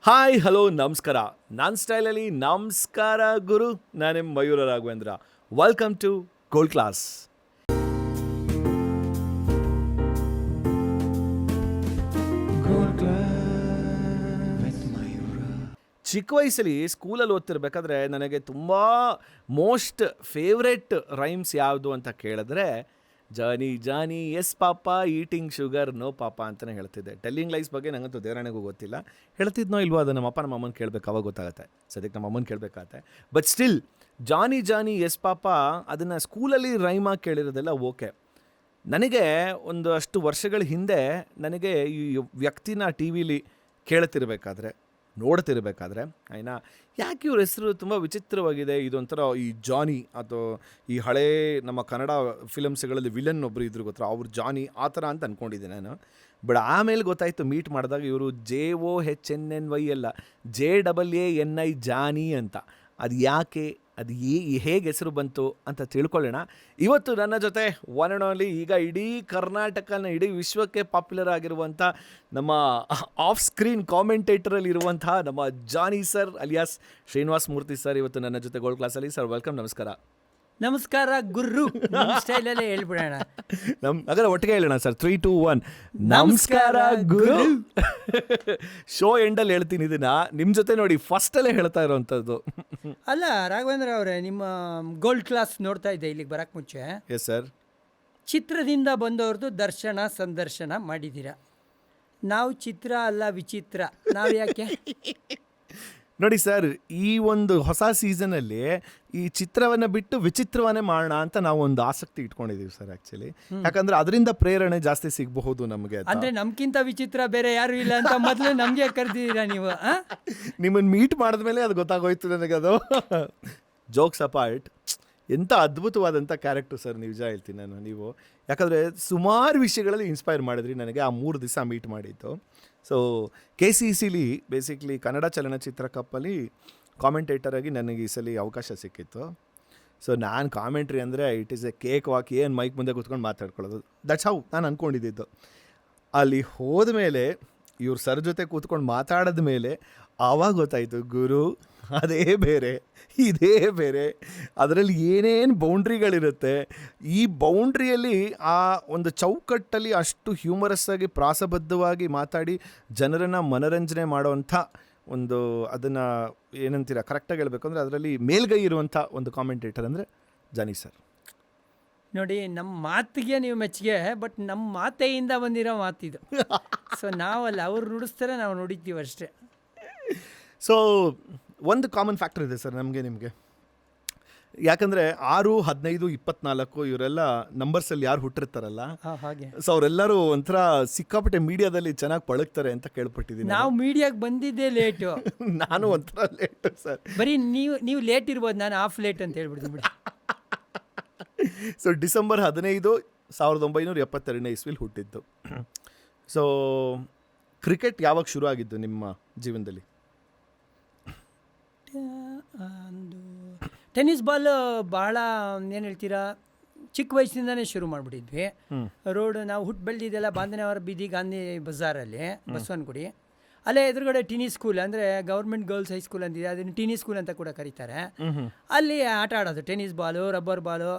Hi hello ನಮಸ್ಕಾರ. ನನ್ನ ಸ್ಟೈಲಲ್ಲಿ ನಮಸ್ಕಾರ ಗುರು. ನಾನು ನಿಮ್ಮ Mayura Raghavendra. Welcome to gold class. ಚಿಕ್ಕ ವಯಸ್ಸಲ್ಲಿ ಸ್ಕೂಲಲ್ಲಿ ಓದ್ತಿರ್ಬೇಕಾದ್ರೆ ನನಗೆ ತುಂಬ ಮೋಸ್ಟ್ ಫೇವ್ರೆಟ್ ರೈಮ್ಸ್ ಯಾವುದು ಅಂತ ಕೇಳಿದ್ರೆ Johny Johny yes papa eating sugar no papa ಅಂತಲೇ ಹೇಳ್ತಿದ್ದೆ. ಟೆಲ್ಲಿಂಗ್ ಲೈಸ್ ಬಗ್ಗೆ ನನಗಂತೂ ದೇವರಾಣೆಗೂ ಗೊತ್ತಿಲ್ಲ. ಹೇಳ್ತಿದ್ನೋ ಇಲ್ವೋ ಅದು ನಮ್ಮ ಅಪ್ಪ ನಮ್ಮ ಅಮ್ಮನ ಕೇಳಬೇಕು, ಅವಾಗ ಗೊತ್ತಾಗುತ್ತೆ. ಸದ್ಯಕ್ಕೆ ನಮ್ಮ ಅಮ್ಮನ ಕೇಳಬೇಕಾಗತ್ತೆ. But still Johny Johny yes papa ಅದನ್ನು ಸ್ಕೂಲಲ್ಲಿ ರೈಮಾಗಿ ಕೇಳಿರೋದೆಲ್ಲ ಓಕೆ. ನನಗೆ ಒಂದು ಅಷ್ಟು ವರ್ಷಗಳ ಹಿಂದೆ ನನಗೆ ಈ ವ್ಯಕ್ತಿನ ಟಿ ವಿಲಿ ಕೇಳ್ತಿರ್ಬೇಕಾದ್ರೆ ನೋಡ್ತಿರ್ಬೇಕಾದ್ರೆ ಆಯ್ನಾ ಯಾಕೆ ಇವ್ರ ಹೆಸರು ತುಂಬ ವಿಚಿತ್ರವಾಗಿದೆ, ಇದೊಂಥರ ಈ ಜಾನಿ ಅಥವಾ ಈ ಹಳೇ ನಮ್ಮ ಕನ್ನಡ ಫಿಲಮ್ಸ್ಗಳಲ್ಲಿ ವಿಲನ್ ಒಬ್ಬರು ಇದ್ರು ಗೊತ್ತಾ, ಅವ್ರು ಜಾನಿ ಆ ಥರ ಅಂತ ಅಂದ್ಕೊಂಡಿದ್ದೆ ನಾನು. ಬಟ್ ಆಮೇಲೆ ಗೊತ್ತಾಯಿತು ಮೀಟ್ ಮಾಡಿದಾಗ ಇವರು JOHNNY ಅಲ್ಲ, JAANI ಜಾನಿ ಅಂತ. ಅದು ಯಾಕೆ, ಅದು ಹೇಗೆ ಹೆಸರು ಬಂತು ಅಂತ ತಿಳ್ಕೊಳ್ಳೋಣ ಇವತ್ತು. ನನ್ನ ಜೊತೆ ಒನ್ ಆ್ಯಂಡ್ ಓನ್ಲಿ ಈಗ ಇಡೀ ಕರ್ನಾಟಕನ ಇಡೀ ವಿಶ್ವಕ್ಕೆ ಪಾಪ್ಯುಲರ್ ಆಗಿರುವಂಥ ನಮ್ಮ ಆಫ್ ಸ್ಕ್ರೀನ್ ಕಾಮೆಂಟೇಟರಲ್ಲಿ ಇರುವಂತಹ ನಮ್ಮ ಜಾನಿ sir alias Srinivas Murthy sir ಇವತ್ತು ನನ್ನ ಜೊತೆ ಗೋಲ್ಡ್ ಕ್ಲಾಸಲ್ಲಿ. ಸರ್ ವೆಲ್ಕಮ್, ನಮಸ್ಕಾರ. ನಮಸ್ಕಾರ ಗುರು. ಸ್ಟೈಲಲ್ಲೇ ಹೇಳ್ಬಿಡೋಣ, ಹಾಗಾದ್ರೆ ಒಟ್ಟಿಗೆ ಹೇಳೋಣ ಸರ್. 3, 2, 1 ನಮಸ್ಕಾರ ಗುರು. ಶೋ ಎಂಡಲ್ಲಿ ಹೇಳ್ತೀನಿ ಇದನ್ನ, ನಿಮ್ಮ ಜೊತೆ ನೋಡಿ ಫಸ್ಟಲ್ಲೇ ಹೇಳ್ತಾ ಇರೋವಂಥದ್ದು. ಅಲ್ಲ ರಾಘವೇಂದ್ರ ಅವರೇ, ನಿಮ್ಮ ಗೋಲ್ಡ್ ಕ್ಲಾಸ್ ನೋಡ್ತಾ ಇದ್ದೆ ಇಲ್ಲಿಗೆ ಬರಕ್ಕೆ ಮುಂಚೆ. Yes sir. ಚಿತ್ರದಿಂದ ಬಂದವ್ರದ್ದು ದರ್ಶನ ಸಂದರ್ಶನ ಮಾಡಿದ್ದೀರಾ. ನಾವು ಚಿತ್ರ ಅಲ್ಲ ವಿಚಿತ್ರ, ನಾವು ಯಾಕೆ ನೋಡಿ ಸರ್, ಈ ಒಂದು ಹೊಸ ಸೀಸನಲ್ಲಿ ಈ ಚಿತ್ರವನ್ನು ಬಿಟ್ಟು ವಿಚಿತ್ರವನ್ನೇ ಮಾಡೋಣ ಅಂತ ನಾವು ಒಂದು ಆಸಕ್ತಿ ಇಟ್ಕೊಂಡಿದ್ದೀವಿ ಸರ್. ಆ್ಯಕ್ಚುಲಿ ಯಾಕಂದ್ರೆ ಅದರಿಂದ ಪ್ರೇರಣೆ ಜಾಸ್ತಿ ಸಿಗಬಹುದು ನಮಗೆ. ಅಂದರೆ ನಮ್ಗಿಂತ ವಿಚಿತ್ರ ಬೇರೆ ಯಾರು ಇಲ್ಲ ಅಂತ ಮೊದಲು ನಮಗೆ ಕರೆದಿದ್ದೀರಾ ನೀವು. ನಿಮ್ಮನ್ನು ಮೀಟ್ ಮಾಡಿದ್ಮೇಲೆ ಅದು ಗೊತ್ತಾಗೋಯ್ತು ನನಗೆ. ಅದು ಜೋಕ್ಸ್ ಅಪಾರ್ಟ್, ಎಂಥ ಅದ್ಭುತವಾದಂಥ ಕ್ಯಾರೆಕ್ಟರ್ ಸರ್, ನಿಜ ಹೇಳ್ತೀನಿ ನಾನು. ನೀವು ಯಾಕಂದರೆ ಸುಮಾರು ವಿಷಯಗಳಲ್ಲಿ ಇನ್ಸ್ಪೈರ್ ಮಾಡಿದ್ರಿ ನನಗೆ ಆ 3 ದಿವಸ ಮೀಟ್ ಮಾಡಿದ್ದು. ಸೊ KCCಲಿ ಬೇಸಿಕ್ಲಿ ಕನ್ನಡ ಚಲನಚಿತ್ರ ಕಪ್ಪಲ್ಲಿ ಕಾಮೆಂಟೇಟರಾಗಿ ನನಗೆ ಈ ಸಲ ಅವಕಾಶ ಸಿಕ್ಕಿತ್ತು. ಸೊ ನಾನು ಕಾಮೆಂಟ್ರಿ ಅಂದರೆ it is A cake walk, ಏನು ಮೈಕ್ ಮುಂದೆ ಕೂತ್ಕೊಂಡು ಮಾತಾಡ್ಕೊಳ್ಳೋದು, ದಟ್ಸ್ ಹೌ ನಾನು ಅಂದ್ಕೊಂಡಿದ್ದು. ಅಲ್ಲಿ ಹೋದ ಮೇಲೆ ಇವ್ರ ಸರ್ ಜೊತೆ ಕೂತ್ಕೊಂಡು ಮಾತಾಡಿದ ಮೇಲೆ ಆವಾಗ ಗೊತ್ತಾಯಿತು, ಗುರು ಅದೇ ಬೇರೆ ಇದೇ ಬೇರೆ, ಅದರಲ್ಲಿ ಏನೇನು ಬೌಂಡ್ರಿಗಳಿರುತ್ತೆ. ಈ ಬೌಂಡ್ರಿಯಲ್ಲಿ ಆ ಒಂದು ಚೌಕಟ್ಟಲ್ಲಿ ಅಷ್ಟು ಹ್ಯೂಮರಸ್ ಆಗಿ ಪ್ರಾಸಬದ್ಧವಾಗಿ ಮಾತಾಡಿ ಜನರನ್ನು ಮನರಂಜನೆ ಮಾಡೋವಂಥ ಒಂದು, ಅದನ್ನು ಏನಂತೀರ ಕರೆಕ್ಟಾಗಿ ಹೇಳಬೇಕು ಅಂದರೆ ಅದರಲ್ಲಿ ಮೇಲ್ಗೈ ಇರುವಂಥ ಒಂದು ಕಾಮೆಂಟೇಟರ್ ಅಂದರೆ ಜಾನಿ ಸರ್. ನೋಡಿ, ನಮ್ಮ ಮಾತಿಗೆ ನೀವು ಮೆಚ್ಚುಗೆ, ಬಟ್ ನಮ್ಮ ಮಾತೆಯಿಂದ ಬಂದಿರೋ ಮಾತಿದು. ಸೊ ನಾವಲ್ಲ, ಅವ್ರು ನುಡಿಸ್ತಾರೆ, ನಾವು ನುಡಿತೀವಿ ಅಷ್ಟೇ. ಸೊ ಒಂದು ಕಾಮನ್ ಫ್ಯಾಕ್ಟರ್ ಇದೆ ಸರ್ ನಮಗೆ ನಿಮಗೆ. ಯಾಕಂದರೆ 6, 15, 24 ಇವರೆಲ್ಲ ನಂಬರ್ಸಲ್ಲಿ ಯಾರು ಹುಟ್ಟಿರ್ತಾರಲ್ಲ, ಹಾಗೆ. ಸೊ ಅವರೆಲ್ಲರೂ ಒಂಥರ ಸಿಕ್ಕಾಪಟ್ಟೆ ಮೀಡಿಯಾದಲ್ಲಿ ಚೆನ್ನಾಗಿ ಪಳಗ್ತಾರೆ ಅಂತ ಕೇಳ್ಪಟ್ಟಿದ್ದೀನಿ. ನಾವು ಮೀಡಿಯಾಗೆ ಬಂದಿದ್ದೇ ಲೇಟು. ನಾನು ಒಂಥರ ಲೇಟು ಸರ್. ಬರೀ ನೀವು ಲೇಟ್ ಇರ್ಬೋದು, ನಾನು ಆಫ್ ಲೇಟ್ ಅಂತ ಹೇಳ್ಬಿಡ್ತೀನಿ ಬಿಡಿ. ಸೊ ಡಿಸೆಂಬರ್ 15, 1972 ಇಸ್ವಿಲಿ ಹುಟ್ಟಿದ್ದು. ಸೊ ಕ್ರಿಕೆಟ್ ಯಾವಾಗ ಶುರು ಆಗಿದ್ದು ನಿಮ್ಮ ಜೀವನದಲ್ಲಿ? ಒಂದು ಟೆನ್ನಿಸ್ ಬಾಲ್ ಭಾಳ ಏನು ಹೇಳ್ತೀರಾ, ಚಿಕ್ಕ ವಯಸ್ಸಿಂದನೇ ಶುರು ಮಾಡಿಬಿಟ್ಟಿದ್ವಿ. ರೋಡ್ ನಾವು ಹುಟ್ಟು ಬೆಳೆದಿದ್ದೆಲ್ಲ ಬಾಂಧನವರ ಬೀದಿ ಗಾಂಧಿ ಬಜಾರಲ್ಲಿ, ಬಸವನಗುಡಿ. ಅಲ್ಲೇ ಎದುರುಗಡೆ ಟೆನ್ನಿಸ್ ಸ್ಕೂಲ್, ಅಂದರೆ ಗೌರ್ಮೆಂಟ್ ಗರ್ಲ್ಸ್ ಹೈಸ್ಕೂಲ್ ಅಂತಿದೆ, ಅದನ್ನು ಟೆನ್ನಿಸ್ ಸ್ಕೂಲ್ ಅಂತ ಕೂಡ ಕರೀತಾರೆ. ಅಲ್ಲಿ ಆಟ ಆಡೋದು ಟೆನ್ನಿಸ್ ಬಾಲು, ರಬ್ಬರ್ ಬಾಲು.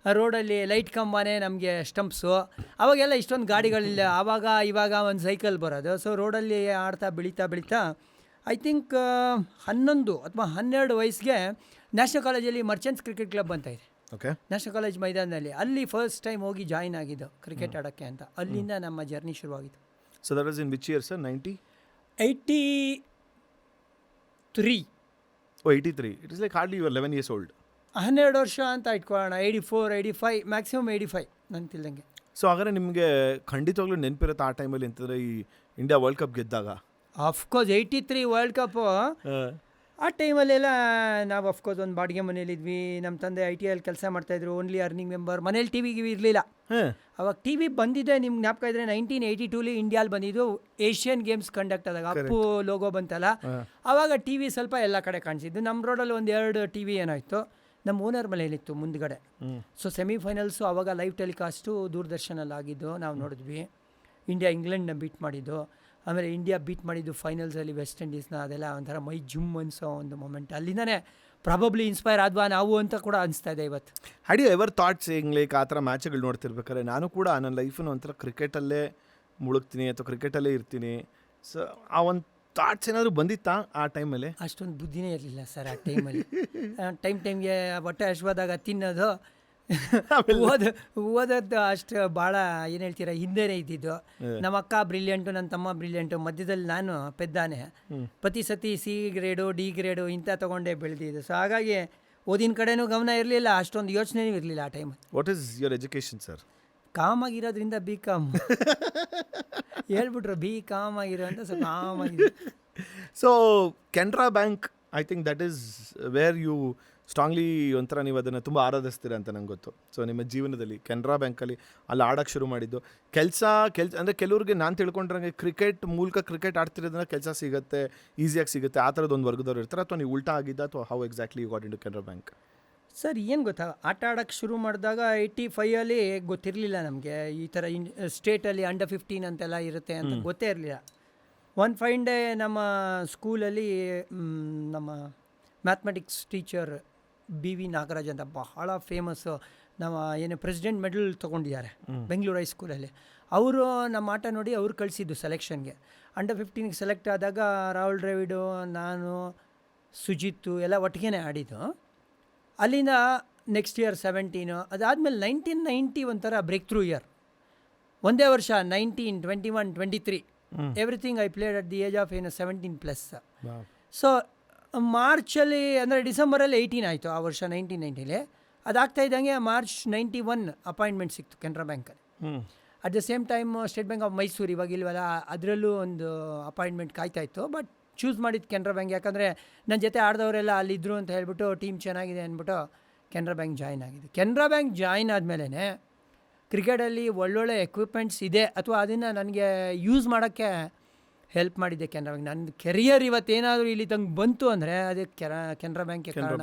ರೋಡಲ್ಲಿ ಲೈಟ್ ಕಂಬನೇ ನಮಗೆ ಸ್ಟಂಪ್ಸು. ಅವಾಗೆಲ್ಲ ಇಷ್ಟೊಂದು ಗಾಡಿಗಳಿಲ್ಲ, ಆವಾಗ ಇವಾಗ ಒಂದು ಸೈಕಲ್ ಬರೋದು. ಸೊ ರೋಡಲ್ಲಿ ಆಡ್ತಾ ಬೆಳೀತಾ ಐ ಥಿಂಕ್ 11 ಅಥವಾ 12 ವಯಸ್ಸಿಗೆ ನ್ಯಾಷನಲ್ ಕಾಲೇಜಲ್ಲಿ ಮರ್ಚೆಂಟ್ಸ್ ಕ್ರಿಕೆಟ್ ಕ್ಲಬ್ ಅಂತ ಇದೆ. ಓಕೆ. ನ್ಯಾಷನಲ್ ಕಾಲೇಜ್ ಮೈದಾನದಲ್ಲಿ ಅಲ್ಲಿ ಫಸ್ಟ್ ಟೈಮ್ ಹೋಗಿ ಜಾಯಿನ್ ಆಗಿದ್ದು ಕ್ರಿಕೆಟ್ ಆಡೋಕ್ಕೆ ಅಂತ. ಅಲ್ಲಿಂದ ನಮ್ಮ ಜರ್ನಿ ಶುರುವಾಗಿತ್ತು. So that was in which year sir? 83. 83. It is like hardly you are 11 years old. 12 ವರ್ಷ ಅಂತ ಇಟ್ಕೊಳ್ಳೋಣ. 84, 85, ಮ್ಯಾಕ್ಸಿಮಮ್ 85 ನನ್ನ ತಿಳ್ದಂಗೆ. ಸೊ ಹಾಗಾದ್ರೆ ನಿಮಗೆ ಖಂಡಿತವಾಗ್ಲೂ ನೆನಪಿರುತ್ತೆ ಆ ಟೈಮಲ್ಲಿ ಅಂತಂದರೆ ಈ ಇಂಡಿಯಾ ವರ್ಲ್ಡ್ ಕಪ್ ಗೆದ್ದಾಗ? Of course 83 world cup. ಆ ಟೈಮಲ್ಲೆಲ್ಲ ನಾವು ಅಫ್ಕೋರ್ಸ್ ಒಂದು ಬಾಡಿಗೆ ಮನೇಲಿದ್ವಿ. ನಮ್ಮ ತಂದೆ ITL ಕೆಲಸ ಮಾಡ್ತಾಯಿದ್ರು, ಓನ್ಲಿ ಅರ್ನಿಂಗ್ ಮೆಂಬರ್. ಮನೇಲಿ TV ಇರಲಿಲ್ಲ ಅವಾಗ. TV ಬಂದಿದ್ದೆ ನಿಮ್ಗೆ ಜ್ಞಾಪಕ ಇದ್ದರೆ 1982 ಇಂಡಿಯಾಲ್ಲಿ ಬಂದಿದ್ದು ಏಷ್ಯನ್ ಗೇಮ್ಸ್ ಕಂಡಕ್ಟ್ ಆದಾಗ ಅಪ್ಪು ಲೋಗೋ ಬಂತಲ್ಲ, ಆವಾಗ TV ಸ್ವಲ್ಪ ಎಲ್ಲ ಕಡೆ ಕಾಣಿಸಿದ್ದು. ನಮ್ಮ ರೋಡಲ್ಲಿ 1-2 TV ಏನಾಯಿತು, ನಮ್ಮ ಓನರ್ ಮನೆಯಲ್ಲಿತ್ತು ಮುಂದ್ಗಡೆ. ಸೊ ಸೆಮಿಫೈನಲ್ಸು ಆವಾಗ ಲೈವ್ ಟೆಲಿಕಾಸ್ಟು ದೂರದರ್ಶನಲ್ಲಿ ಆಗಿದ್ದು ನಾವು ನೋಡಿದ್ವಿ. ಇಂಡಿಯಾ ಇಂಗ್ಲೆಂಡ್ನ ಬೀಟ್ ಮಾಡಿದ್ದು. ಆಮೇಲೆ ಇಂಡಿಯಾ ಬೀಟ್ ಮಾಡಿದ್ದು ಫೈನಲ್ಸಲ್ಲಿ ವೆಸ್ಟ್ ಇಂಡೀಸ್ನ, ಅದೆಲ್ಲ ಒಂಥರ ಮೈ ಜುಮ್ ಅನಿಸೋ ಒಂದು ಮೊಮೆಂಟ್. ಅಲ್ಲಿಂದನೇ ಪ್ರಾಬಬ್ಲಿ ಇನ್ಸ್ಪೈರ್ ಆದ್ವಾ ನಾವು ಅಂತ ಕೂಡ ಅನಿಸ್ತಾ ಇದೆ ಇವತ್ತು. ಹ್ಯಾಡ್ ಯು ಎವರ್ ಥಾಟ್ಸ್ ಹಿಂಗ್ ಲೈಕ್ ಆ ಥರ ಮ್ಯಾಚ್ಗಳು ನೋಡ್ತಿರ್ಬೇಕಾದ್ರೆ ನಾನು ಕೂಡ ನನ್ನ ಲೈಫನ್ನು ಒಂಥರ ಕ್ರಿಕೆಟಲ್ಲೇ ಮುಳುಗ್ತೀನಿ ಅಥವಾ ಕ್ರಿಕೆಟಲ್ಲೇ ಇರ್ತೀನಿ, ಸೊ ಆ ಒಂದು ಥಾಟ್ಸ್ ಏನಾದರೂ ಬಂದಿತ್ತಾ ಆ ಟೈಮಲ್ಲಿ? ಅಷ್ಟೊಂದು ಬುದ್ಧಿನೇ ಇರಲಿಲ್ಲ ಸರ್ ಆ ಟೈಮಲ್ಲಿ. ಟೈಮ್ಗೆ ಹೊಟ್ಟೆ ಹಶ್ವಾದಾಗ ತಿನ್ನೋದು, ಓದೋದು ಅಷ್ಟು ಭಾಳ ಏನು ಹೇಳ್ತೀರಾ ಹಿಂದೆನೇ ಇದ್ದಿದ್ದು. ನಮ್ಮ ಅಕ್ಕ ಬ್ರಿಲಿಯಂಟು, ನನ್ನ ತಮ್ಮ ಬ್ರಿಲಿಯಂಟು, ಮಧ್ಯದಲ್ಲಿ ನಾನು ಪೆದ್ದಾನೆ. ಪ್ರತಿ ಸತಿ C ಗ್ರೇಡು D ಗ್ರೇಡು ಇಂಥ ತೊಗೊಂಡೇ ಬೆಳೆದಿದ್ದು. ಸೊ ಹಾಗಾಗಿ ಓದಿನ ಕಡೆನೂ ಗಮನ ಇರಲಿಲ್ಲ, ಅಷ್ಟೊಂದು ಯೋಚನೆಯೂ ಇರಲಿಲ್ಲ ಆ ಟೈಮಲ್ಲಿ. What is your education sir? ಕಾಮಾಗಿರೋದ್ರಿಂದ BCom ಹೇಳ್ಬಿಟ್ರು, BCom ಆಗಿರೋ ಅಂತ. ಸೊ ಕಾಮಾಗಿದೆ. So Canara bank, I think that is where you strongly ಒಂಥರ ನೀವು ಅದನ್ನು ತುಂಬ ಆರಾಧಿಸ್ತೀರ ಅಂತ ನಂಗೆ ಗೊತ್ತು. ಸೊ ನಿಮ್ಮ ಜೀವನದಲ್ಲಿ ಕೆನರಾ ಬ್ಯಾಂಕಲ್ಲಿ ಅಲ್ಲಿ ಆಡೋಕ್ಕೆ ಶುರು ಮಾಡಿದ್ದು ಕೆಲಸ ಅಂದರೆ ಕೆಲವ್ರಿಗೆ ನಾನು ತಿಳ್ಕೊಂಡ್ರಂಗೆ ಕ್ರಿಕೆಟ್ ಮೂಲಕ ಕ್ರಿಕೆಟ್ ಆಡ್ತಿರೋದ್ರಿಂದ ಕೆಲಸ ಸಿಗುತ್ತೆ, ಈಸಿಯಾಗಿ ಸಿಗುತ್ತೆ, ಆ ಥರದ್ದು ಒಂದು ವರ್ಗದವ್ರು ಇರ್ತಾರೆ, ಅಥವಾ ನೀವು ಉಲ್ಟಾ ಆಗಿದ್ದ, ಅಥವಾ how exactly you got into Canara bank? Sir ಏನು ಗೊತ್ತಾ, ಆಟ ಆಡೋಕ್ಕೆ ಶುರು ಮಾಡಿದಾಗ 85 ಗೊತ್ತಿರಲಿಲ್ಲ ನಮಗೆ ಈ ಥರ ಸ್ಟೇಟಲ್ಲಿ ಅಂಡರ್ 15 ಅಂತೆಲ್ಲ ಇರುತ್ತೆ ಅಂತ ಗೊತ್ತೇ ಇರಲಿಲ್ಲ. ಒನ್ ಫೈನ್ ಡೇ ನಮ್ಮ ಸ್ಕೂಲಲ್ಲಿ ನಮ್ಮ ಮ್ಯಾಥಮೆಟಿಕ್ಸ್ ಟೀಚರ್ BV ನಾಗರಾಜ್ ಅಂತ ಬಹಳ ಫೇಮಸ್ಸು, ನಮ್ಮ ಏನು ಪ್ರೆಸಿಡೆಂಟ್ ಮೆಡಲ್ ತೊಗೊಂಡಿದ್ದಾರೆ ಬೆಂಗಳೂರು ಹೈಸ್ಕೂಲಲ್ಲಿ. ಅವರು ನಮ್ಮ ಆಟ ನೋಡಿ ಅವ್ರು ಕಳಿಸಿದ್ದು ಸೆಲೆಕ್ಷನ್ಗೆ. ಅಂಡರ್ 15ಗೆ ಸೆಲೆಕ್ಟ್ ಆದಾಗ ರಾಹುಲ್ ದ್ರಾವಿಡು, ನಾನು, ಸುಜಿತ್ತು ಎಲ್ಲ ಒಟ್ಟಿಗೆ ಆಡಿದ್ದು. ಅಲ್ಲಿಂದ ನೆಕ್ಸ್ಟ್ ಇಯರ್ 17, ಅದಾದಮೇಲೆ 1990 ಒಂಥರ ಬ್ರೇಕ್ ಥ್ರೂ ಇಯರ್. ಒಂದೇ ವರ್ಷ 19, 21, 23 everything I played at the age of 17+. So ಮಾರ್ಚಲ್ಲಿ ಅಂದರೆ ಡಿಸೆಂಬರಲ್ಲಿ 18 ಆಯಿತು ಆ ವರ್ಷ 1990. ಅದಾಗ್ತಾ ಇದ್ದಂಗೆ ಮಾರ್ಚ್ 91 ಅಪಾಯಿಂಟ್ಮೆಂಟ್ ಸಿಕ್ತು ಕೆನರಾ ಬ್ಯಾಂಕಲ್ಲಿ. At the same time state bank of Mysuru ಇವಾಗ ಇಲ್ವಲ್ಲ, ಅದರಲ್ಲೂ ಒಂದು ಅಪಾಯಿಂಟ್ಮೆಂಟ್ ಕಾಯ್ತಾ ಇತ್ತು. ಬಟ್ ಚೂಸ್ ಮಾಡಿದ್ದು ಕೆನರಾ ಬ್ಯಾಂಕ್, ಯಾಕಂದರೆ ನನ್ನ ಜೊತೆ ಆಡಿದವರೆಲ್ಲ ಅಲ್ಲಿದ್ದರು ಅಂತ ಹೇಳ್ಬಿಟ್ಟು ಟೀಮ್ ಚೆನ್ನಾಗಿದೆ ಅಂದ್ಬಿಟ್ಟು ಕೆನರಾ ಬ್ಯಾಂಕ್ ಜಾಯ್ನ್ ಆಗಿದೆ. ಕೆನರಾ ಬ್ಯಾಂಕ್ ಜಾಯ್ನ್ ಆದಮೇಲೆ ಕ್ರಿಕೆಟಲ್ಲಿ ಒಳ್ಳೊಳ್ಳೆ ಎಕ್ವಿಪ್ಮೆಂಟ್ಸ್ ಇದೆ, ಅಥವಾ ಅದನ್ನು ನನಗೆ ಯೂಸ್ ಮಾಡೋಕ್ಕೆ ಹೆಲ್ಪ್ ಮಾಡಿದ್ದೆ ಕೆನರಾ ಬ್ಯಾಂಕ್. ನನ್ನ ಕೆರಿಯರ್ ಇವತ್ತೇನಾದರೂ ಇಲ್ಲಿ ತಂಗೆ ಬಂತು ಅಂದರೆ ಅದೇ ಕೆನರಾ ಬ್ಯಾಂಕ್ಗೆ ಕಾರಣ.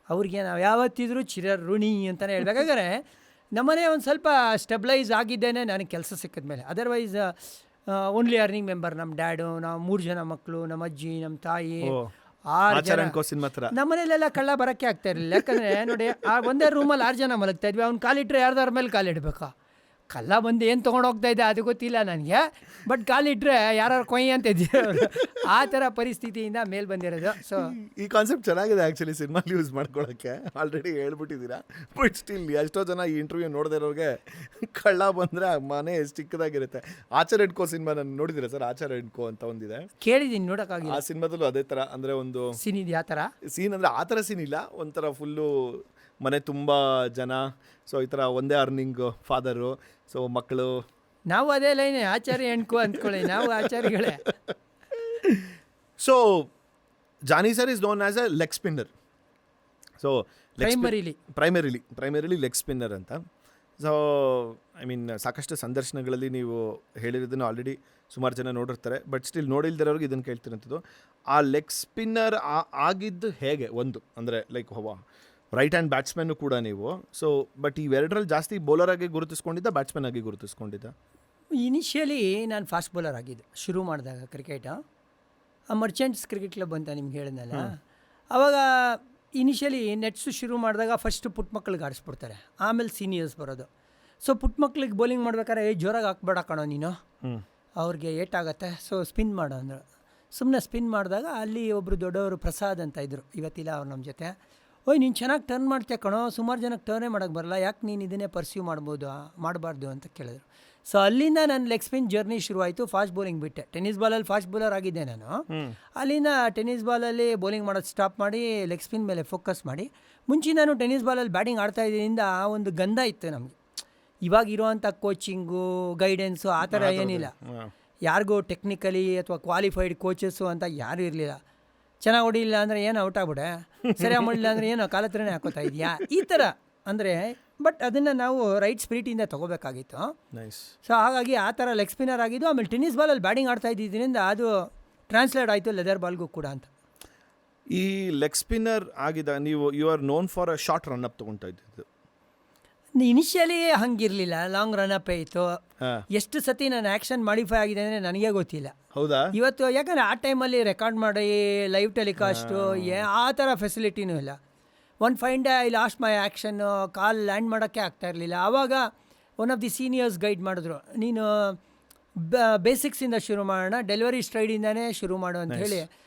ಅವ್ರಿಗೆ ನಾವು ಯಾವತ್ತಿದ್ರೂ ಚಿರಋಣಿ ಅಂತಲೇ ಹೇಳ್ಬೇಕಾದ್ರೆ ನಮ್ಮನೆ ಒಂದು ಸ್ವಲ್ಪ ಸ್ಟೆಬ್ಲೈಸ್ ಆಗಿದ್ದೇನೆ ನನಗೆ ಕೆಲಸ ಸಿಕ್ಕಿದ ಮೇಲೆ. ಅದರ್ವೈಸ್ ಓನ್ಲಿ ಅರ್ನಿಂಗ್ ಮೆಂಬರ್ ನಮ್ಮ ಡ್ಯಾಡು, ನಾವು 3 ಜನ ಮಕ್ಕಳು, ನಮ್ಮ ಅಜ್ಜಿ, ನಮ್ಮ ತಾಯಿ, 6 ಜನ. ನಮ್ಮನೇಲೆಲ್ಲ ಕಳ್ಳ ಬರೋಕ್ಕೆ ಆಗ್ತಾ ಇರಲಿಲ್ಲ, ಯಾಕಂದರೆ ನೋಡಿ ಆ ಒಂದೇ ರೂಮಲ್ಲಿ 6 ಜನ ಮಲಗ್ತಾ ಇದ್ವಿ. ಅವ್ನು ಕಾಲಿಟ್ರೆ ಯಾರ್ದಾರ ಮೇಲೆ ಕಾಲಿಡ್ಬೇಕಾ, ಕಳ್ಳ ಬಂದು ಏನು ತೊಗೊಂಡೋಗ್ತಾ ಇದ್ದೆ ಅದು ಗೊತ್ತಿಲ್ಲ ನನಗೆ, ಬಟ್ ಕಾಲಿಟ್ರೆ ಯಾರು ಕೊಯ್ ಅಂತ ಇದ್ದೀವಿ. ಆ ಥರ ಪರಿಸ್ಥಿತಿಯಿಂದ ಮೇಲೆ ಬಂದಿರೋದು. ಸೊ ಈ ಕಾನ್ಸೆಪ್ಟ್ ಚೆನ್ನಾಗಿದೆ ಆ್ಯಕ್ಚುಲಿ ಸಿನಿಮಾಲಿ ಯೂಸ್ ಮಾಡ್ಕೊಳ್ಳೋಕ್ಕೆ. ಆಲ್ರೆಡಿ ಹೇಳ್ಬಿಟ್ಟಿದ್ದೀರಾ, ಬಟ್ ಸ್ಟಿಲ್ ಎಷ್ಟೋ ಜನ ಈ ಇಂಟರ್ವ್ಯೂ ನೋಡದೇ ಇರೋರಿಗೆ ಕಳ್ಳ ಬಂದರೆ ಮನೆ ಎಷ್ಟು ಚಿಕ್ಕದಾಗಿರುತ್ತೆ. ಆಚಾರ್ ಅಂಡ್ ಕೋ ಸಿನಿಮಾ ನಾನು ನೋಡಿದ್ದೀರಾ ಸರ್? ಆಚಾರ್ ಅಂಡ್ ಕೋ ಅಂತ ಒಂದಿದೆ, ಕೇಳಿದ್ದೀನಿ, ನೋಡೋಕ್ಕಾಗಿಲ್ಲ. ಆ ಸಿನಿಮಾದಲ್ಲೂ ಅದೇ ಥರ, ಅಂದರೆ ಒಂದು ಸೀನ್ ಇದೆ. ಆ ಥರ ಸೀನ್ ಅಂದರೆ ಆ ಥರ ಸೀನ್ ಇಲ್ಲ, ಒಂಥರ ಫುಲ್ಲು ಮನೆ ತುಂಬ ಜನ, ಸೊ ಈ ಥರ ಒಂದೇ ಅರ್ನಿಂಗ್ ಫಾದರು, ಸೊ ಮಕ್ಕಳು. ನಾವು ಅದೇ ಲೈನೇ, ಆಚಾರ್ಯ ಹೆಣ್ಕೋ ಅಂದ್ಕೊಳ್ಳಿ, ನಾವು ಆಚಾರ್ಯಗಳೇ. So Johnny sir is known as a leg spinner. So primarily leg spinner ಅಂತ. ಸೊ ಐ ಮೀನ್ ಸಾಕಷ್ಟು ಸಂದರ್ಶನಗಳಲ್ಲಿ ನೀವು ಹೇಳಿರೋದನ್ನು ಆಲ್ರೆಡಿ ಸುಮಾರು ಜನ ನೋಡಿರ್ತಾರೆ, ಬಟ್ ಸ್ಟಿಲ್ ನೋಡಿಲ್ದಿರೋರಿಗೆ ಇದನ್ನು ಕೇಳ್ತಿರೋಂಥದ್ದು. ಆ ಲೆಗ್ ಸ್ಪಿನ್ನರ್ ಆಗಿದ್ದು ಹೇಗೆ? ಒಂದು ಅಂದರೆ ಲೈಕ್ ರೈಟ್ ಹ್ಯಾಂಡ್ ಬ್ಯಾಟ್ಸ್ಮನ್ನು ಕೂಡ ನೀವು. ಸೊ ಬಟ್ ಇವೆರಡರಲ್ಲಿ ಜಾಸ್ತಿ ಬೌಲರ್ ಆಗಿ ಗುರುತಿಸ್ಕೊಂಡಿದ್ದ, ಬ್ಯಾಟ್ಸ್ಮನ್ ಆಗಿ ಗುರುತಿಸ್ಕೊಂಡಿದ್ದ? ಇನಿಷಿಯಲಿ ನಾನು ಫಾಸ್ಟ್ ಬೌಲರ್ ಆಗಿದ್ದೆ ಶುರು ಮಾಡಿದಾಗ ಕ್ರಿಕೆಟು. ಆ ಮರ್ಚೆಂಟ್ಸ್ ಕ್ರಿಕೆಟ್ ಕ್ಲಬ್ ಅಂತ ನಿಮ್ಗೆ ಹೇಳಿದ್ನಲ್ಲ, ಆವಾಗ ಇನಿಷಿಯಲಿ ನೆಟ್ಸು ಶುರು ಮಾಡಿದಾಗ ಫಸ್ಟು ಪುಟ್ಟ ಮಕ್ಳಿಗೆ ಆಡಿಸ್ಬಿಡ್ತಾರೆ, ಆಮೇಲೆ ಸೀನಿಯರ್ಸ್ ಬರೋದು. ಸೊ ಪುಟ್ಟ ಮಕ್ಳಿಗೆ ಬೌಲಿಂಗ್ ಮಾಡ್ಬೇಕಾದ್ರೆ ಜೋರಾಗಿ ಹಾಕ್ಬೇಡ ಕಣೋ ನೀನು, ಅವ್ರಿಗೆ ಏಟಾಗತ್ತೆ, ಸೊ ಸ್ಪಿನ್ ಮಾಡೋ ಅಂದರು. ಸುಮ್ಮನೆ ಸ್ಪಿನ್ ಮಾಡಿದಾಗ ಅಲ್ಲಿ ಒಬ್ಬರು ದೊಡ್ಡವರು ಪ್ರಸಾದ್ ಅಂತ ಇದ್ದರು, ಇವತ್ತಿಲ್ಲ ಅವ್ರು ನಮ್ಮ ಜೊತೆ. ಓಯ್ ನೀನು ಚೆನ್ನಾಗಿ ಟರ್ನ್ ಮಾಡ್ತೀಯ ಕಣೋ, ಸುಮಾರು ಜನಕ್ಕೆ ಟರ್ನೇ ಮಾಡೋಕ್ಕೆ ಬರಲ್ಲ, ಯಾಕೆ ನೀನು ಇದನ್ನೇ ಪರ್ಸ್ಯೂ ಮಾಡಬಾರ್ದು ಅಂತ ಕೇಳಿದ್ರು. ಸೊ ಅಲ್ಲಿಂದ ನನ್ನ ಲೆಗ್ ಸ್ಪಿನ್ ಜರ್ನಿ ಶುರುವಾಯಿತು. ಫಾಸ್ಟ್ ಬೌಲಿಂಗ್ ಬಿಟ್ಟೆ. ಟೆನ್ನಿಸ್ ಬಾಲಲ್ಲಿ ಫಾಸ್ಟ್ ಬೌಲರ್ ಆಗಿದ್ದೆ ನಾನು. ಅಲ್ಲಿಂದ ಟೆನ್ನಿಸ್ ಬಾಲಲ್ಲಿ ಬೌಲಿಂಗ್ ಮಾಡೋದು ಸ್ಟಾಪ್ ಮಾಡಿ ಲೆಗ್ ಸ್ಪಿನ್ ಮೇಲೆ ಫೋಕಸ್ ಮಾಡಿ, ಮುಂಚೆ ನಾನು ಟೆನ್ನಿಸ್ ಬಾಲಲ್ಲಿ ಬ್ಯಾಟಿಂಗ್ ಆಡ್ತಾ ಇದ್ದರಿಂದ ಆ ಒಂದು ಗಂಧ ಇತ್ತು ನಮಗೆ. ಇವಾಗ ಇರೋವಂಥ ಕೋಚಿಂಗು, ಗೈಡೆನ್ಸು ಆ ಥರ ಏನಿಲ್ಲ. ಯಾರಿಗೂ ಟೆಕ್ನಿಕಲಿ ಅಥವಾ ಕ್ವಾಲಿಫೈಡ್ ಕೋಚಸ್ಸು ಅಂತ ಯಾರೂ ಇರಲಿಲ್ಲ. ಚೆನ್ನಾಗಿ ಹೊಡಿಲಿಲ್ಲ ಅಂದರೆ ಏನು ಔಟ್ ಆಗ್ಬಿಡೆ, ಸರಿಯಾಗಿ ಮಾಡಲಿಲ್ಲ ಅಂದರೆ ಏನು ಕಾಲ ಹತ್ರನೇ ಹಾಕೋತಾ ಇದೆಯಾ, ಈ ಥರ ಅಂದರೆ. ಬಟ್ ಅದನ್ನು ನಾವು ರೈಟ್ ಸ್ಪಿರಿಟಿಂದ ತೊಗೋಬೇಕಾಗಿತ್ತು. ಸೊ ಹಾಗಾಗಿ ಆ ಥರ ಲೆಗ್ ಸ್ಪಿನ್ನರ್ ಆಗಿದ್ದು. ಆಮೇಲೆ ಟೆನ್ನಿಸ್ ಬಾಲಲ್ಲಿ ಬ್ಯಾಟಿಂಗ್ ಆಡ್ತಾ ಇದ್ದಿದ್ದರಿಂದ ಅದು ಟ್ರಾನ್ಸ್ಲೇಟ್ ಆಯಿತು ಲೆದರ್ ಬಾಲ್ಗೂ ಕೂಡ ಅಂತ. ಈ ಲೆಗ್ ಸ್ಪಿನ್ನರ್ ಆಗಿದ್ದ ನೀವು you are known for a short run up ತೊಗೊಳ್ತಾ ಇದ್ದಿದ್ದು. ಇನಿಷಿಯಲಿ ಹಂಗಿರಲಿಲ್ಲ, ಲಾಂಗ್ ರನ್ ಅಪ್ ಇತ್ತು. ಎಷ್ಟು ಸತಿ ನಾನು ಆ್ಯಕ್ಷನ್ ಮಾಡಿಫೈ ಆಗಿದೆ ಅಂದರೆ ನನಗೆ ಗೊತ್ತಿಲ್ಲ. ಹೌದಾ? ಇವತ್ತು ಯಾಕಂದರೆ ಆ ಟೈಮಲ್ಲಿ ರೆಕಾರ್ಡ್ ಮಾಡಿ ಲೈವ್ ಟೆಲಿಕಾಸ್ಟು ಆ ಥರ ಫೆಸಿಲಿಟಿನೂ ಇಲ್ಲ. One fine day I lost my action, call land ಮಾಡೋಕ್ಕೆ ಆಗ್ತಾ ಇರಲಿಲ್ಲ. ಆವಾಗ one of the seniors guide ಮಾಡಿದ್ರು, ನೀನು ಬೇಸಿಕ್ಸಿಂದ ಶುರು ಮಾಡೋಣ, ಡೆಲಿವರಿ ಸ್ಟ್ರೈಡಿಂದನೇ ಶುರು ಮಾಡು ಅಂತ ಹೇಳಿ.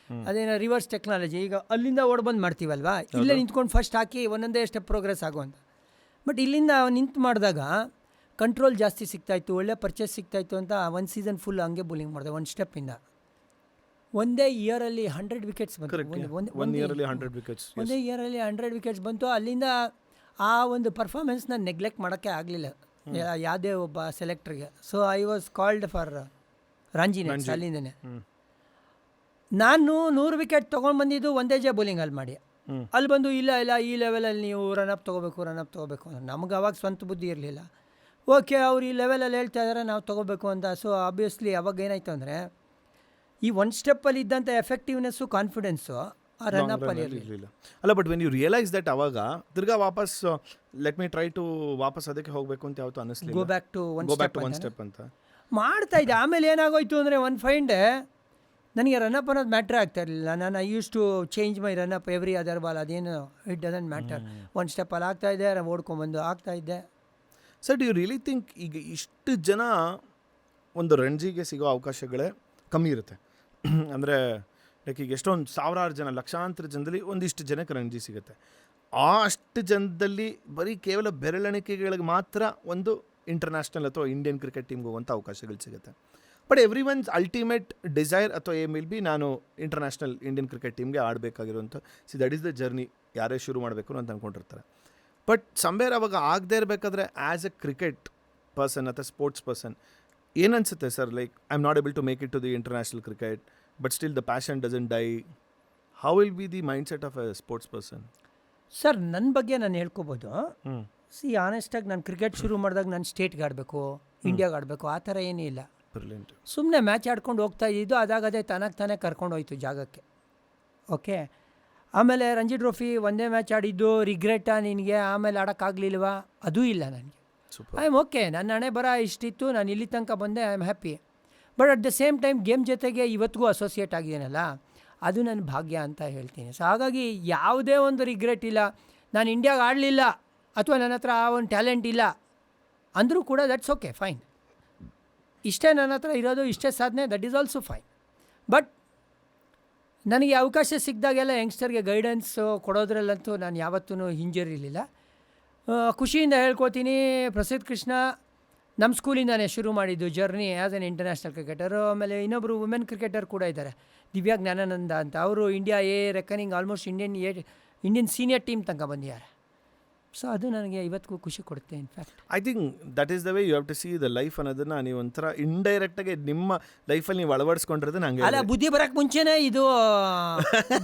ಅದೇನೋ ರಿವರ್ಸ್ ಟೆಕ್ನಾಲಜಿ, ಈಗ ಅಲ್ಲಿಂದ ಓಡ್ಬಂದು ಮಾಡ್ತೀವಲ್ವಾ, ಇಲ್ಲೇ ನಿಂತ್ಕೊಂಡು ಫಸ್ಟ್ ಹಾಕಿ ಒಂದೊಂದೇ ಸ್ಟೆಪ್ ಪ್ರೋಗ್ರೆಸ್ ಆಗುವಂಥ. ಬಟ್ ಇಲ್ಲಿಂದ ನಿಂತು ಮಾಡಿದಾಗ ಕಂಟ್ರೋಲ್ ಜಾಸ್ತಿ ಸಿಗ್ತಾಯಿತ್ತು, ಒಳ್ಳೆ ಪರ್ಚೇಸ್ ಸಿಗ್ತಾಯಿತ್ತು ಅಂತ ಒಂದು ಸೀಸನ್ ಫುಲ್ ಹಂಗೆ ಬೌಲಿಂಗ್ ಮಾಡಿದೆ. ಒಂದು ಸ್ಟೆಪ್ಪಿಂದ ಒಂದೇ ಇಯರಲ್ಲಿ 100 ವಿಕೆಟ್ಸ್ ಬಂತು. ಒಂದೇ ಇಯರಲ್ಲಿ 100 ವಿಕೆಟ್ಸ್ ಬಂತು. ಅಲ್ಲಿಂದ ಆ ಒಂದು ಪರ್ಫಾರ್ಮೆನ್ಸ್ನ ನೆಗ್ಲೆಕ್ಟ್ ಮಾಡೋಕ್ಕೆ ಆಗಲಿಲ್ಲ ಯಾವುದೇ ಒಬ್ಬ ಸೆಲೆಕ್ಟ್ರಿಗೆ. So I was called for Ranji next. ಅಲ್ಲಿಂದನೇ ನಾನು 100 ವಿಕೆಟ್ ತೊಗೊಂಡು ಬಂದಿದ್ದು ಒಂದೇ ಬೌಲಿಂಗಲ್ಲಿ ಮಾಡಿ. ಅಲ್ಲಿ ಬಂದು ಇಲ್ಲ ಈ ಲೆವೆಲಲ್ಲಿ ನೀವು ರನ್ಅಪ್ ತೊಗೋಬೇಕು ಅಂತ. ನಮ್ಗೆ ಅವಾಗ ಸ್ವಂತ ಬುದ್ಧಿ ಇರಲಿಲ್ಲ. ಓಕೆ, ಅವ್ರು ಈ ಲೆವೆಲಲ್ಲಿ ಹೇಳ್ತಾ ಇದ್ದಾರೆ, ನಾವು ತೊಗೋಬೇಕು ಅಂತ. ಸೊ ಆಬ್ವಿಯಸ್ಲಿ ಅವಾಗ ಏನಾಯಿತು ಅಂದರೆ, ಈ ಒಂದು ಸ್ಟೆಪ್ಪಲ್ಲಿ ಇದ್ದಂಥ ಎಫೆಕ್ಟಿವ್ನೆಸ್ಸು, ಕಾನ್ಫಿಡೆನ್ಸು ಆ ರನ್ಅಪ್ಪಲ್ಲಿ ಇರಲಿಲ್ಲ. ಅಲ್ಲ, but when you realise that, ಅವಾಗ ತಿರ್ಗಾ ವಾಪಸ್ ಲೆಟ್ ಮಿ ಟ್ರೈ ಟು ವಾಪಸ್ ಅದಕ್ಕೆ ಹೋಗಬೇಕು ಅಂತ ಯಾವತ್ತೂ ಅನ್ನಿಸ್ಲಿಲ್ಲ. Go back to one step ಅಂತ ಮಾಡ್ತಾ ಇದ್ದೆ. ಆಮೇಲೆ ಏನಾಗೋಯ್ತು ಅಂದರೆ, ಒನ್ ಫೈನ್ ಡೇ ನನಗೆ ರನ್ಅಪ್ ಅನ್ನೋದು ಮ್ಯಾಟ್ರ್ ಆಗ್ತಾ ಇರಲಿಲ್ಲ. ನಾನು I use to change my run up every other ball. ಅದೇನು ಇಟ್ ಡಸಂಟ್ ಮ್ಯಾಟರ್. ಒಂದು ಸ್ಟೆಪ್ಪಲ್ಲಿ ಆಗ್ತಾಯಿದ್ದೆ, ಓಡ್ಕೊಂಬಂದು ಆಗ್ತಾಯಿದ್ದೆ. Sir, do you really think ಈಗ ಇಷ್ಟು ಜನ ಒಂದು ರಣಜಿಗೆ ಸಿಗೋ ಅವಕಾಶಗಳೇ ಕಮ್ಮಿ ಇರುತ್ತೆ? ಅಂದರೆ ಲೈಕ್ ಈಗ ಎಷ್ಟೊಂದು ಸಾವಿರಾರು ಜನ, ಲಕ್ಷಾಂತರ ಜನದಲ್ಲಿ ಒಂದಿಷ್ಟು ಜನಕ್ಕೆ ರಣಜಿ ಸಿಗುತ್ತೆ. ಆ ಅಷ್ಟು ಜನದಲ್ಲಿ ಬರೀ ಕೇವಲ ಬೆರಳೆಣಿಕೆಗಳಿಗೆ ಮಾತ್ರ ಒಂದು ಇಂಟರ್ನ್ಯಾಷನಲ್ ಅಥವಾ ಇಂಡಿಯನ್ ಕ್ರಿಕೆಟ್ ಟೀಮ್ಗೆ ಹೋಗುವಂಥ ಅವಕಾಶಗಳು ಸಿಗುತ್ತೆ. But every one's ultimate desire ಅಥವಾ ಏಮ್ ವಿಲ್ ಬಿ, ನಾನು ಇಂಟರ್ನ್ಯಾಷನಲ್ ಇಂಡಿಯನ್ ಕ್ರಿಕೆಟ್ ಟೀಮ್ಗೆ ಆಡಬೇಕಾಗಿರುವಂಥ, ದಟ್ ಈಸ್ ದ ಜರ್ನಿ. ಯಾರೇ ಶುರು ಮಾಡಬೇಕು ಅಂತ ಅಂದ್ಕೊಂಡಿರ್ತಾರೆ. ಬಟ್ ಸಂಬೇರ್ ಅವಾಗ ಆಗದೆ ಇರಬೇಕಾದ್ರೆ ಆ್ಯಸ್ ಎ ಕ್ರಿಕೆಟ್ ಪರ್ಸನ್ ಅಥವಾ ಸ್ಪೋರ್ಟ್ಸ್ ಪರ್ಸನ್ ಏನನ್ಸುತ್ತೆ sir? Like I am not able to make it to the international cricket, but still the passion doesn't die. How will be the mind set of a sports person? Sir, ನನ್ನ ಬಗ್ಗೆ ನಾನು ಹೇಳ್ಕೊಬೋದು. ಆನೆಸ್ಟಾಗಿ ನಾನು cricket ಶುರು ಮಾಡಿದಾಗ ನಾನು ಸ್ಟೇಟ್ಗೆ ಆಡಬೇಕು, ಇಂಡಿಯಾಗೆ ಆಡಬೇಕು, ಆ ಥರ ಏನೂ ಇಲ್ಲ. ಸುಮ್ಮನೆ ಮ್ಯಾಚ್ ಆಡ್ಕೊಂಡು ಹೋಗ್ತಾ ಇದ್ದು, ಅದಾಗದೇ ತಾನೇ ಕರ್ಕೊಂಡು ಹೋಯ್ತು ಜಾಗಕ್ಕೆ. ಓಕೆ, ಆಮೇಲೆ ರಂಜಿ ಟ್ರೋಫಿ ಒಂದೇ ಮ್ಯಾಚ್ ಆಡಿದ್ದು ರಿಗ್ರೆಟಾ ನಿನಗೆ, ಆಮೇಲೆ ಆಡೋಕ್ಕಾಗಲಿಲ್ವಾ? ಅದೂ ಇಲ್ಲ ನನಗೆ. ಐ ಆಮ್ ಓಕೆ, ನನ್ನ ಹಣೆ ಬರ ಇಷ್ಟಿತ್ತು, ನಾನು ಇಲ್ಲಿ ತನಕ ಬಂದೆ, I am happy. But at the same time game ಜೊತೆಗೆ ಇವತ್ತಿಗೂ ಅಸೋಸಿಯೇಟ್ ಆಗಿದ್ದೀನಲ್ಲ, ಅದು ನನ್ನ ಭಾಗ್ಯ ಅಂತ ಹೇಳ್ತೀನಿ. ಸೊ ಹಾಗಾಗಿ ಯಾವುದೇ ಒಂದು ರಿಗ್ರೆಟ್ ಇಲ್ಲ. ನಾನು ಇಂಡಿಯಾಗೆ ಆಡಲಿಲ್ಲ ಅಥವಾ ನನ್ನ ಹತ್ರ ಆ ಒಂದು ಟ್ಯಾಲೆಂಟ್ ಇಲ್ಲ ಅಂದರೂ ಕೂಡ ದಟ್ಸ್ ಓಕೆ, ಫೈನ್. ಇಷ್ಟೇ ನನ್ನ ಹತ್ರ ಇರೋದು, ಇಷ್ಟೇ ಸಾಧನೆ, that is also fine. But ನನಗೆ ಅವಕಾಶ ಸಿಕ್ಕಿದಾಗೆಲ್ಲ ಯಂಗ್ಸ್ಟರ್ಗೆ ಗೈಡೆನ್ಸು ಕೊಡೋದ್ರಲ್ಲಂತೂ ನಾನು ಯಾವತ್ತೂ ಹಿಂಜರಿರಲಿಲ್ಲ. ಖುಷಿಯಿಂದ ಹೇಳ್ಕೊತೀನಿ, ಪ್ರಸಿದ್ಧ ಕೃಷ್ಣ ನಮ್ಮ ಸ್ಕೂಲಿಂದಾನೇ ಶುರು ಮಾಡಿದ್ದು journey as an international cricketer. ಆಮೇಲೆ ಇನ್ನೊಬ್ಬರು ವುಮೆನ್ ಕ್ರಿಕೆಟರ್ ಕೂಡ ಇದ್ದಾರೆ, ದಿವ್ಯಾ ಜ್ಞಾನಾನಂದ ಅಂತ. ಅವರು India reckoning almost Indian senior team ತನಕ ಬಂದಿದ್ದಾರೆ. ಸೊ ಅದು ನನಗೆ ಇವತ್ತಿಗೂ ಖುಷಿ ಕೊಡುತ್ತೆ. In fact I think that is the way you have to see the life ಅನ್ನೋದನ್ನು ನೀವು ಒಂಥರ ಇಂಡೈರೆಕ್ಟಾಗಿ ನಿಮ್ಮ ಲೈಫಲ್ಲಿ ನೀವು ಅಳವಡಿಸ್ಕೊಂಡಿರೋದು. ನಂಗೆ ಅಲ್ಲ, ಬುದ್ಧಿ ಬರೋಕ್ಕೆ ಮುಂಚೆನೇ ಇದು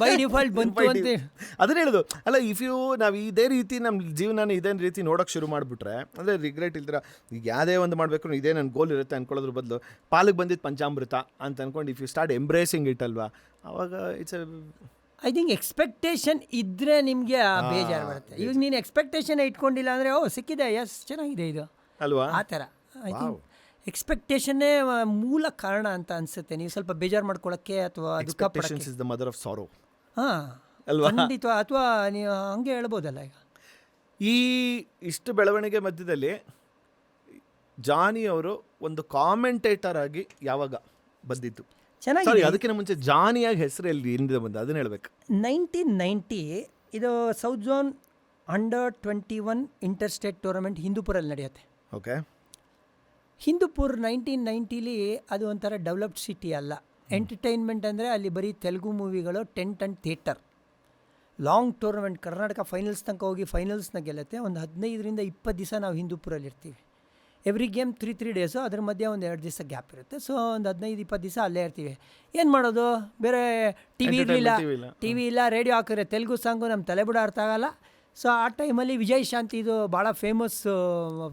ಬೈ ಡಿಫಾಲ್ಟ್ ಬಂತು ಅಂತ ಅದನ್ನ ಹೇಳೋದು. ಅಲ್ಲ, ಇಫ್ ಯು ನಾವು ಇದೇ ರೀತಿ ನಮ್ಮ ಜೀವನ ಇದೇ ರೀತಿ ನೋಡೋಕ್ಕೆ ಶುರು ಮಾಡಿಬಿಟ್ರೆ, ಅಂದರೆ ರಿಗ್ರೆಟ್ ಇಲ್ದಿರ ಈಗ ಯಾವುದೇ ಒಂದು ಮಾಡಬೇಕು ಇದೇ ನನ್ನ ಗೋಲ್ ಇರುತ್ತೆ ಅಂದ್ಕೊಳ್ಳೋದ್ರ ಬದಲು ಪಾಲಿಗೆ ಬಂದಿದ್ದು ಪಂಚಾಮೃತ ಅಂತ ಅಂದ್ಕೊಂಡು if you start embracing it ಅಲ್ವಾ, ಆವಾಗ ಇಟ್ಸ್ ಐ ಥಿಂಕ್ ಎಕ್ಸ್ಪೆಕ್ಟೇಷನ್ ಇದ್ದರೆ ನಿಮಗೆ ಬೇಜಾರು ಬರುತ್ತೆ. ಇವಾಗ ನೀನು ಎಕ್ಸ್ಪೆಕ್ಟೇಷನ್ ಇಟ್ಕೊಂಡಿಲ್ಲ ಅಂದರೆ ಸಿಕ್ಕಿದೆ, ಎಸ್ ಚೆನ್ನಾಗಿದೆ ಇದು ಅಲ್ವಾ, ಆ ಥರ. ಐ ಥಿಂಕ್ ಎಕ್ಸ್ಪೆಕ್ಟೇಷನ್ನೇ ಮೂಲ ಕಾರಣ ಅಂತ ಅನಿಸುತ್ತೆ. ನೀವು ಸ್ವಲ್ಪ ಬೇಜಾರು ಮಾಡ್ಕೊಳ್ಳೋಕ್ಕೆ ಅಥವಾ expectations is the mother of sorrow ಅಲ್ವಾ, ಖಂಡಿತ. ಅಥವಾ ನೀವು ಹಂಗೆ ಹೇಳ್ಬೋದಲ್ಲ. ಈಗ ಈ ಇಷ್ಟು ಬೆಳವಣಿಗೆ ಮಧ್ಯದಲ್ಲಿ ಜಾನಿ ಅವರು ಒಂದು ಕಾಮೆಂಟೇಟರ್ ಆಗಿ ಯಾವಾಗ ಬಂದಿತ್ತು? ಚೆನ್ನಾಗಿ, ಅದಕ್ಕಿಂತ ಮುಂಚೆ ಜಾನಿಯಾಗಿ ಹೆಸರು ಎಲ್ಲಿ ಹಿಂದೆ ಬಂದ ಅದನ್ನ ಹೇಳ್ಬೇಕು. 1990 ಇದು ಸೌತ್ ಝೋನ್ ಅಂಡರ್-21 ಇಂಟರ್ ಸ್ಟೇಟ್ ಟೂರ್ನಮೆಂಟ್ ಹಿಂದೂಪುರಲ್ಲಿ ನಡೆಯುತ್ತೆ. ಓಕೆ, ಹಿಂದೂಪುರ್ 1990 ಅದು ಒಂಥರ ಡೆವಲಪ್ಡ್ ಸಿಟಿ ಅಲ್ಲ. ಎಂಟರ್ಟೈನ್ಮೆಂಟ್ ಅಂದರೆ ಅಲ್ಲಿ ಬರೀ ತೆಲುಗು ಮೂವಿಗಳು, tent and theatre. Long tournament, Karnataka finals ತನಕ ಹೋಗಿ ಫೈನಲ್ಸ್ನ ಗೆಲ್ಲುತ್ತೆ. ಒಂದು 15ರಿಂದ 20 ದಿವಸ ನಾವು ಹಿಂದೂಪುರಲ್ಲಿ ಇರ್ತೀವಿ. ಎವ್ರಿ ಗೇಮ್ 3 ಡೇಸು, ಅದ್ರ ಮಧ್ಯೆ ಒಂದು 2 ದಿವಸ ಗ್ಯಾಪ್ ಇರುತ್ತೆ. ಸೊ ಒಂದು 15-20 ದಿವಸ ಅಲ್ಲೇ ಇರ್ತೀವಿ. ಏನು ಮಾಡೋದು, ಬೇರೆ ಟಿ ವಿ ಇಲ್ಲ, ರೇಡಿಯೋ ಹಾಕಿದ್ರೆ ತೆಲುಗು ಸಾಂಗು ನಮ್ಮ ತಲೆಬುಡ ಅರ್ಥ ಆಗಲ್ಲ. ಸೊ ಆ ಟೈಮಲ್ಲಿ ವಿಜಯ್ ಶಾಂತಿದು ಭಾಳ ಫೇಮಸ್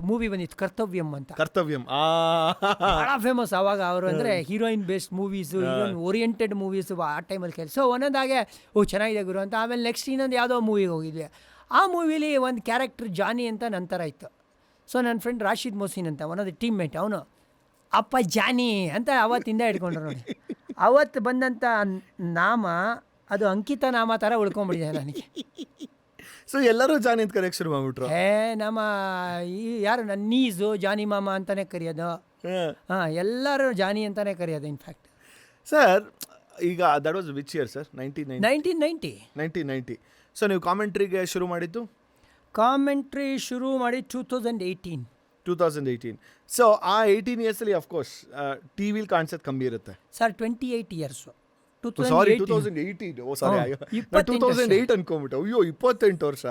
ಮೂವಿ ಬಂದಿತ್ತು, ಕರ್ತವ್ಯಂ ಅಂತ. ಭಾಳ ಫೇಮಸ್ ಆವಾಗ. ಅವರು ಅಂದರೆ heroine based movies, heroine oriented movies ಆ ಟೈಮಲ್ಲಿ ಕೆಲಸ. ಸೊ ಒಂದೊಂದಾಗೆ ಚೆನ್ನಾಗಿದೆ ಗುರು ಅಂತ. ಆಮೇಲೆ ನೆಕ್ಸ್ಟ್ ಇನ್ನೊಂದು ಯಾವುದೋ ಮೂವಿಗೆ ಹೋಗಿದ್ವಿ. ಆ ಮೂವಿಲಿ ಒಂದು ಕ್ಯಾರೆಕ್ಟರ್ ಜಾನಿ ಅಂತ ನಂತರ ಇತ್ತು. ಸೊ ನನ್ನ ಫ್ರೆಂಡ್ ರಾಶಿದ್ ಮೊಸಿನ್ ಅಂತ, one of the team mate, ಅವನು ಅಪ್ಪ ಜಾನಿ ಅಂತ ಅವತ್ತಿಂದ ಹಿಡ್ಕೊಂಡ್ರು ನೋಡಿ. ಅವತ್ತು ಬಂದಂಥ ನಾಮ ಅದು ಅಂಕಿತ ನಾಮ ಥರ ಉಳ್ಕೊಂಡ್ಬಿಟ್ಟಿದೆ ನನಗೆ. ಸೊ ಎಲ್ಲರೂ ಜಾನಿ ಅಂತ ಕರೆಯಕ್ಕೆ ಶುರು ಮಾಡ್ಬಿಟ್ರು. ನಮ್ಮ ಈ ಯಾರು ನನ್ನ ನೀಸು ಜಾನಿ ಮಾಮ ಅಂತಲೇ ಕರೆಯೋದು. ಹಾಂ, ಎಲ್ಲರೂ ಜಾನಿ ಅಂತಲೇ ಕರೆಯೋದು ಇನ್ಫ್ಯಾಕ್ಟ್. ಸರ್ ಈಗ that was which year sir? 1990. So ನೀವು ಕಾಮೆಂಟ್ರಿಗೆ ಶುರು ಮಾಡಿದ್ದು? ಕಾಮೆಂಟ್ರಿ ಶುರು ಮಾಡಿ 2018. ಸೊ ಆ 18 ಇಯರ್ಸಲ್ಲಿ ಅಫ್ಕೋರ್ಸ್ ಟಿ ವಿಲಿ ಕಾಣಿಸೋದು ಕಮ್ಮಿ ಇರುತ್ತೆ ಸರ್. 28 ಇಯರ್ಸು. ಸಾರಿ 2018. ಓ ಸಾರಿ, 2008 ಅನ್ಕೊಂಬಿಟ್ಟು. ಅಯ್ಯೋ 28 ವರ್ಷ.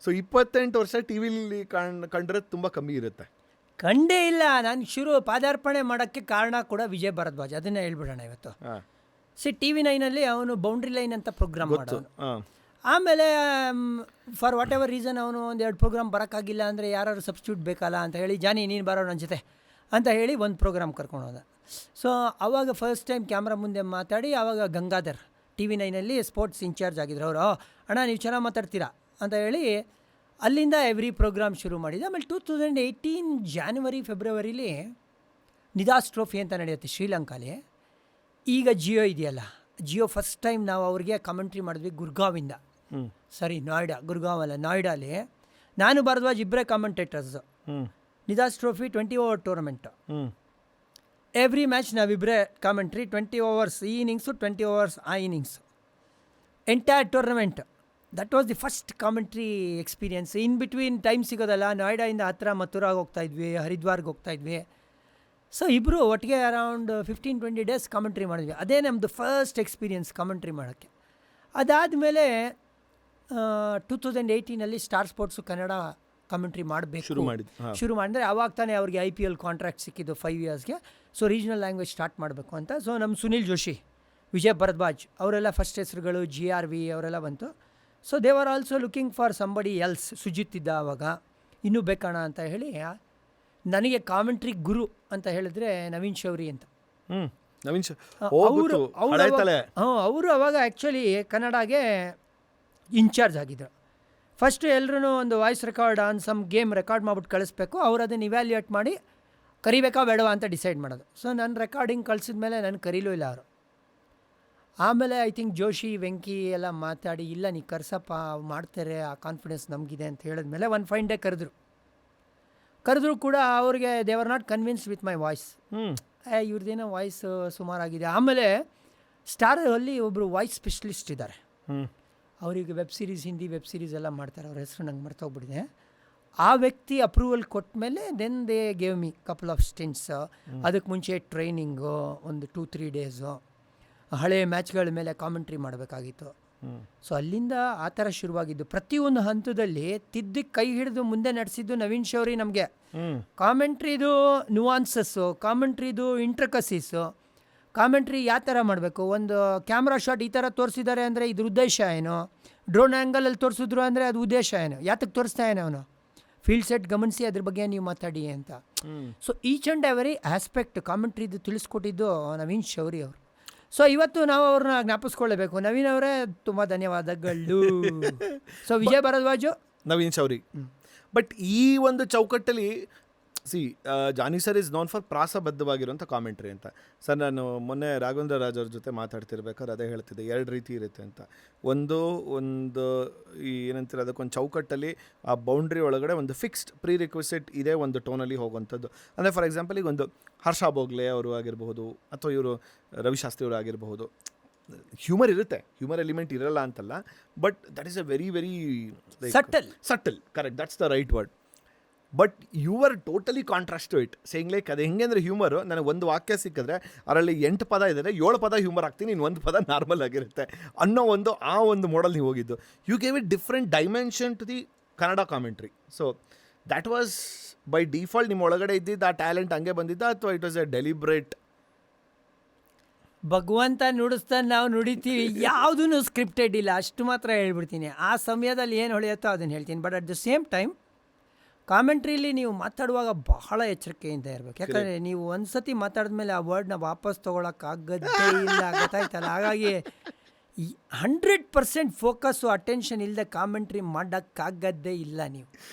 ಸೊ 28 ವರ್ಷ ಟಿ ವಿಲಿ ಕಂಡ್ರೆ ತುಂಬ ಕಮ್ಮಿ ಇರುತ್ತೆ. ಕಂಡೇ ಇಲ್ಲ. ನಾನು ಪಾದಾರ್ಪಣೆ ಮಾಡೋಕ್ಕೆ ಕಾರಣ ಕೂಡ ವಿಜಯ್ ಭರದ್ವಾಜ್. ಅದನ್ನೇ ಹೇಳ್ಬಿಡೋಣ ಇವತ್ತು. TV9 ಅವನು ಬೌಂಡ್ರಿ ಲೈನ್ ಅಂತ ಪ್ರೋಗ್ರಾಮ್ ಮಾಡೋನು. ಆಮೇಲೆ ಫಾರ್ ವಾಟ್ ಎವರ್ ರೀಸನ್ ಅವನು ಒಂದೆರಡು ಪ್ರೋಗ್ರಾಮ್ ಬರೋಕ್ಕಾಗಿಲ್ಲ ಅಂದರೆ ಯಾರು ಸಬ್ಸ್ಟಿಟ್ಯೂಟ್ ಬೇಕಲ್ಲ ಅಂತ ಹೇಳಿ, ಜಾನಿ ನೀನು ಬರೋ ನನ್ನ ಜೊತೆ ಅಂತ ಹೇಳಿ ಒಂದು ಪ್ರೋಗ್ರಾಮ್ ಕರ್ಕೊಂಡು ಹೋದ. ಸೊ ಆವಾಗ ಫಸ್ಟ್ ಟೈಮ್ ಕ್ಯಾಮ್ರಾ ಮುಂದೆ ಮಾತಾಡಿ, ಆವಾಗ ಗಂಗಾಧರ್ TV9 ಸ್ಪೋರ್ಟ್ಸ್ ಇನ್ಚಾರ್ಜ್ ಆಗಿದ್ರು. ಅವರು ಅಣ್ಣ ನೀವು ಚೆನ್ನಾಗಿ ಮಾತಾಡ್ತೀರಾ ಅಂತ ಹೇಳಿ ಅಲ್ಲಿಂದ ಎವ್ರಿ ಪ್ರೋಗ್ರಾಮ್ ಶುರು ಮಾಡಿದೆ. ಆಮೇಲೆ 2018 ಜಾನ್ವರಿ ಫೆಬ್ರವರಿಲಿ ನಿದಾಸ್ ಟ್ರೋಫಿ ಅಂತ ನಡೆಯುತ್ತೆ ಶ್ರೀಲಂಕಾಲಿ. ಈಗ ಜಿಯೋ ಇದೆಯಲ್ಲ, ಜಿಯೋ ಫಸ್ಟ್ ಟೈಮ್ ನಾವು ಅವ್ರಿಗೆ ಕಮೆಂಟ್ರಿ ಮಾಡಿದ್ವಿ ಗುರ್ಗಾವಿಂದ. ಸರಿ, ಗುರ್ಗಾವ್ ಅಲ್ಲ, ನೋಯ್ಡಾಲಿ ನಾನು ಭರದ್ವಾಜ್ ಇಬ್ಬರೇ commentators. Nidahas trophy 20 over tournament. Every match ನಾವಿಬ್ಬರೇ ಕಾಮೆಂಟ್ರಿ. 20 ಓವರ್ಸ್ ಈ ಇನ್ನಿಂಗ್ಸು, 20 ಓವರ್ಸ್ ಆ innings, entire tournament. That was the first commentary experience. In between time ಸಿಗೋದಲ್ಲ, ನೋಯ್ಡಾಯಿಂದ ಹತ್ರ ಮಥುರಾಗೆ ಹೋಗ್ತಾಯಿದ್ವಿ, ಹರಿದ್ವಾರ್ಗೆ ಹೋಗ್ತಾಯಿದ್ವಿ. ಸೊ ಇಬ್ಬರು ಒಟ್ಟಿಗೆ ಅರೌಂಡ್ 15-20 ಡೇಸ್ ಕಾಮೆಂಟ್ರಿ ಮಾಡಿದ್ವಿ. ಅದೇ ನಮ್ಮದು ಫಸ್ಟ್ ಎಕ್ಸ್ಪೀರಿಯನ್ಸ್ ಕಾಮೆಂಟ್ರಿ ಮಾಡೋಕ್ಕೆ. ಅದಾದಮೇಲೆ 2018 ಸ್ಟಾರ್ ಸ್ಪೋರ್ಟ್ಸು ಕನ್ನಡ ಕಾಮೆಂಟ್ರಿ ಮಾಡಬೇಕು ಶುರು ಮಾಡಿದ್ರೆ, ಆವಾಗ ತಾನೇ ಅವ್ರಿಗೆ IPL ಕಾಂಟ್ರಾಕ್ಟ್ ಸಿಕ್ಕಿದ್ದು 5 ಇಯರ್ಸ್ಗೆ. ಸೊ ರೀಜ್ನಲ್ ಲ್ಯಾಂಗ್ವೇಜ್ ಸ್ಟಾರ್ಟ್ ಮಾಡಬೇಕು ಅಂತ. ಸೊ ನಮ್ಮ ಸುನಿಲ್ ಜೋಶಿ, ವಿಜಯ್ ಭರದ್ವಾಜ್ ಅವರೆಲ್ಲ ಫಸ್ಟ್ ಹೆಸರುಗಳು, GRV ಅವರೆಲ್ಲ ಬಂತು. So they are also looking for somebody else. Sujith ಇದ್ದ ಆವಾಗ, ಇನ್ನೂ ಬೇಕಣ ಅಂತ ಹೇಳಿ ನನಗೆ ಕಾಮೆಂಟ್ರಿ ಗುರು ಅಂತ ಹೇಳಿದ್ರೆ ನವೀನ್ ಶೌರಿ ಅಂತ. ಅವರು ಅವಾಗ ಆ್ಯಕ್ಚುಲಿ ಕನ್ನಡಗೆ ಇನ್ಚಾರ್ಜ್ ಆಗಿದ್ದರು. ಫಸ್ಟು ಎಲ್ಲರೂ ಒಂದು voice record on some game record ಮಾಡ್ಬಿಟ್ಟು ಕಳಿಸ್ಬೇಕು. ಅವ್ರು ಅದನ್ನು ಇವ್ಯಾಲ್ಯೂಯೇಟ್ ಮಾಡಿ ಕರಿಬೇಕಾ ಬೇಡವಾ ಅಂತ ಡಿಸೈಡ್ ಮಾಡೋದು. ಸೊ ನನ್ನ ರೆಕಾರ್ಡಿಂಗ್ ಕಳಿಸಿದ ಮೇಲೆ ನಾನು ಕರೀಲೂ ಇಲ್ಲ ಅವರು. ಆಮೇಲೆ ಐ ಥಿಂಕ್ ಜೋಶಿ, ವೆಂಕಿ ಎಲ್ಲ ಮಾತಾಡಿ, ಇಲ್ಲ ನೀ ಕರ್ಸಪ್ಪ ಮಾಡ್ತಾರೆ, ಆ ಕಾನ್ಫಿಡೆನ್ಸ್ ನಮಗಿದೆ ಅಂತ ಹೇಳಿದ್ಮೇಲೆ ಒಂದು ಫೈನ್ ಡೇ ಕರೆದ್ರು ಕೂಡ ಅವ್ರಿಗೆ they are not convinced with my voice. ಇವ್ರದ್ದೇನೋ ವಾಯ್ಸ್ ಸುಮಾರಾಗಿದೆ. ಆಮೇಲೆ ಸ್ಟಾರಲ್ಲಿ ಒಬ್ಬರು ವಾಯ್ಸ್ ಸ್ಪೆಷಲಿಸ್ಟ್ ಇದ್ದಾರೆ. ಅವರಿಗೆ web series, Hindi web series ಎಲ್ಲ ಮಾಡ್ತಾರೆ. ಅವ್ರ ಹೆಸರು ನಂಗೆ ಮರ್ತೋಗ್ಬಿಟ್ಟಿದೆ. ಆ ವ್ಯಕ್ತಿ ಅಪ್ರೂವಲ್ ಕೊಟ್ಟ ಮೇಲೆ then they gave me couple of stints. ಅದಕ್ಕೆ ಮುಂಚೆ ಟ್ರೈನಿಂಗು ಒಂದು 2-3 ಡೇಸು, ಹಳೆ ಮ್ಯಾಚ್ಗಳ ಮೇಲೆ ಕಾಮೆಂಟ್ರಿ ಮಾಡಬೇಕಾಗಿತ್ತು. ಸೊ ಅಲ್ಲಿಂದ ಆ ಥರ ಶುರುವಾಗಿದ್ದು. ಪ್ರತಿಯೊಂದು ಹಂತದಲ್ಲಿ ತಿದ್ದಕ್ಕೆ ಕೈ ಹಿಡಿದು ಮುಂದೆ ನಡೆಸಿದ್ದು ನವೀನ್ ಶೌರಿ ನಮಗೆ. ಕಾಮೆಂಟ್ರಿದು ನುವಾನ್ಸಸ್ಸು, ಕಾಮೆಂಟ್ರಿದು ಇಂಟ್ರಕಸೀಸು, ಕಾಮೆಂಟ್ರಿ ಯಾವ ಥರ ಮಾಡಬೇಕು, ಒಂದು ಕ್ಯಾಮ್ರಾ ಶಾಟ್ ಈ ಥರ ತೋರಿಸಿದ್ದಾರೆ ಅಂದರೆ ಇದ್ರ ಉದ್ದೇಶ ಏನು, ಡ್ರೋನ್ ಆ್ಯಂಗಲಲ್ಲಿ ತೋರಿಸಿದ್ರು ಅಂದರೆ ಅದು ಉದ್ದೇಶ ಏನು, ಯಾತಕ್ಕೆ ತೋರಿಸ್ತಾ ಏನು ಅವನು, ಫೀಲ್ಡ್ ಸೆಟ್ ಗಮನಿಸಿ ಅದ್ರ ಬಗ್ಗೆ ನೀವು ಮಾತಾಡಿ ಅಂತ. So each and every aspect ಕಾಮೆಂಟ್ರಿದು ತಿಳಿಸ್ಕೊಟ್ಟಿದ್ದು ನವೀನ್ ಶೌರಿ ಅವರು. ಸೊ ಇವತ್ತು ನಾವು ಅವ್ರನ್ನ ಜ್ಞಾಪಿಸ್ಕೊಳ್ಳೇಬೇಕು. ನವೀನ್ ಅವರೇ ತುಂಬ ಧನ್ಯವಾದಗಳು. ಸೊ ವಿಜಯ್ ಭರದ್ವಾಜು, ನವೀನ್ ಶೌರಿ. ಬಟ್ ಈ ಒಂದು ಚೌಕಟ್ಟಲ್ಲಿ Johnny sir is known for ಪ್ರಾಸಬದ್ಧವಾಗಿರುವಂಥ ಕಾಮೆಂಟ್ರಿ ಅಂತ. ಸರ್ ನಾನು ಮೊನ್ನೆ ರಾಘವೇಂದ್ರ ರಾಜ್ ಅವ್ರ ಜೊತೆ ಮಾತಾಡ್ತಿರ್ಬೇಕಾದ್ರೆ ಅದೇ ಹೇಳ್ತಿದ್ದೆ, 2 ರೀತಿ ಇರುತ್ತೆ ಅಂತ. ಒಂದು ಈ ಏನಂತೀರ, ಅದಕ್ಕೊಂದು ಚೌಕಟ್ಟಲ್ಲಿ ಆ ಬೌಂಡ್ರಿ ಒಳಗಡೆ ಒಂದು ಫಿಕ್ಸ್ಡ್ ಪ್ರೀ ರಿಕ್ವಿಸಿಟ್ ಇದೆ, ಒಂದು ಟೋನಲ್ಲಿ ಹೋಗುವಂಥದ್ದು. ಅಂದರೆ ಫಾರ್ ಎಕ್ಸಾಂಪಲ್ ಈಗ ಒಂದು ಹರ್ಷ ಭೋಗ್ಲೆ ಅವರು ಆಗಿರಬಹುದು, ಅಥವಾ ಇವರು ರವಿಶಾಸ್ತ್ರಿ ಅವರು ಆಗಿರಬಹುದು. ಹ್ಯೂಮರ್ ಇರುತ್ತೆ, ಹ್ಯೂಮರ್ ಎಲಿಮೆಂಟ್ ಇರಲ್ಲ ಅಂತಲ್ಲ, but that is a very very subtle, correct, that's the right word. But you are totally contrast to it, saying like ಅದು ಹೆಂಗೆ ಅಂದರೆ ಹ್ಯೂಮರು, ನನಗೆ ಒಂದು ವಾಕ್ಯ ಸಿಕ್ಕಿದ್ರೆ ಅದರಲ್ಲಿ 8 ಪದ ಇದ್ದಾರೆ, 7 ಪದ ಹ್ಯೂಮರ್ ಹಾಕ್ತೀನಿ, ಇನ್ನು 1 ಪದ ನಾರ್ಮಲ್ ಆಗಿರುತ್ತೆ ಅನ್ನೋ ಆ ಒಂದು ಮೋಡಲ್ ನೀವು ಹೋಗಿದ್ದು. You gave it different dimension to the Kannada commentary. So that was by default ನಿಮ್ಮ ಒಳಗಡೆ ಇದ್ದಿದ್ದು ಆ ಟ್ಯಾಲೆಂಟ್ ಹಂಗೆ ಬಂದಿದ್ದ, ಅಥವಾ ಇಟ್ ವಾಸ್ ಎ ಡೆಲಿಬ್ರೇಟ್? ಭಗವಂತ ನುಡಿಸ್ತಾನೆ, ನಾವು ನುಡಿತೀವಿ, ಯಾವುದೂ ಸ್ಕ್ರಿಪ್ಟೆಡ್ ಇಲ್ಲ, ಅಷ್ಟು ಮಾತ್ರ ಹೇಳ್ಬಿಡ್ತೀನಿ. ಆ ಸಮಯದಲ್ಲಿ ಏನು ಹೊಳೆಯುತ್ತೋ ಅದನ್ನು ಹೇಳ್ತೀನಿ. But at the same time ಕಾಮೆಂಟ್ರಿಲಿ ನೀವು ಮಾತಾಡುವಾಗ ಬಹಳ ಎಚ್ಚರಿಕೆಯಿಂದ ಇರಬೇಕು. ಯಾಕಂದರೆ ನೀವು ಒಂದು ಸತಿ ಮಾತಾಡಿದ್ಮೇಲೆ ಆ ವರ್ಡ್ನ ವಾಪಸ್ ತೊಗೊಳಕ್ಕಾಗದೇ ಇಲ್ಲ, ಗೊತ್ತಾಯ್ತಲ್ಲ. ಹಾಗಾಗಿ 100% ಫೋಕಸ್ಸು ಅಟೆನ್ಷನ್ ಇಲ್ಲದೆ ಕಾಮೆಂಟ್ರಿ ಮಾಡೋಕ್ಕಾಗದ್ದೇ ಇಲ್ಲ ನೀವು.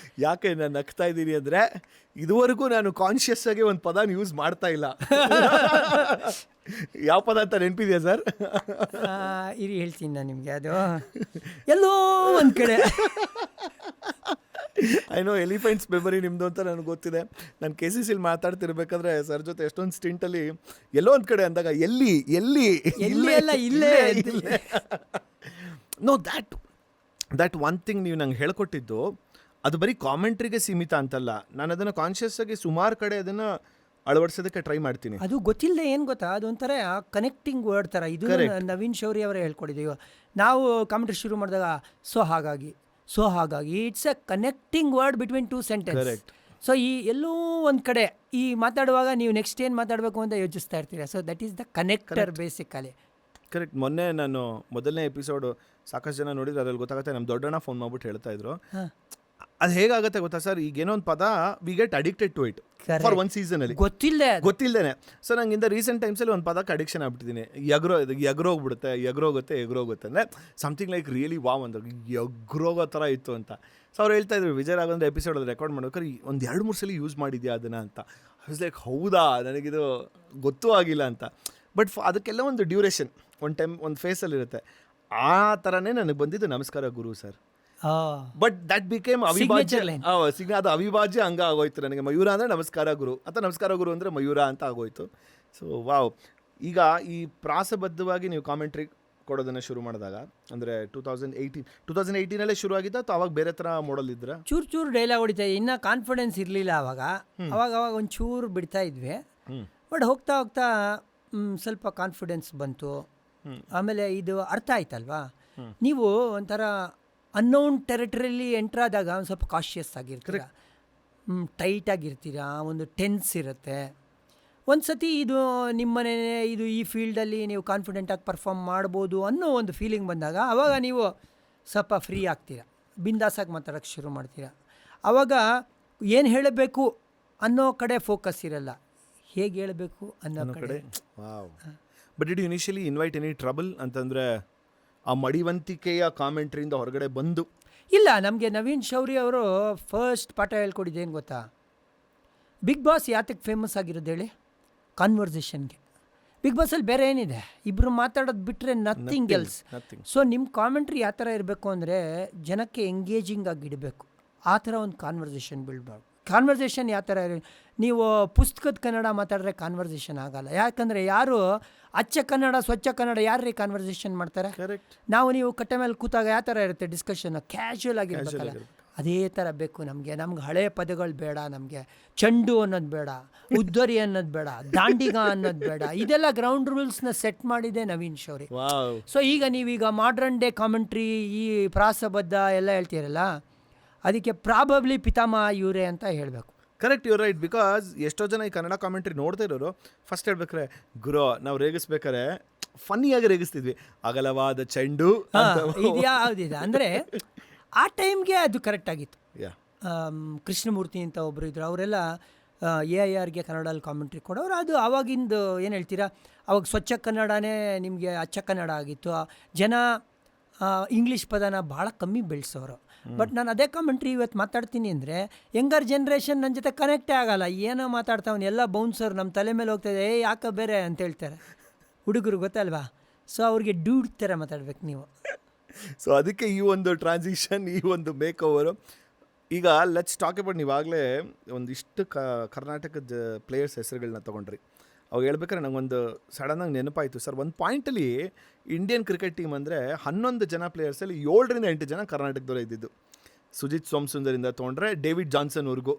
ಯಾಕೆ ನಾನು ನಗ್ತಾ ಇದ್ದೀನಿ ಅಂದರೆ ಇದುವರೆಗೂ ನಾನು ಕಾನ್ಷಿಯಸ್ ಆಗಿ ಒಂದು ಪದನ ಯೂಸ್ ಮಾಡ್ತಾ ಇಲ್ಲ. ಯಾವ ಪದ ಅಂತ ನೆನಪಿದೆಯಾ ಸರ್? ಇರಿ ಹೇಳ್ತೀನಿ ನಾನು ನಿಮಗೆ. ಅದು ಎಲ್ಲೋ ಒಂದು ಕಡೆ ಐನೋ ಎಲಿಫೆಂಟ್ಸ್ ಮೆಮರಿ ನಿಮ್ಮದು ಅಂತ ನನಗೆ ಗೊತ್ತಿದೆ. ನಾನು KCC ಮಾತಾಡ್ತಿರ್ಬೇಕಾದ್ರೆ ಸರ್ ಜೊತೆ ಎಷ್ಟೊಂದು ಸ್ಟಿಂಟಲ್ಲಿ ಎಲ್ಲೋ ಒಂದು ಕಡೆ ಅಂದಾಗ ಎಲ್ಲಿ ಎಲ್ಲ ಇಲ್ಲೇ ನೋ ದ್ಯಾಟ್ ಒನ್ ಥಿಂಗ್ ನೀವು ನಂಗೆ ಹೇಳ್ಕೊಟ್ಟಿದ್ದು ಅದು ಬರೀ ಕಾಮೆಂಟ್ರಿಗೆ ಸೀಮಿತ ಅಂತಲ್ಲ. ನಾನು ಅದನ್ನು ಕಾನ್ಷಿಯಸ್ ಆಗಿ ಸುಮಾರು ಕಡೆ ಅದನ್ನು ಅಳವಡಿಸೋದಕ್ಕೆ ಟ್ರೈ ಮಾಡ್ತೀನಿ. ಅದು ಗೊತ್ತಿಲ್ಲದೆ ಏನು ಗೊತ್ತಾ, ಅದೊಂಥರ ಕನೆಕ್ಟಿಂಗ್ ವರ್ಡ್ ಥರ. ಇದು ನವೀನ್ ಶೌರಿ ಅವರೇ ಹೇಳ್ಕೊಟ್ಟಿದ್ದೀವಿ. ನಾವು ಕಾಮೆಂಟ್ರಿ ಶುರು ಮಾಡಿದಾಗ ಸೊ ಹಾಗಾಗಿ it's a connecting word between two sentence. So ಈ ಎಲ್ಲೋ ಒಂದು ಕಡೆ ಈ ಮಾತಾಡುವಾಗ ನೀವು ನೆಕ್ಸ್ಟ್ ಏನು ಮಾತಾಡಬೇಕು ಅಂತ ಯೋಚಿಸ್ತಾ ಇರ್ತೀರ. So that is the connector basically. Correct. ಮೊನ್ನೆ ನಾನು ಮೊದಲನೇ ಎಪಿಸೋಡು ಸಾಕಷ್ಟು ಜನ ನೋಡಿದ್ರೆ ಅದ್ರಲ್ಲಿ ಗೊತ್ತಾಗುತ್ತೆ. ನಮ್ಮ ದೊಡ್ಡಣ್ಣ ಫೋನ್ ಮಾಡ್ಬಿಟ್ಟು ಹೇಳ್ತಾ ಇದ್ರು, ಅದು ಹೇಗಾಗುತ್ತೆ ಗೊತ್ತಾ ಸರ್, ಈಗ ಏನೋ ಒಂದು ಪದ we get addicted to it for one ಸೀಸನಲ್ಲಿ ಗೊತ್ತಿಲ್ಲದೇನೆ. ಸೊ ನಂಗಿಂದ ರೀಸೆಂಟ್ ಟೈಮ್ಸಲ್ಲಿ ಒಂದು ಪದಕ್ಕೆ ಅಡಿಕ್ಷನ್ ಆಗ್ಬಿಟ್ಟಿದ್ದೀನಿ. ಎಗ್ರೋಗುತ್ತೆ ಅಂದರೆ ಸಮಥಿಂಗ್ ಲೈಕ್ ರಿಯಲಿ ವಾವ್ ಅಂತ ಎಗ್ರೋಗೋ ಥರ ಇತ್ತು ಅಂತ. ಸೊ ಅವ್ರು ಹೇಳ್ತಾ ಇದ್ರು, ವಿಜಯ್ ರಾಘವೇಂದ್ರ ಎಪಿಸೋಡ್ ಅದು ರೆಕಾರ್ಡ್ ಮಾಡ್ಬೇಕಾದ್ರೆ ಒಂದು 2-3 ಸಲ ಯೂಸ್ ಮಾಡಿದ್ಯಾ ಅದನ್ನು ಅಂತ. ಐ ಲೈಕ್ ಹೌದಾ, ನನಗಿದು ಗೊತ್ತೂ ಆಗಿಲ್ಲ ಅಂತ. ಬಟ್ ಅದಕ್ಕೆಲ್ಲ ಒಂದು ಡ್ಯೂರೇಷನ್, ಒಂದು ಟೈಮ್, ಒಂದು ಫೇಸಲ್ಲಿರುತ್ತೆ. ಆ ಥರನೇ ನನಗೆ ಬಂದಿದ್ದು ನಮಸ್ಕಾರ ಗುರು ಸರ್. ಬಟ್ ದಟ್ ಬಿಕೇಮ್ ಅವಿಭಾಜ್ಯ, ಅದು ಅವಿಭಾಜ್ಯ ಅಂಗ ಆಗೋಯ್ತು ನನಗೆ. ಮಯೂರ ಅಂದರೆ ನಮಸ್ಕಾರ ಗುರು ಅಥವಾ ನಮಸ್ಕಾರ ಗುರು ಅಂದರೆ ಮಯೂರ ಅಂತ ಆಗೋಯ್ತು. So wow. ಈಗ ಈ ಪ್ರಾಸಬದ್ಧವಾಗಿ ನೀವು ಕಾಮೆಂಟ್ರಿ ಕೊಡೋದನ್ನು ಶುರು ಮಾಡಿದಾಗ ಅಂದರೆ 2018 ಶುರು ಆಗಿದ್ದ ಅಥವಾ ಅವಾಗ ಬೇರೆ ಥರ ಮಾಡಲ್ ಇದ್ರ? ಚೂರು ಡೈಲಾಗ್ ಹೊಡಿತಾ, ಇನ್ನೂ ಕಾನ್ಫಿಡೆನ್ಸ್ ಇರಲಿಲ್ಲ ಅವಾಗ ಒಂದು ಚೂರು ಬಿಡ್ತಾ ಇದ್ವಿ. ಬಟ್ ಹೋಗ್ತಾ ಸ್ವಲ್ಪ ಕಾನ್ಫಿಡೆನ್ಸ್ ಬಂತು. ಆಮೇಲೆ ಇದು ಅರ್ಥ ಆಯ್ತಲ್ವಾ, ನೀವು ಒಂಥರ ಅನ್ನೋನ್ ಟೆರಿಟರಿಯಲ್ಲಿ ಎಂಟ್ರಾದಾಗ ಒಂದು ಸ್ವಲ್ಪ ಕಾಶಿಯಸ್ ಆಗಿರ್ತೀರ, ಟೈಟ್ ಆಗಿರ್ತೀರ, ಒಂದು ಟೆನ್ಸ್ ಇರುತ್ತೆ. ಒಂದು ಸತಿ ಇದು ನಿಮ್ಮನೆ, ಇದು ಈ ಫೀಲ್ಡಲ್ಲಿ ನೀವು ಕಾನ್ಫಿಡೆಂಟಾಗಿ ಪರ್ಫಾರ್ಮ್ ಮಾಡ್ಬೋದು ಅನ್ನೋ ಒಂದು ಫೀಲಿಂಗ್ ಬಂದಾಗ ಆವಾಗ ನೀವು ಸ್ವಲ್ಪ ಫ್ರೀ ಆಗ್ತೀರ, ಬಿಂದಾಸಾಗಿ ಮಾತಾಡೋಕ್ಕೆ ಶುರು ಮಾಡ್ತೀರ. ಆವಾಗ ಏನು ಹೇಳಬೇಕು ಅನ್ನೋ ಕಡೆ ಫೋಕಸ್ ಇರಲ್ಲ, ಹೇಗೆ ಹೇಳಬೇಕು ಅನ್ನೋ ಕಡೆ. But did you initially invite any trouble ಅಂತಂದರೆ ಆ ಮಡಿವಂತಿಕೆಯ ಕಾಮೆಂಟ್ರಿಯಿಂದ ಹೊರಗಡೆ ಬಂದು? ಇಲ್ಲ, ನಮಗೆ ನವೀನ್ ಶೌರಿ ಅವರು ಫಸ್ಟ್ ಪಾಠ ಹೇಳ್ಕೊಟ್ಟಿದ್ದೇನು ಗೊತ್ತಾ, ಬಿಗ್ ಬಾಸ್ ಯಾತಕ್ಕೆ ಫೇಮಸ್ ಆಗಿರೋದು ಹೇಳಿ? ಕಾನ್ವರ್ಸೇಷನ್ಗೆ. ಬಿಗ್ ಬಾಸಲ್ಲಿ ಬೇರೆ ಏನಿದೆ, ಇಬ್ಬರು ಮಾತಾಡೋದು ಬಿಟ್ಟರೆ ನಥಿಂಗ್ ಎಲ್ಸ್. ಸೊ ನಿಮ್ಮ ಕಾಮೆಂಟ್ರಿ ಯಾವ ಥರ ಇರಬೇಕು ಅಂದರೆ ಜನಕ್ಕೆ ಎಂಗೇಜಿಂಗ್ ಆಗಿ ಇಡಬೇಕು. ಆ ಥರ ಒಂದು ಕಾನ್ವರ್ಸೇಷನ್ ಬಿಲ್ಡ್ ಮಾಡಿ. ಕಾನ್ವರ್ಸೇಷನ್ ಯಾವ ಥರ ನೀವು ಪುಸ್ತಕದ ಕನ್ನಡ ಮಾತಾಡಿದ್ರೆ ಕಾನ್ವರ್ಸೇಷನ್ ಆಗಲ್ಲ. ಯಾಕಂದರೆ ಯಾರು ಅಚ್ಚ ಕನ್ನಡ ಸ್ವಚ್ಛ ಕನ್ನಡ ಯಾರ್ರೀ ಕಾನ್ವರ್ಸೇಷನ್ ಮಾಡ್ತಾರೆ? ನೀವು ಕಟ್ಟೆ ಮೇಲೆ ಕೂತಾಗ ಯಾವ ಥರ ಇರುತ್ತೆ ಡಿಸ್ಕಷನ್? ಕ್ಯಾಶುವಲ್ ಆಗಿರ್ಬೇಕಲ್ಲ, ಅದೇ ಥರ ಬೇಕು ನಮಗೆ. ಹಳೆ ಪದಗಳು ಬೇಡ, ನಮಗೆ ಚೆಂಡು ಅನ್ನೋದು ಬೇಡ, ಉದ್ದರಿ ಅನ್ನೋದು ಬೇಡ, ದಾಂಡಿಗ ಅನ್ನೋದು ಬೇಡ. ಇದೆಲ್ಲ ಗ್ರೌಂಡ್ ರೂಲ್ಸ್ನ ಸೆಟ್ ಮಾಡಿದೆ ನವೀನ್ ಶೌರಿ. ಸೊ ಈಗ ನೀವೀಗ ಮಾಡ್ರನ್ ಡೇ ಕಾಮೆಂಟ್ರಿ, ಈ ಪ್ರಾಸಬದ್ಧ ಎಲ್ಲ ಹೇಳ್ತೀರಲ್ಲ, ಅದಕ್ಕೆ ಪ್ರಾಬಬ್ಲಿ ಪಿತಾಮಹ ಇವರೇ ಅಂತ ಹೇಳಬೇಕು. Correct, you right. ಬಿಕಾಸ್ ಎಷ್ಟೋ ಜನ ಈ ಕನ್ನಡ ಕಾಮೆಂಟ್ರಿ ನೋಡ್ತಾ ಇರೋರು ಫಸ್ಟ್ ಹೇಳ್ಬೇಕಾರೆ, ಗುರು ನಾವು ರೇಗಿಸ್ಬೇಕಾರೆ ಫನ್ನಿಯಾಗಿ ರೇಗಿಸ್ತಿದ್ವಿ, ಅಗಲವಾದ ಚೆಂಡು ಇದ್ಯಾವುದಿದೆ ಅಂದರೆ ಆ ಟೈಮ್ಗೆ ಅದು ಕರೆಕ್ಟ್ ಆಗಿತ್ತು. ಕೃಷ್ಣಮೂರ್ತಿ ಅಂತ ಒಬ್ಬರು ಇದ್ರು, ಅವರೆಲ್ಲ AIRಗೆ ಕನ್ನಡದಲ್ಲಿ ಕಾಮೆಂಟ್ರಿ ಕೊಡೋರು. ಅದು ಆವಾಗಿಂದು ಏನು ಹೇಳ್ತೀರಾ, ಅವಾಗ ಸ್ವಚ್ಛ ಕನ್ನಡನೇ ನಿಮಗೆ ಅಚ್ಚ ಕನ್ನಡ ಆಗಿತ್ತು. ಜನ ಇಂಗ್ಲೀಷ್ ಪದನ ಭಾಳ ಕಮ್ಮಿ ಬೆಳೆಸೋರು. ಬಟ್ ನಾನು ಅದೇ ಕಾಮೆಂಟ್ರಿ ಇವತ್ತು ಮಾತಾಡ್ತೀನಿ ಅಂದರೆ ಯಂಗರ್ ಜನ್ರೇಷನ್ ನನ್ನ ಜೊತೆ ಕನೆಕ್ಟೇ ಆಗಲ್ಲ. ಏನೋ ಮಾತಾಡ್ತಾವನು, ಎಲ್ಲ ಬೌನ್ಸರ್ ನಮ್ಮ ತಲೆ ಮೇಲೆ ಹೋಗ್ತಾಯಿದೆ, ಯಾಕೆ ಬೇರೆ ಅಂತ ಹೇಳ್ತಾರೆ ಹುಡುಗರು, ಗೊತ್ತಲ್ವಾ? ಸೊ ಅವ್ರಿಗೆ ಡ್ಯೂಡ್ ಥರ ಮಾತಾಡ್ಬೇಕು ನೀವು. ಸೊ ಅದಕ್ಕೆ ಈ ಒಂದು ಟ್ರಾನ್ಸಿಷನ್, ಈ ಒಂದು ಮೇಕ್ ಓವರು. ಈಗ ಲೆಟ್ಸ್ ಟಾಕ್ ಅಬೌಟ್, ನೀವಾಗಲೇ ಒಂದಿಷ್ಟು ಕರ್ನಾಟಕದ ಪ್ಲೇಯರ್ಸ್ ಹೆಸರುಗಳನ್ನ ತೊಗೊಂಡ್ರಿ. ಅವಾಗ ಹೇಳ್ಬೇಕಾದ್ರೆ ನಂಗೊಂದು ಸಡನ್ನಾಗಿ ನೆನಪಾಯಿತು ಸರ್. ಒಂದು ಪಾಯಿಂಟಲ್ಲಿ ಇಂಡಿಯನ್ ಕ್ರಿಕೆಟ್ ಟೀಮ್ ಅಂದರೆ 11 ಜನ ಪ್ಲೇಯರ್ಸಲ್ಲಿ 7ರಿಂದ 8 ಜನ ಕರ್ನಾಟಕದವರೇ ಇದ್ದಿದ್ದು. ಸುಜಿತ್ ಸೋಮಸುಂದರಿಂದ ತೊಗೊಂಡ್ರೆ ಡೇವಿಡ್ ಜಾನ್ಸನ್ವರೆಗೂ.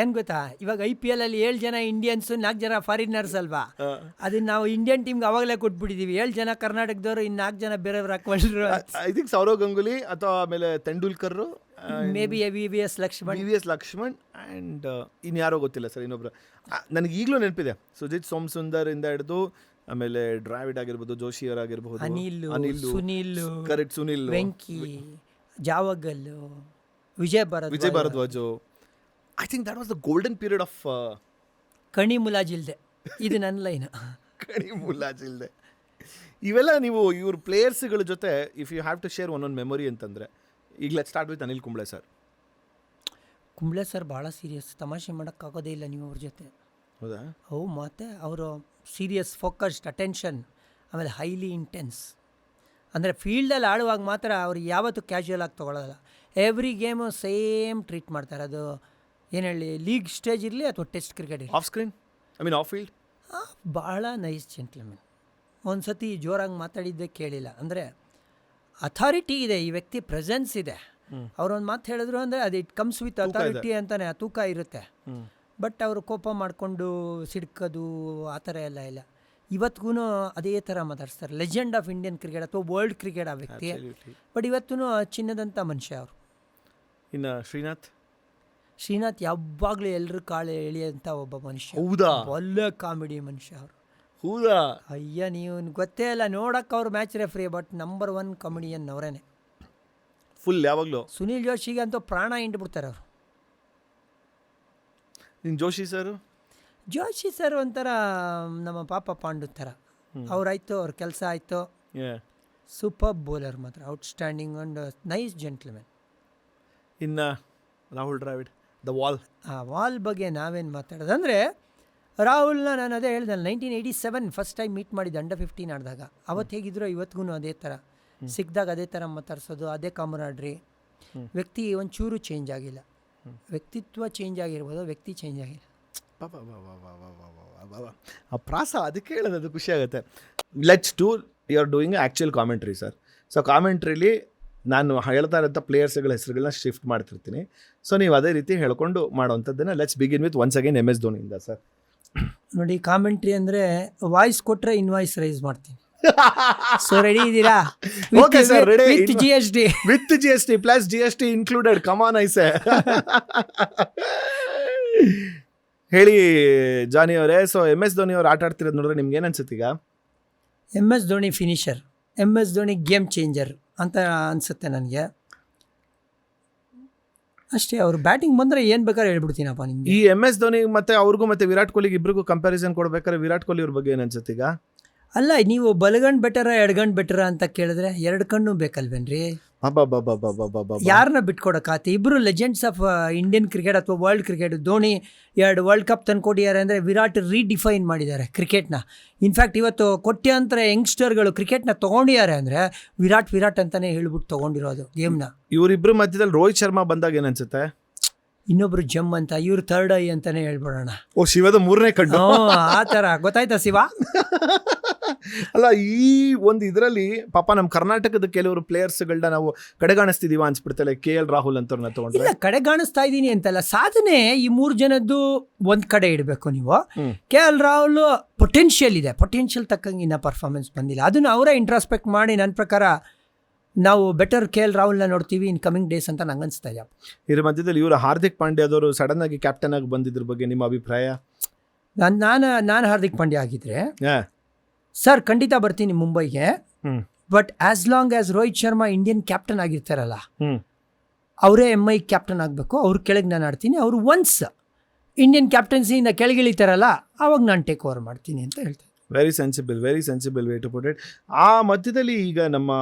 ಏನು ಗೊತ್ತಾ, ಇವಾಗ IPL 7 ಜನ ಇಂಡಿಯನ್ಸು, 4 ಜನ ಫಾರಿನರ್ಸ್ ಅಲ್ವಾ? ಅದನ್ನ ನಾವು ಇಂಡಿಯನ್ ಟೀಮ್ಗೆ ಅವಾಗಲೇ ಕೊಟ್ಬಿಟ್ಟಿದ್ದೀವಿ. 7 ಜನ ಕರ್ನಾಟಕದವರು, ಇನ್ನು 4 ಜನ ಬೇರೆಯವ್ರು ಹಾಕೊಂಡ್ರು. ಐ ಥಿಂಕ್ ಸೌರವ್ ಗಂಗೂಲಿ ಅಥವಾ ಆಮೇಲೆ Tendulkar, maybe VVS Laxman and ಇನ್ಯಾರೋ ಗೊತ್ತಿಲ್ಲ ಸರ್, ಇನ್ನೊಬ್ರು. ನನಗೆ ಈಗಲೂ ನೆನಪಿದೆ, ಸುಜಿತ್ ಸೋಮಸುಂದರಿಂದ ಹಿಡಿದು ಆಮೇಲೆ ಡ್ರಾವಿಡ್ ಆಗಿರ್ಬೋದು, ಜೋಶಿ ಅವರಾಗಿರ್ಬೋದು, Anil, Sunil, Venky, Javagal, Vijay Bharadwaj. I think that was the golden period of ಕಣಿ ಮುಲಾಜಿಲ್ದೆ. ಇದು ನನ್ನ ಲೈನ್. ಕಣಿ ಮುಲಾಜಿಲ್ದೆ. ಇವೆಲ್ಲ ನೀವು ಇವ್ರ ಪ್ಲೇಯರ್ಸ್ಗಳ ಜೊತೆ if you have to share ಒಂದೊಂದು ಮೆಮೊರಿ ಅಂತಂದರೆ, ಈಗ let start with Anil Kumble sir. Kumble sir ಭಾಳ ಸೀರಿಯಸ್, ತಮಾಷೆ ಮಾಡೋಕ್ಕಾಗೋದೇ ಇಲ್ಲ ನೀವು ಅವ್ರ ಜೊತೆ. ಹೌದಾ? ಮತ್ತು ಅವರು ಸೀರಿಯಸ್, ಫೋಕಸ್ಡ್, ಅಟೆನ್ಷನ್, ಆಮೇಲೆ ಹೈಲಿ ಇಂಟೆನ್ಸ್. ಅಂದರೆ ಫೀಲ್ಡಲ್ಲಿ ಆಡುವಾಗ ಮಾತ್ರ ಅವ್ರು ಯಾವತ್ತೂ ಕ್ಯಾಶುಯಲ್ ಆಗಿ ತೊಗೊಳ್ಳೋಲ್ಲ. ಎವ್ರಿ ಗೇಮು ಸೇಮ್ ಟ್ರೀಟ್ ಮಾಡ್ತಾರೆ. ಅದು ಏನು ಹೇಳಿ, ಲೀಗ್ ಸ್ಟೇಜ್ ಇರಲಿ ಅಥವಾ ಟೆಸ್ಟ್ ಕ್ರಿಕೆಟ್ ಇರಲಿ. Off screen, I mean off field, ಭಾಳ ನೈಸ್ ಜೆಂಟ್ಲ್ಮನ್. ಒಂದು ಸತಿ ಜೋರಾಗಿ ಮಾತಾಡಿದ್ದೆ ಕೇಳಿಲ್ಲ. ಅಂದರೆ ಅಥಾರಿಟಿ ಇದೆ, ಈ ವ್ಯಕ್ತಿ ಪ್ರೆಸೆನ್ಸ್ ಇದೆ. ಅವ್ರೊಂದು ಮಾತು ಹೇಳಿದ್ರು ಅಂದರೆ ಅದು ಇಟ್ ಕಮ್ಸ್ ವಿತ್ ಅಥಾರಿಟಿ ಅಂತಾನೆ, ತೂಕ ಇರುತ್ತೆ. ಬಟ್ ಅವರು ಕೋಪ ಮಾಡಿಕೊಂಡು ಸಿಡ್ಕೋದು ಆ ಥರ ಎಲ್ಲ ಇಲ್ಲ. ಇವತ್ತಿಗೂ ಅದೇ ಥರ ಮಾತಾಡ್ತಾರೆ. ಲೆಜೆಂಡ್ ಆಫ್ ಇಂಡಿಯನ್ ಕ್ರಿಕೆಟ್ ಅಥವಾ ವರ್ಲ್ಡ್ ಕ್ರಿಕೆಟ್ ಆ ವ್ಯಕ್ತಿ. ಬಟ್ ಇವತ್ತೂ ಚಿನ್ನದಂಥ ಮನುಷ್ಯ ಅವರು. ಇನ್ನು ಶ್ರೀನಾಥ್ ಯಾವಾಗಲೂ ಎಲ್ಲರೂ ಕಾಳು ಎಳಿಯೋಂಥ ಒಬ್ಬ ಮನುಷ್ಯ. ಹೌದಾ? ಒಳ್ಳೆ ಕಾಮಿಡಿ ಮನುಷ್ಯ ಅವರು. ಹೌದಾ? ಅಯ್ಯ, ನೀವು ಗೊತ್ತೇ ಇಲ್ಲ ನೋಡೋಕ್ಕೆ ಅವ್ರು match referee, but number 1 comedian ಅವರೇನೆ. ಫುಲ್ ಯಾವಾಗಲೂ. ಸುನೀಲ್ ಜೋಶಿಗೆ ಅಂತೂ ಪ್ರಾಣ ಹಿಂಡ್ಬಿಡ್ತಾರೆ ಅವರು. ನಿನ್ನ ಜೋಶಿ ಸರ್ ಒಂಥರ ನಮ್ಮ ಪಾಪ ಪಾಂಡು ಥರ. ಅವ್ರಾಯ್ತು, ಅವ್ರ ಕೆಲಸ ಆಯಿತು. ಸೂಪರ್ ಬೌಲರ್ ಮಾತ್ರ, ಔಟ್ಸ್ಟ್ಯಾಂಡಿಂಗ್ ಆ್ಯಂಡ್ ನೈಸ್ ಜೆಂಟ್ಲ್ಮನ್. ಇನ್ನು ರಾಹುಲ್ ದ್ರಾವಿಡ್, ದ ವಾಲ್. ಆ ವಾಲ್ ಬಗ್ಗೆ ನಾವೇನು ಮಾತಾಡೋದು ಅಂದರೆ, ರಾಹುಲ್ನ ನಾನು ಅದೇ ಹೇಳ್ದೆ, 1987 ಫಸ್ಟ್ ಟೈಮ್ ಮೀಟ್ ಮಾಡಿದ್ದೆ ಅಂಡರ್ 15 ಆಡಿದಾಗ. ಅವತ್ತು ಹೇಗಿದ್ರು ಇವತ್ತಿಗೂ ಅದೇ ಥರ, ಸಿಕ್ಕಿದಾಗ ಅದೇ ಥರ ಮಾತಾಡ್ಸೋದು, ಅದೇ ಕಾಮರಾಡ್ರಿ. ವ್ಯಕ್ತಿ ಒಂಚೂರು ಚೇಂಜ್ ಆಗಿಲ್ಲ. ವ್ಯಕ್ತಿತ್ವ ಚೇಂಜ್ ಆಗಿರ್ಬೋದು, ವ್ಯಕ್ತಿ ಚೇಂಜ್ ಆಗಿಲ್ಲ. ಆ ಪ್ರಾಸ ಅದಕ್ಕೆ ಹೇಳೋದು, ಅದು ಖುಷಿ ಆಗುತ್ತೆ. Let's do, you are doing actual commentary sir. So ಕಾಮೆಂಟ್ರಿಲಿ ನಾನು ಹೇಳ್ತಾ ಇರೋಂಥ ಪ್ಲೇಯರ್ಸ್ಗಳ ಹೆಸರುಗಳನ್ನ ಶಿಫ್ಟ್ ಮಾಡ್ತಿರ್ತೀನಿ. ಸೊ ನೀವು ಅದೇ ರೀತಿ ಹೇಳ್ಕೊಂಡು ಮಾಡೋವಂಥದ್ದನ್ನು let's begin with once again MS ಧೋನಿಯಿಂದ ಸರ್. ನೋಡಿ, ಕಾಮೆಂಟ್ರಿ ಅಂದರೆ ವಾಯ್ಸ್ ಕೊಟ್ಟರೆ ಇನ್ವಾಯ್ಸ್ ರೈಸ್ ಮಾಡ್ತೀನಿ. ಸೊ ರೆಡಿ ಇದ್ದೀರಾ? Okay sir, ready. With GST plus GST included. Come on ಐಸೆ. ಹೇಳಿ ಜಾನಿ ಅವರೇ. ಸೊ MS ಧೋನಿ ಅವ್ರು ಆಟ ಆಡ್ತಿರೋದು ನೋಡಿದ್ರೆ ನಿಮ್ಗೆ ಏನು ಅನ್ಸುತ್ತೆ ಈಗ? MS Dhoni finisher, MS Dhoni game changer ಅಂತ ಅನಿಸುತ್ತೆ ನನಗೆ. ಅಷ್ಟೇ. ಅವರು ಬ್ಯಾಟಿಂಗ್ ಬಂದರೆ ಏನು ಬೇಕಾದ್ರೆ ಹೇಳ್ಬಿಡ್ತೀನಪ್ಪ ನಿಮ್ಗೆ. ಈ MS ಧೋನಿ ಮತ್ತೆ ಅವ್ರಿಗೂ ಮತ್ತೆ ವಿರಾಟ್ ಕೊಹ್ಲಿಗೆ ಇಬ್ರಿಗೂ ಕಂಪ್ಯಾರಿಸನ್ ಕೊಡ್ಬೇಕಾದ್ರೆ ವಿರಾಟ್ ಕೊಹ್ಲಿ ಅವ್ರ ಬಗ್ಗೆ ಏನು ಅನ್ಸುತ್ತೆ ಈಗ? ಅಲ್ಲ, ನೀವು ಬಲಗಣ್ಣು ಬೆಟರ ಎಡಗಣ್ಣು ಬೆಟರ ಅಂತ ಕೇಳಿದ್ರೆ 2 ಕಣ್ಣು ಬೇಕಲ್ವೇನ್ರಿ? ಯಾರನ್ನ ಬಿಟ್ಕೊಡಕ್ಕಾತ? ಇಬ್ಬರು ಲೆಜೆಂಡ್ಸ್ ಆಫ್ ಇಂಡಿಯನ್ ಕ್ರಿಕೆಟ್ ಅಥವಾ world cricket. Dhoni 2 world cup ತಂದ್ಕೊಟ್ಟಿದ್ದಾರೆ ಅಂದರೆ ವಿರಾಟ್ ರೀಡಿಫೈನ್ ಮಾಡಿದ್ದಾರೆ ಕ್ರಿಕೆಟ್ನ. ಇನ್ಫ್ಯಾಕ್ಟ್ ಇವತ್ತು ಕೋಟ್ಯಾಂತರ ಯಂಗ್ಸ್ಟರ್ಗಳು ಕ್ರಿಕೆಟ್ನ ತೊಗೊಂಡಿದ್ದಾರೆ ಅಂದರೆ ವಿರಾಟ್ ಅಂತಲೇ ಹೇಳ್ಬಿಟ್ಟು ತೊಗೊಂಡಿರೋದು ಗೇಮ್ನ. ಇವರಿಬ್ಬರು ಮಧ್ಯದಲ್ಲಿ ರೋಹಿತ್ ಶರ್ಮಾ ಬಂದಾಗ ಏನನ್ಸುತ್ತೆ? ಇನ್ನೊಬ್ರು ಜಮ್ ಅಂತ, ಇವ್ರು ಥರ್ಡ್ ಐ ಅಂತಾನೆ ಹೇಳ್ಬಿಡೋಣ. ಓ, ಶಿವದ 3ನೇ ಕಣ್ಣು. ಆ ಥರ ಗೊತ್ತಾಯ್ತಾ ಶಿವ? ಅಲ್ಲ, ಈ ಒಂದು ಇದರಲ್ಲಿ ಪಾಪ ನಮ್ಮ ಕರ್ನಾಟಕದ ಕೆಲವರು ಪ್ಲೇಯರ್ಸ್ಗಳನ್ನ ನಾವು ಕಡೆಗಾಣಿಸ್ತಿದೀವ ಅನ್ಸ್ಬಿಡ್ತಲ್ಲ. KL ರಾಹುಲ್ ಅಂತವ್ರನ್ನ ತಗೊಂಡ್ರೆ. ಇಲ್ಲ, ಕಡೆಗಾಣಿಸ್ತಾ ಇದ್ದೀನಿ ಅಂತಲ್ಲ, ಸಾಧನೆ ಈ 3 ಜನದ್ದು ಒಂದು ಕಡೆ ಇಡಬೇಕು ನೀವು. KL ರಾಹುಲ್ ಪೊಟೆನ್ಷಿಯಲ್ ತಕ್ಕಂಗೆ ಇನ್ನ ಪರ್ಫಾರ್ಮೆನ್ಸ್ ಬಂದಿಲ್ಲ. ಅದನ್ನು ಅವರೇ ಇಂಟ್ರಾಸ್ಪೆಕ್ಟ್ ಮಾಡಿ ನನ್ನ ಪ್ರಕಾರ ನಾವು ಬೆಟರ್ KL ರಾಹುಲ್ನ ನೋಡ್ತೀವಿ ಇನ್ ಕಮಿಂಗ್ ಡೇಸ್ ಅಂತ ನಂಗೆ ಅನಿಸ್ತಾ ಇದೆ. ಇದ್ರ ಮಧ್ಯದಲ್ಲಿ ಇವರು ಹಾರ್ದಿಕ್ ಪಾಂಡ್ಯದವರು ಸಡನ್ ಆಗಿ ಕ್ಯಾಪ್ಟನ್ ಆಗಿ ಬಂದಿದ್ರ ಬಗ್ಗೆ ನಿಮ್ಮ ಅಭಿಪ್ರಾಯ? ನಾನು ಹಾರ್ದಿಕ್ ಪಾಂಡ್ಯ ಆಗಿದ್ರೆ ಸರ್ ಖಂಡಿತ ಬರ್ತೀನಿ ಮುಂಬೈಗೆ. But as long as Rohit Sharma Indian captain ಆಗಿರ್ತಾರಲ್ಲ, ಅವರೇ MI ಕ್ಯಾಪ್ಟನ್ ಆಗಬೇಕು. ಅವ್ರ ಕೆಳಗೆ ನಾನು ಆಡ್ತೀನಿ. ಅವರು ಒನ್ಸ್ ಇಂಡಿಯನ್ ಕ್ಯಾಪ್ಟನ್ಸಿಯಿಂದ ಕೆಳಗಿಳಿತಾರಲ್ಲ, ಆವಾಗ ನಾನು ಟೇಕ್ ಓವರ್ ಮಾಡ್ತೀನಿ ಅಂತ ಹೇಳ್ತಾರೆ. Very sensible way to put it. ಆ ಮಧ್ಯದಲ್ಲಿ ಈಗ ನಮ್ಮ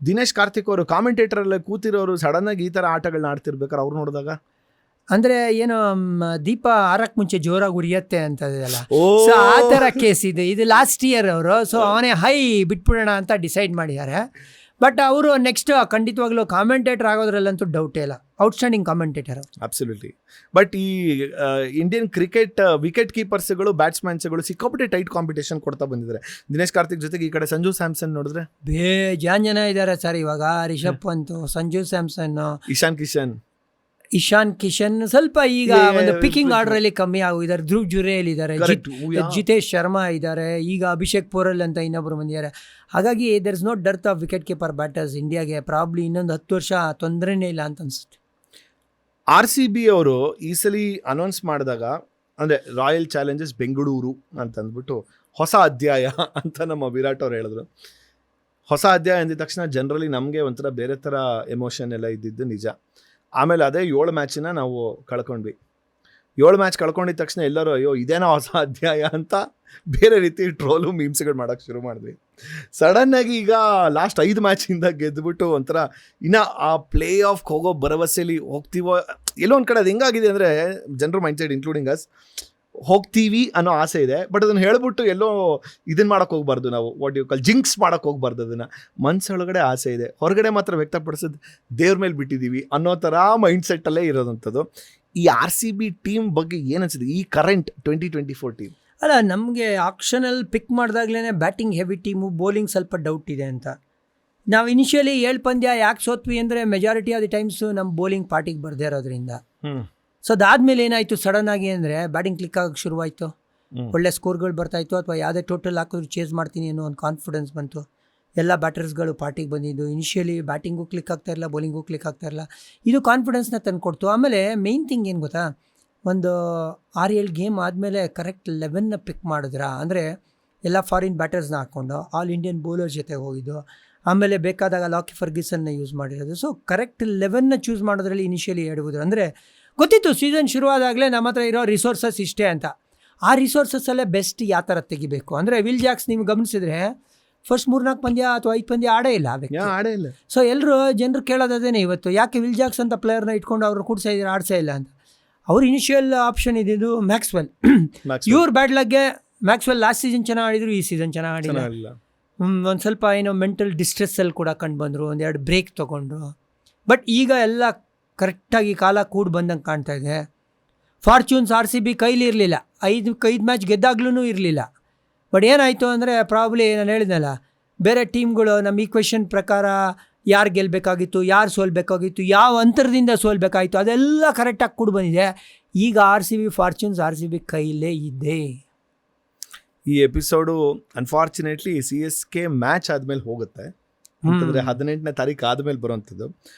ದಿನೇಶ್ ಕಾರ್ತಿಕ್ ಅವರು ಕಾಮೆಂಟೇಟರ್ ಎಲ್ಲ ಕೂತಿರೋರು ಸಡನ್ ಆಗಿ ಈ ಥರ ಆಟಗಳನ್ನ ಆಡ್ತಿರ್ಬೇಕಾರೆ ಅವ್ರು ನೋಡಿದಾಗ ಅಂದರೆ ಏನೋ ದೀಪ ಆರಕ್ಕೆ ಮುಂಚೆ ಜೋರಾಗಿ ಉರಿಯತ್ತೆ ಅಂತದಲ್ಲ, ಸೊ ಆ ಥರ ಕೇಸ್ ಇದು ಲಾಸ್ಟ್ ಇಯರ್ ಅವರು. ಸೊ ಅವನೇ ಬಿಟ್ಬಿಡೋಣ ಅಂತ ಡಿಸೈಡ್ ಮಾಡಿದ್ದಾರೆ. ಬಟ್ ಅವರು ನೆಕ್ಸ್ಟ್ ಖಂಡಿತವಾಗ್ಲೂ ಕಾಮೆಂಟೇಟರ್ ಆಗೋದ್ರಲ್ಲಂತೂ ಡೌಟೇ ಇಲ್ಲ. Outstanding commentator. ಅಬ್ಸಲ್ಯೂಟ್ಲಿ. ಬಟ್ ಈ ಇಂಡಿಯನ್ ಕ್ರಿಕೆಟ್ ವಿಕೆಟ್ ಕೀಪರ್ಸ್ಗಳು, ಬ್ಯಾಟ್ಸ್ಮನ್ಸ್ಗಳು ಸಿಕ್ಕಾಪಟ್ಟೆ ಟೈಟ್ ಕಾಂಪಿಟೇಷನ್ ಕೊಡ್ತಾ ಬಂದಿದ್ದಾರೆ. ದಿನೇಶ್ ಕಾರ್ತಿಕ್ ಜೊತೆಗೆ ಈ ಕಡೆ ಸಂಜು ಸ್ಯಾಮ್ಸನ್ ನೋಡಿದ್ರೆ ಬೇಜಾನ್ ಜನ ಇದ್ದಾರೆ ಸರ್ ಇವಾಗ. ರಿಷಬ್ ಪಂತ್, ಸಂಜು ಸ್ಯಾಮ್ಸನ್, ಇಶಾನ್ ಕಿಶನ್ ಸ್ವಲ್ಪ ಈಗ ಒಂದು ಪಿಕಿಂಗ್ ಆರ್ಡರ್ ಅಲ್ಲಿ ಕಮ್ಮಿ ಆಗಿದ್ದಾರೆ. ಧ್ರುವ್ ಜುರೇಲ್ ಇದ್ದಾರೆ, ಜಿತೇಶ್ ಶರ್ಮಾ ಇದ್ದಾರೆ, ಈಗ ಅಭಿಷೇಕ್ ಪೋರಲ್ ಅಂತ ಇನ್ನೊಬ್ರು ಬಂದಿದ್ದಾರೆ. ಹಾಗಾಗಿ there is no dearth of wicket keeper batters ಇಂಡಿಯಾಗೆ. ಪ್ರಾಬ್ಲಿ ಇನ್ನೊಂದು 10 ವರ್ಷ ತೊಂದರೆನೇ ಇಲ್ಲ ಅಂತ ಅನ್ಸುತ್ತೆ. RCB ಅವರು ಈ ಸಲ ಅನೌನ್ಸ್ ಮಾಡಿದಾಗ ಅಂದರೆ ರಾಯಲ್ ಚಾಲೆಂಜರ್ಸ್ ಬೆಂಗಳೂರು ಅಂತಂದ್ಬಿಟ್ಟು ಹೊಸ ಅಧ್ಯಾಯ ಅಂತ ನಮ್ಮ ವಿರಾಟ್ ಅವ್ರು ಹೇಳಿದ್ರು. ಹೊಸ ಅಧ್ಯಾಯ ಅಂದಿದ ತಕ್ಷಣ ಜನರಲಿ ನಮಗೆ ಒಂಥರ ಬೇರೆ ಥರ ಎಮೋಷನ್ ಎಲ್ಲ ಇದ್ದಿದ್ದು ನಿಜ. ಆಮೇಲೆ ಅದೇ 7 ಮ್ಯಾಚನ್ನ ನಾವು ಕಳ್ಕೊಂಡ್ವಿ. 7 ಮ್ಯಾಚ್ ಕಳ್ಕೊಂಡಿದ ತಕ್ಷಣ ಎಲ್ಲರೂ ಅಯ್ಯೋ ಇದೇನೋ ಹೊಸ ಅಧ್ಯಾಯ ಅಂತ ಬೇರೆ ರೀತಿ ಟ್ರೋಲು ಮೀಮ್ಸ್ಗಳು ಮಾಡೋಕ್ಕೆ ಶುರು ಮಾಡಿದ್ವಿ. ಸಡನ್ ಆಗಿ ಈಗ ಲಾಸ್ಟ್ 5 ಮ್ಯಾಚಿಂದ ಗೆದ್ದುಬಿಟ್ಟು ಒಂಥರ ಇನ್ನು ಆ ಪ್ಲೇ ಆಫ್ ಹೋಗೋ ಭರವಸೆಯಲ್ಲಿ ಹೋಗ್ತೀವೋ ಎಲ್ಲೋ ಒಂದು ಕಡೆ ಅದು ಹೆಂಗಾಗಿದೆ ಅಂದರೆ ಜನರ ಮೈಂಡ್ ಸೆಟ್ ಇನ್ಕ್ಲೂಡಿಂಗ್ ಅಸ್ ಹೋಗ್ತೀವಿ ಅನ್ನೋ ಆಸೆ ಇದೆ. ಬಟ್ ಅದನ್ನು ಹೇಳ್ಬಿಟ್ಟು ಎಲ್ಲೋ ಇದನ್ನ ಮಾಡೋಕ್ಕೆ ಹೋಗ್ಬಾರ್ದು, ನಾವು ವಾಟ್ ಯು ಕಾಲ್ ಜಿಂಕ್ಸ್ ಮಾಡೋಕ್ಕೆ ಹೋಗ್ಬಾರ್ದು. ಅದನ್ನು ಮನಸ್ಸೊಳಗಡೆ ಆಸೆ ಇದೆ, ಹೊರಗಡೆ ಮಾತ್ರ ವ್ಯಕ್ತಪಡಿಸೋದು ದೇವ್ರ ಮೇಲೆ ಬಿಟ್ಟಿದ್ದೀವಿ ಅನ್ನೋ ಥರ ಮೈಂಡ್ ಸೆಟ್ಟಲ್ಲೇ ಇರೋದಂಥದ್ದು. ಈ RCB ಟೀಮ್ ಬಗ್ಗೆ ಏನು ಅನ್ಸಿದೆ, ಈ ಕರೆಂಟ್ 2024 ಟೀಮ್? ಅಲ್ಲ, ನಮಗೆ ಆಕ್ಷನಲ್ಲಿ ಪಿಕ್ ಮಾಡಿದಾಗ್ಲೇ ಬ್ಯಾಟಿಂಗ್ ಹೆವಿ ಟೀಮು, ಬೌಲಿಂಗ್ ಸ್ವಲ್ಪ ಡೌಟ್ ಇದೆ ಅಂತ. ನಾವು ಇನಿಷಿಯಲಿ 7 ಪಂದ್ಯ ಯಾಕೆ ಸೋತ್ವಿ ಅಂದರೆ ಮೆಜಾರಿಟಿ ಆಫ್ ದಿ ಟೈಮ್ಸು ನಮ್ಮ ಬೌಲಿಂಗ್ ಪಾರ್ಟಿಗೆ ಬರದೇ ಇರೋದ್ರಿಂದ. ಸೊ ಅದಾದಮೇಲೆ ಏನಾಯಿತು ಸಡನ್ ಆಗಿ ಅಂದರೆ ಬ್ಯಾಟಿಂಗ್ ಕ್ಲಿಕ್ ಆಗೋಕ್ಕೆ ಶುರುವಾಯಿತು. ಒಳ್ಳೆ ಸ್ಕೋರ್ಗಳು ಬರ್ತಾಯಿತ್ತು, ಅಥವಾ ಯಾವುದೇ ಟೋಟಲ್ ಹಾಕಿದ್ರು ಚೇಸ್ ಮಾಡ್ತೀನಿ ಅನ್ನೋ ಒಂದು ಕಾನ್ಫಿಡೆನ್ಸ್ ಬಂತು. ಎಲ್ಲ ಬ್ಯಾಟರ್ಸ್ಗಳು ಪಾರ್ಟಿಗೆ ಬಂದಿದ್ದು. ಇನಿಷಿಯಲಿ ಬ್ಯಾಟಿಂಗು ಕ್ಲಿಕ್ ಆಗ್ತಾಯಿರಲಿಲ್ಲ, ಬೌಲಿಂಗು ಕ್ಲಿಕ್ ಆಗ್ತಾಯಿರಲಿಲ್ಲ. ಇದು ಕಾನ್ಫಿಡೆನ್ಸ್ನ ತಂದುಕೊಡ್ತು. ಆಮೇಲೆ ಮೇಯ್ನ್ ಥಿಂಗ್ ಏನು ಗೊತ್ತಾ, ಒಂದು 6-7 ಗೇಮ್ ಆದಮೇಲೆ ಕರೆಕ್ಟ್ 11ನ ಪಿಕ್ ಮಾಡಿದ್ರ, ಅಂದರೆ ಎಲ್ಲ ಫಾರಿನ್ ಬ್ಯಾಟರ್ಸ್ನ ಹಾಕ್ಕೊಂಡು ಆಲ್ ಇಂಡಿಯನ್ ಬೌಲರ್ ಜೊತೆ ಹೋಗಿದ್ದು. ಆಮೇಲೆ ಬೇಕಾದಾಗ ಲಾಕಿ ಫರ್ಗ್ಯೂಸನ್ನ ಯೂಸ್ ಮಾಡಿರೋದು. ಸೊ ಕರೆಕ್ಟ್ 11ನ ಚೂಸ್ ಮಾಡೋದ್ರಲ್ಲಿ ಇನಿಷಿಯಲಿ ಎಡವುದ್ರು. ಅಂದರೆ ಗೊತ್ತಿತ್ತು ಸೀಸನ್ ಶುರುವಾದಾಗಲೇ ನಮ್ಮ ಹತ್ರ ಇರೋ ರಿಸೋರ್ಸಸ್ ಇಷ್ಟೇ ಅಂತ. ಆ ರಿಸೋರ್ಸಸ್ಸಲ್ಲೇ ಬೆಸ್ಟ್ ಯಾವ ಥರ ತೆಗಿಬೇಕು ಅಂದರೆ, ವಿಲ್ ಜಾಕ್ಸ್ ನೀವು ಗಮನಿಸಿದ್ರೆ ಫಸ್ಟ್ 3-4 ಪಂದ್ಯ ಅಥವಾ 5 ಪಂದ್ಯ ಆಡೇ ಇಲ್ಲ. ಸೊ ಎಲ್ಲರೂ ಜನರು ಕೇಳೋದೇನೆ ಇವತ್ತು, ಯಾಕೆ ವಿಲ್ ಜಾಕ್ಸ್ ಅಂತ ಪ್ಲೇಯರ್ನ ಇಟ್ಕೊಂಡು ಅವ್ರು ಕೂಡ್ಸಾ ಇದ್ದಾರೆ, ಆಡ್ಸೇ ಇಲ್ಲ ಅಂತ. ಅವ್ರ ಇನಿಷಿಯಲ್ ಆಪ್ಷನ್ ಇದ್ದಿದ್ದು ಮ್ಯಾಕ್ಸ್ವೆಲ್. ಇವ್ರ ಬ್ಯಾಡ್ ಲಗ್ಗೆ ಮ್ಯಾಕ್ಸ್ವೆಲ್ ಲಾಸ್ಟ್ ಸೀಸನ್ ಚೆನ್ನಾಗಿ ಆಡಿದ್ರು, ಈ ಸೀಸನ್ ಚೆನ್ನಾಗಿ ಆಡಿಲ್ಲ. ಒಂದು ಸ್ವಲ್ಪ ಏನೋ ಮೆಂಟಲ್ ಡಿಸ್ಟ್ರೆಸ್ಸಲ್ಲಿ ಕೂಡ ಕಂಡು ಬಂದರು, 1-2 ಬ್ರೇಕ್ ತೊಗೊಂಡ್ರು. ಬಟ್ ಈಗ ಎಲ್ಲ ಕರೆಕ್ಟಾಗಿ ಕಾಲ ಕೂಡಿ ಬಂದಂಗೆ ಕಾಣ್ತಾ ಇದೆ. ಫಾರ್ಚೂನ್ಸ್ RCB ಕೈಲಿ ಇರಲಿಲ್ಲ, 5 ಮ್ಯಾಚ್ ಗೆದ್ದಾಗ್ಲೂ ಇರಲಿಲ್ಲ. ಬಟ್ ಏನಾಯಿತು ಅಂದರೆ ಪ್ರಾಬ್ಲಿ ನಾನು ಹೇಳಿದ್ನಲ್ಲ, ಬೇರೆ ಟೀಮ್ಗಳು ನಮ್ಮ ಈಕ್ವೇಷನ್ ಪ್ರಕಾರ ಯಾರು ಗೆಲ್ಲಬೇಕಾಗಿತ್ತು, ಯಾರು ಸೋಲ್ಬೇಕಾಗಿತ್ತು, ಯಾವ ಅಂತರದಿಂದ ಸೋಲ್ಬೇಕಾಗಿತ್ತು, ಅದೆಲ್ಲ ಕರೆಕ್ಟಾಗಿ ಕೂಡಿ ಬಂದಿದೆ. ಈಗ ಫಾರ್ಚೂನ್ಸ್ RCB ಕೈಲೇ ಇದೆ. ಈ ಎಪಿಸೋಡು ಅನ್ಫಾರ್ಚುನೇಟ್ಲಿ CSK ಮ್ಯಾಚ್ ಆದಮೇಲೆ ಹೋಗುತ್ತೆ, ಅಂತಂದರೆ 18ನೇ ತಾರೀಕು ಆದಮೇಲೆ ಬರೋವಂಥದ್ದು.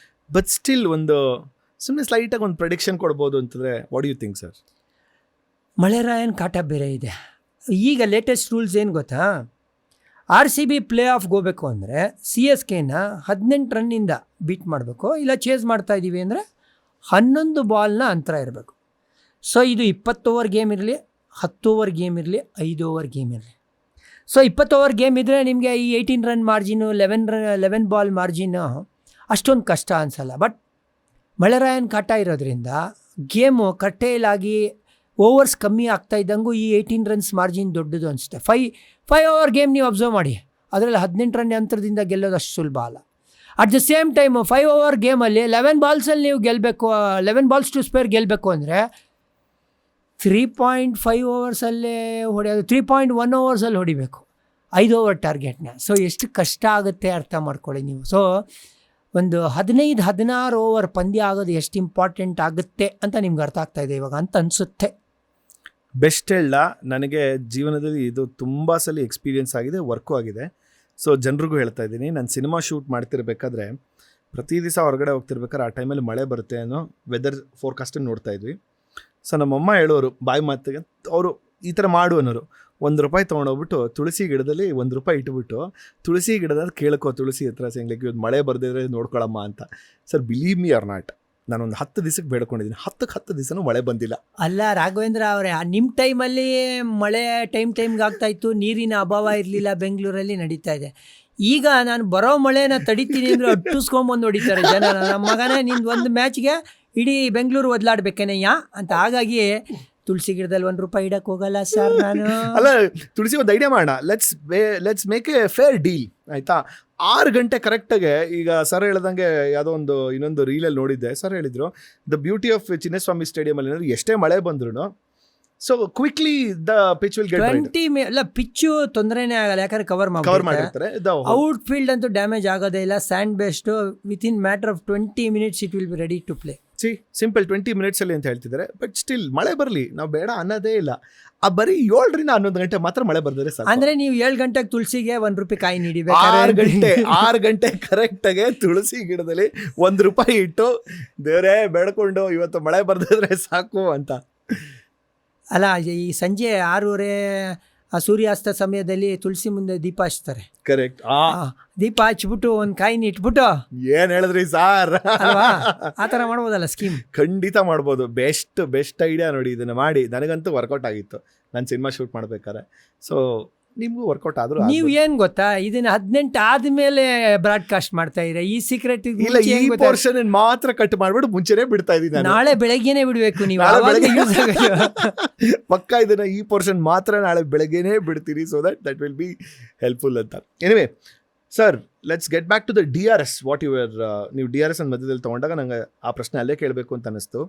ಬಟ್ ಸ್ಟಿಲ್ ಒಂದು ಸುಮ್ಮನೆ ಸ್ಲೈಟಾಗಿ ಒಂದು ಪ್ರೆಡಿಕ್ಷನ್ ಕೊಡ್ಬೋದು ಅಂತಂದರೆ ವಾಟ್ ಯು ಥಿಂಕ್ ಸರ್? ಮಳೆರಾಯನ್ ಕಾಟ ಬೇರೆ ಇದೆ. ಈಗ ಲೇಟೆಸ್ಟ್ ರೂಲ್ಸ್ ಏನು ಗೊತ್ತಾ, RCB ಪ್ಲೇ ಆಫ್ ಹೋಗಬೇಕು ಅಂದರೆ CSKನ 18 ರನ್ನಿಂದ ಬೀಟ್ ಮಾಡಬೇಕು, ಇಲ್ಲ ಚೇಸ್ ಮಾಡ್ತಾ ಇದ್ದೀವಿ ಅಂದರೆ 11 ಬಾಲ್ನ ಅಂತರ ಇರಬೇಕು. ಸೊ ಇದು 20 ಓವರ್ ಗೇಮ್ ಇರಲಿ, 10 ಓವರ್ ಗೇಮ್ ಇರಲಿ, 5 ಓವರ್ ಗೇಮ್ ಇರಲಿ. ಸೊ 20 ಓವರ್ ಗೇಮ್ ಇದ್ದರೆ ನಿಮಗೆ ಈ 18 ರನ್ ಮಾರ್ಜಿನು, 11 ಬಾಲ್ ಮಾರ್ಜಿನು ಅಷ್ಟೊಂದು ಕಷ್ಟ ಅನಿಸಲ್ಲ. ಬಟ್ ಮಳೆರಾಯನ್ ಕಾಟ ಇರೋದ್ರಿಂದ ಗೇಮು ಕಟ್ಟೇಲಾಗಿ ಓವರ್ಸ್ ಕಮ್ಮಿ ಆಗ್ತಾ ಇದ್ದಂಗೂ ಈ 18 ರನ್ಸ್ ಮಾರ್ಜಿನ್ ದೊಡ್ಡದು ಅನಿಸುತ್ತೆ. 5 ಓವರ್ ಗೇಮ್ ನೀವು ಅಬ್ಸರ್ವ್ ಮಾಡಿ, ಅದರಲ್ಲಿ 18 ರನ್ ಅಂತರದಿಂದ ಗೆಲ್ಲೋದು ಅಷ್ಟು ಸುಲಭ ಅಲ್ಲ. At the same time 5 over ಗೇಮಲ್ಲಿ 11 ಬಾಲ್ಸಲ್ಲಿ ನೀವು ಗೆಲ್ಲಬೇಕು, 11 ಬಾಲ್ಸ್ ಟು ಸ್ಪೇರ್ ಗೆಲ್ಲಬೇಕು ಅಂದರೆ 3.5 ಓವರ್ಸಲ್ಲೇ ಹೊಡೆಯೋದು, 3.1 ಓವರ್ಸಲ್ಲಿ ಹೊಡಿಬೇಕು 5 ಓವರ್ ಟಾರ್ಗೆಟ್ನ. ಸೊ ಎಷ್ಟು ಕಷ್ಟ ಆಗುತ್ತೆ ಅರ್ಥ ಮಾಡ್ಕೊಳ್ಳಿ ನೀವು. ಸೊ ಒಂದು 15-16 ಓವರ್ ಪಂದ್ಯ ಆಗೋದು ಎಷ್ಟು ಇಂಪಾರ್ಟೆಂಟ್ ಆಗುತ್ತೆ ಅಂತ ನಿಮ್ಗೆ ಅರ್ಥ ಆಗ್ತಾ ಇದೆ ಇವಾಗ ಅಂತ ಅನಿಸುತ್ತೆ. ಬೆಸ್ಟ್ ಹೇಳ, ನನಗೆ ಜೀವನದಲ್ಲಿ ಇದು ತುಂಬ ಸಲ ಎಕ್ಸ್ಪೀರಿಯೆನ್ಸ್ ಆಗಿದೆ, ವರ್ಕು ಆಗಿದೆ. ಸೊ ಜನರಿಗೂ ಹೇಳ್ತಾ ಇದ್ದೀನಿ, ನಾನು ಸಿನಿಮಾ ಶೂಟ್ ಮಾಡ್ತಿರ್ಬೇಕಾದ್ರೆ ಪ್ರತಿ ದಿವಸ ಹೊರಗಡೆ ಹೋಗ್ತಿರ್ಬೇಕಾದ್ರೆ ಆ ಟೈಮಲ್ಲಿ ಮಳೆ ಬರುತ್ತೆ ಅನ್ನೋ ವೆದರ್ ಫೋರ್ಕಾಸ್ಟನ್ನು ನೋಡ್ತಾ ಇದ್ವಿ. ಸೊ ನಮ್ಮಮ್ಮ ಹೇಳೋರು ಬಾಯಿ ಮಾತಿಗೆ, ಅವರು ಈ ಥರ ಮಾಡು ಅನ್ನೋರು. ₹1 ತೊಗೊಂಡೋಗ್ಬಿಟ್ಟು ತುಳಸಿ ಗಿಡದಲ್ಲಿ ₹1 ಇಟ್ಬಿಟ್ಟು, ತುಳಸಿ ಗಿಡದಲ್ಲಿ ಕೇಳ್ಕೋ ತುಳಸಿ ಹತ್ರ ಲೈಕ್ ಇವತ್ತು ಮಳೆ ಬರ್ದಿದ್ರೆ ನೋಡ್ಕೊಳಮ್ಮ ಅಂತ. Sir believe me or not, ನಾನೊಂದು 10 ದಿವಸಕ್ಕೆ ಬೇಡ್ಕೊಂಡಿದ್ದೀನಿ, 10 ದಿವಸನೂ ಮಳೆ ಬಂದಿಲ್ಲ. ಅಲ್ಲ ರಾಘವೇಂದ್ರ ಅವರೇ, ನಿಮ್ಮ ಟೈಮಲ್ಲಿ ಮಳೆ ಟೈಮ್ಗೆ ಆಗ್ತಾಯಿತ್ತು, ನೀರಿನ ಅಭಾವ ಇರಲಿಲ್ಲ, ಬೆಂಗಳೂರಲ್ಲಿ ನಡೀತಾ ಇದೆ. ಈಗ ನಾನು ಬರೋ ಮಳೆನ ತಡಿತೀನಿ ಅಂದರೆ ಅಟ್ಟಿಸ್ಕೊಂಬಂದು ಹೊಡಿತಾರೆ ಜನ. ನಮ್ಮ ಮಗನೇ ನಿಂದು ಒಂದು ಮ್ಯಾಚ್ಗೆ ಇಡೀ ಬೆಂಗಳೂರು ಒದ್ಲಾಡ್ಬೇಕೇನಯ್ಯ ಅಂತ. ಹಾಗಾಗಿ ತುಳಸಿ ಗಿಡದಲ್ಲಿ ₹1 ಇಡಕ್ಕೆ ಹೋಗಲ್ಲ ಸರ್ ನಾನು. ಅಲ್ಲ, ತುಳಸಿ ಒಂದು ಐಡಿಯಾ ಮಾಡೋಣ, let's make A fair deal ಆಯಿತಾ. 6 ಗಂಟೆ ಕರೆಕ್ಟಾಗೆ, ಈಗ ಸರ್ ಹೇಳ್ದಂಗೆ ಯಾವುದೋ ಇನ್ನೊಂದು ರೀಲಲ್ಲಿ ನೋಡಿದ್ದೆ, ಸರ್ ಹೇಳಿದರು ದ ಬ್ಯೂಟಿ ಆಫ್ ಚಿನ್ನಸ್ವಾಮಿ ಸ್ಟೇಡಿಯಮಲ್ಲಿ ಏನಾದ್ರು ಎಷ್ಟೇ ಮಳೆ ಬಂದ್ರೂ so quickly the pitch will get 20 ಅಲ್ಲ, ಪಿಚ್ಚು ತೊಂದರೆನೇ ಆಗಲ್ಲ, ಯಾಕಂದ್ರೆ ಕವರ್ ಮಾಡಿರ್ತಾರೆ. ಔಟ್ ಫೀಲ್ಡ್ ಅಂತೂ ಡ್ಯಾಮೇಜ್ ಆಗೋದೇ ಇಲ್ಲ. Sand based within matter of 20 minutes it will be ready to play. Simple 20 ಮಿನಿಟ್ಸಲ್ಲಿ ಅಂತ ಹೇಳ್ತಿದ್ದಾರೆ. ಬಟ್ ಸ್ಟಿಲ್ ಮಳೆ ಬರಲಿ, ನಾವು ಬೇಡ ಅನ್ನೋದೇ ಇಲ್ಲ. ಆ ಬರೀ 7ರಿಂದ 11 ಗಂಟೆ ಮಾತ್ರ ಮಳೆ ಬರ್ದರೆ ಸಾಕು. ಅಂದ್ರೆ ನೀವು 7 ಗಂಟೆಗೆ ತುಳಸಿಗೆ ₹1 ಕಾಯಿ ನೀಡಿ, 6 ಗಂಟೆ ಕರೆಕ್ಟಾಗೆ ತುಳಸಿ ಗಿಡದಲ್ಲಿ ₹1 ಇಟ್ಟು ದೇವರೇ ಬೇಡ್ಕೊಂಡು ಇವತ್ತು ಮಳೆ ಬರ್ದಿದ್ರೆ ಸಾಕು ಅಂತ. ಅಲ್ಲ, ಈ ಸಂಜೆ 6:30 ಸೂರ್ಯಾಸ್ತ ಸಮಯದಲ್ಲಿ ತುಳಸಿ ಮುಂದೆ ದೀಪ ಹಚ್ತಾರೆ. ಕರೆಕ್ಟ್. ದೀಪ ಹಚ್ಬಿಟ್ಟು ಒಂದು ಕಾಯಿನ ಇಟ್ಬಿಟ್ಟು, ಏನ್ ಹೇಳಿದ್ರಿ ಸಾರ್, ಆ ಥರ ಮಾಡ್ಬೋದಲ್ಲ ಸ್ಕೀಮ್? ಖಂಡಿತ ಮಾಡ್ಬೋದು. ಬೆಸ್ಟ್ ಐಡಿಯಾ ನೋಡಿ, ಇದನ್ನು ಮಾಡಿ. ನನಗಂತೂ ವರ್ಕೌಟ್ ಆಗಿತ್ತು ನಾನು ಸಿನಿಮಾ ಶೂಟ್ ಮಾಡ್ಬೇಕಾದ್ರೆ. ಸೊ ನಿಮಗೂ ವರ್ಕೌಟ್ ಆದರೂ ನೀವು ಏನ್ ಗೊತ್ತಾ, ಇದನ್ನ 18 ಆದ್ಮೇಲೆ ಬ್ರಾಡ್ಕಾಸ್ಟ್ ಮಾಡ್ತಾ ಇರ. ಈ ಸೀಕ್ರೆಟ್ ಇಲ್ಲ, ಈ ಪೋರ್ಷನ್ ಮಾತ್ರ ಕಟ್ ಮಾಡ್ಬಿಟ್ಟು ಮುಂಚೆನೆ ಬಿಡ್ತಾ ಇದೀನಿ ನಾನು. ನಾಳೆ ಬೆಳಗ್ಗೆನೆ ಬಿಡ್ಬೇಕು ನೀವು. ನಾಳೆ ಆವಾಗ ಬೆಳಗ್ಗೆ use ಆಗುತ್ತೆ. ಪಕ್ಕ ಇದನ್ನ ಈ ಪೋರ್ಷನ್ ಮಾತ್ರ ನಾಳೆ ಬೆಳಗ್ಗೆನೇ ಬಿಡ್ತೀನಿ, so that will be helpful ಅಂತ. Anyway sir, let's get back to the DRS. What your ನೀವು DRS ಅನ್ನು ಮಧ್ಯದಲ್ಲಿ ತೊಗೊಂಡಾಗ ನಂಗೆ ಆ ಪ್ರಶ್ನೆ ಅಲ್ಲೇ ಕೇಳಬೇಕು ಅಂತ ಅನಿಸ್ತು.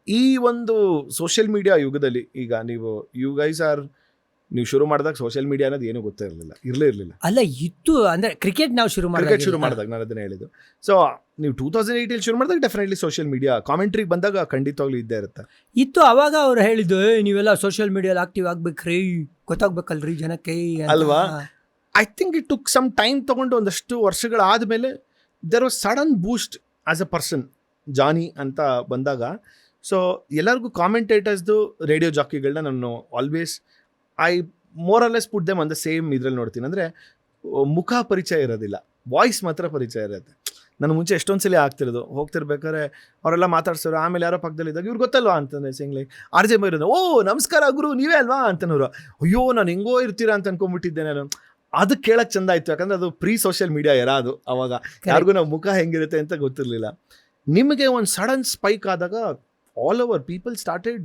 ಈ ಒಂದು ಸೋಷಿಯಲ್ ಮೀಡಿಯಾ ಯುಗದಲ್ಲಿ ಈಗ ನೀವು ಶುರು ಮಾಡಿದಾಗ ಸೋಷಿಯಲ್ ಮೀಡಿಯಾ ಅನ್ನೋದು ಏನೂ ಗೊತ್ತೇ ಇರಲಿಲ್ಲ. ಅಲ್ಲ, ಇತ್ತು ಅಂದ್ರೆ ಕ್ರಿಕೆಟ್ ನಾವು ಶುರು ಮಾಡಿದಾಗ ನಾನು ಅದನ್ನ ಹೇಳಿದ್ದು. ಸೊ ನೀವು 2008 ಶುರು ಮಾಡಿದಾಗ ಡೆಫಿನೆಟ್ಲಿ ಸೋಷಿಯಲ್ ಮೀಡಿಯಾ ಕಾಮೆಂಟ್ರಿಗೆ ಬಂದಾಗ ಖಂಡಿತವಾಗ್ಲೂ ಇದ್ದೇ ಇರುತ್ತೆ. ಇತ್ತು. ಅವಾಗ ಅವ್ರು ಹೇಳಿದ್ದು, ನೀವೆಲ್ಲ ಸೋಷಿಯಲ್ ಮೀಡಿಯಲ್ಲಿ ಆಕ್ಟಿವ್ ಆಗ್ಬೇಕ್ರಿ, ಗೊತ್ತಾಗ್ಬೇಕಲ್ರಿ ಜನಕ್ಕೆ ಅಲ್ವಾ. I think it took some time ತಗೊಂಡು ಒಂದಷ್ಟು ವರ್ಷಗಳಾದಮೇಲೆ there was sudden boost as a person Johnny ಅಂತ ಬಂದಾಗ. ಸೊ ಎಲ್ಲರಿಗೂ ಕಾಮೆಂಟೇಟರ್ಸ್ದು ರೇಡಿಯೋ ಜಾಕಿಗಳನ್ನ ನಾನು always I more or less put them on the same ಇದ್ರಲ್ಲಿ ನೋಡ್ತೀನಿ. ಅಂದರೆ ಮುಖ ಪರಿಚಯ ಇರೋದಿಲ್ಲ, ವಾಯ್ಸ್ ಮಾತ್ರ ಪರಿಚಯ ಇರುತ್ತೆ. ನಾನು ಮುಂಚೆ ಎಷ್ಟೊಂದು ಸಲ ಆಗ್ತಿರೋದು, ಹೋಗ್ತಿರ್ಬೇಕಾದ್ರೆ ಅವರೆಲ್ಲ ಮಾತಾಡ್ಸೋರು, ಆಮೇಲೆ ಯಾರೋ ಪಕ್ಕದಲ್ಲಿದ್ದಾಗ ಇವ್ರು ಗೊತ್ತಲ್ವಾ ಅಂತಂದರೆ ಸಿಂಗ್ಲಿ RJ ಬೈರೋದು, ಓ ನಮಸ್ಕಾರ ಗುರು ನೀವೇ ಅಲ್ವಾ ಅಂತನವರು. ಅಯ್ಯೋ ನಾನು ಹೆಂಗೋ ಇರ್ತೀರಾ ಅಂತ ಅನ್ಕೊಂಡ್ಬಿಟ್ಟಿದ್ದೆ ನಾನು. ಅದು ಕೇಳಕ್ಕೆ ಚಂದ ಆಯಿತು, ಯಾಕಂದರೆ ಅದು ಪ್ರೀ ಸೋಷಿಯಲ್ ಮೀಡಿಯಾ ಅದು. ಅವಾಗ ಯಾರಿಗೂ ನಾವು ಮುಖ ಹೆಂಗಿರುತ್ತೆ ಅಂತ ಗೊತ್ತಿರಲಿಲ್ಲ. ನಿಮಗೆ ಒಂದು ಸಡನ್ ಸ್ಪೈಕ್ ಆದಾಗ all over people started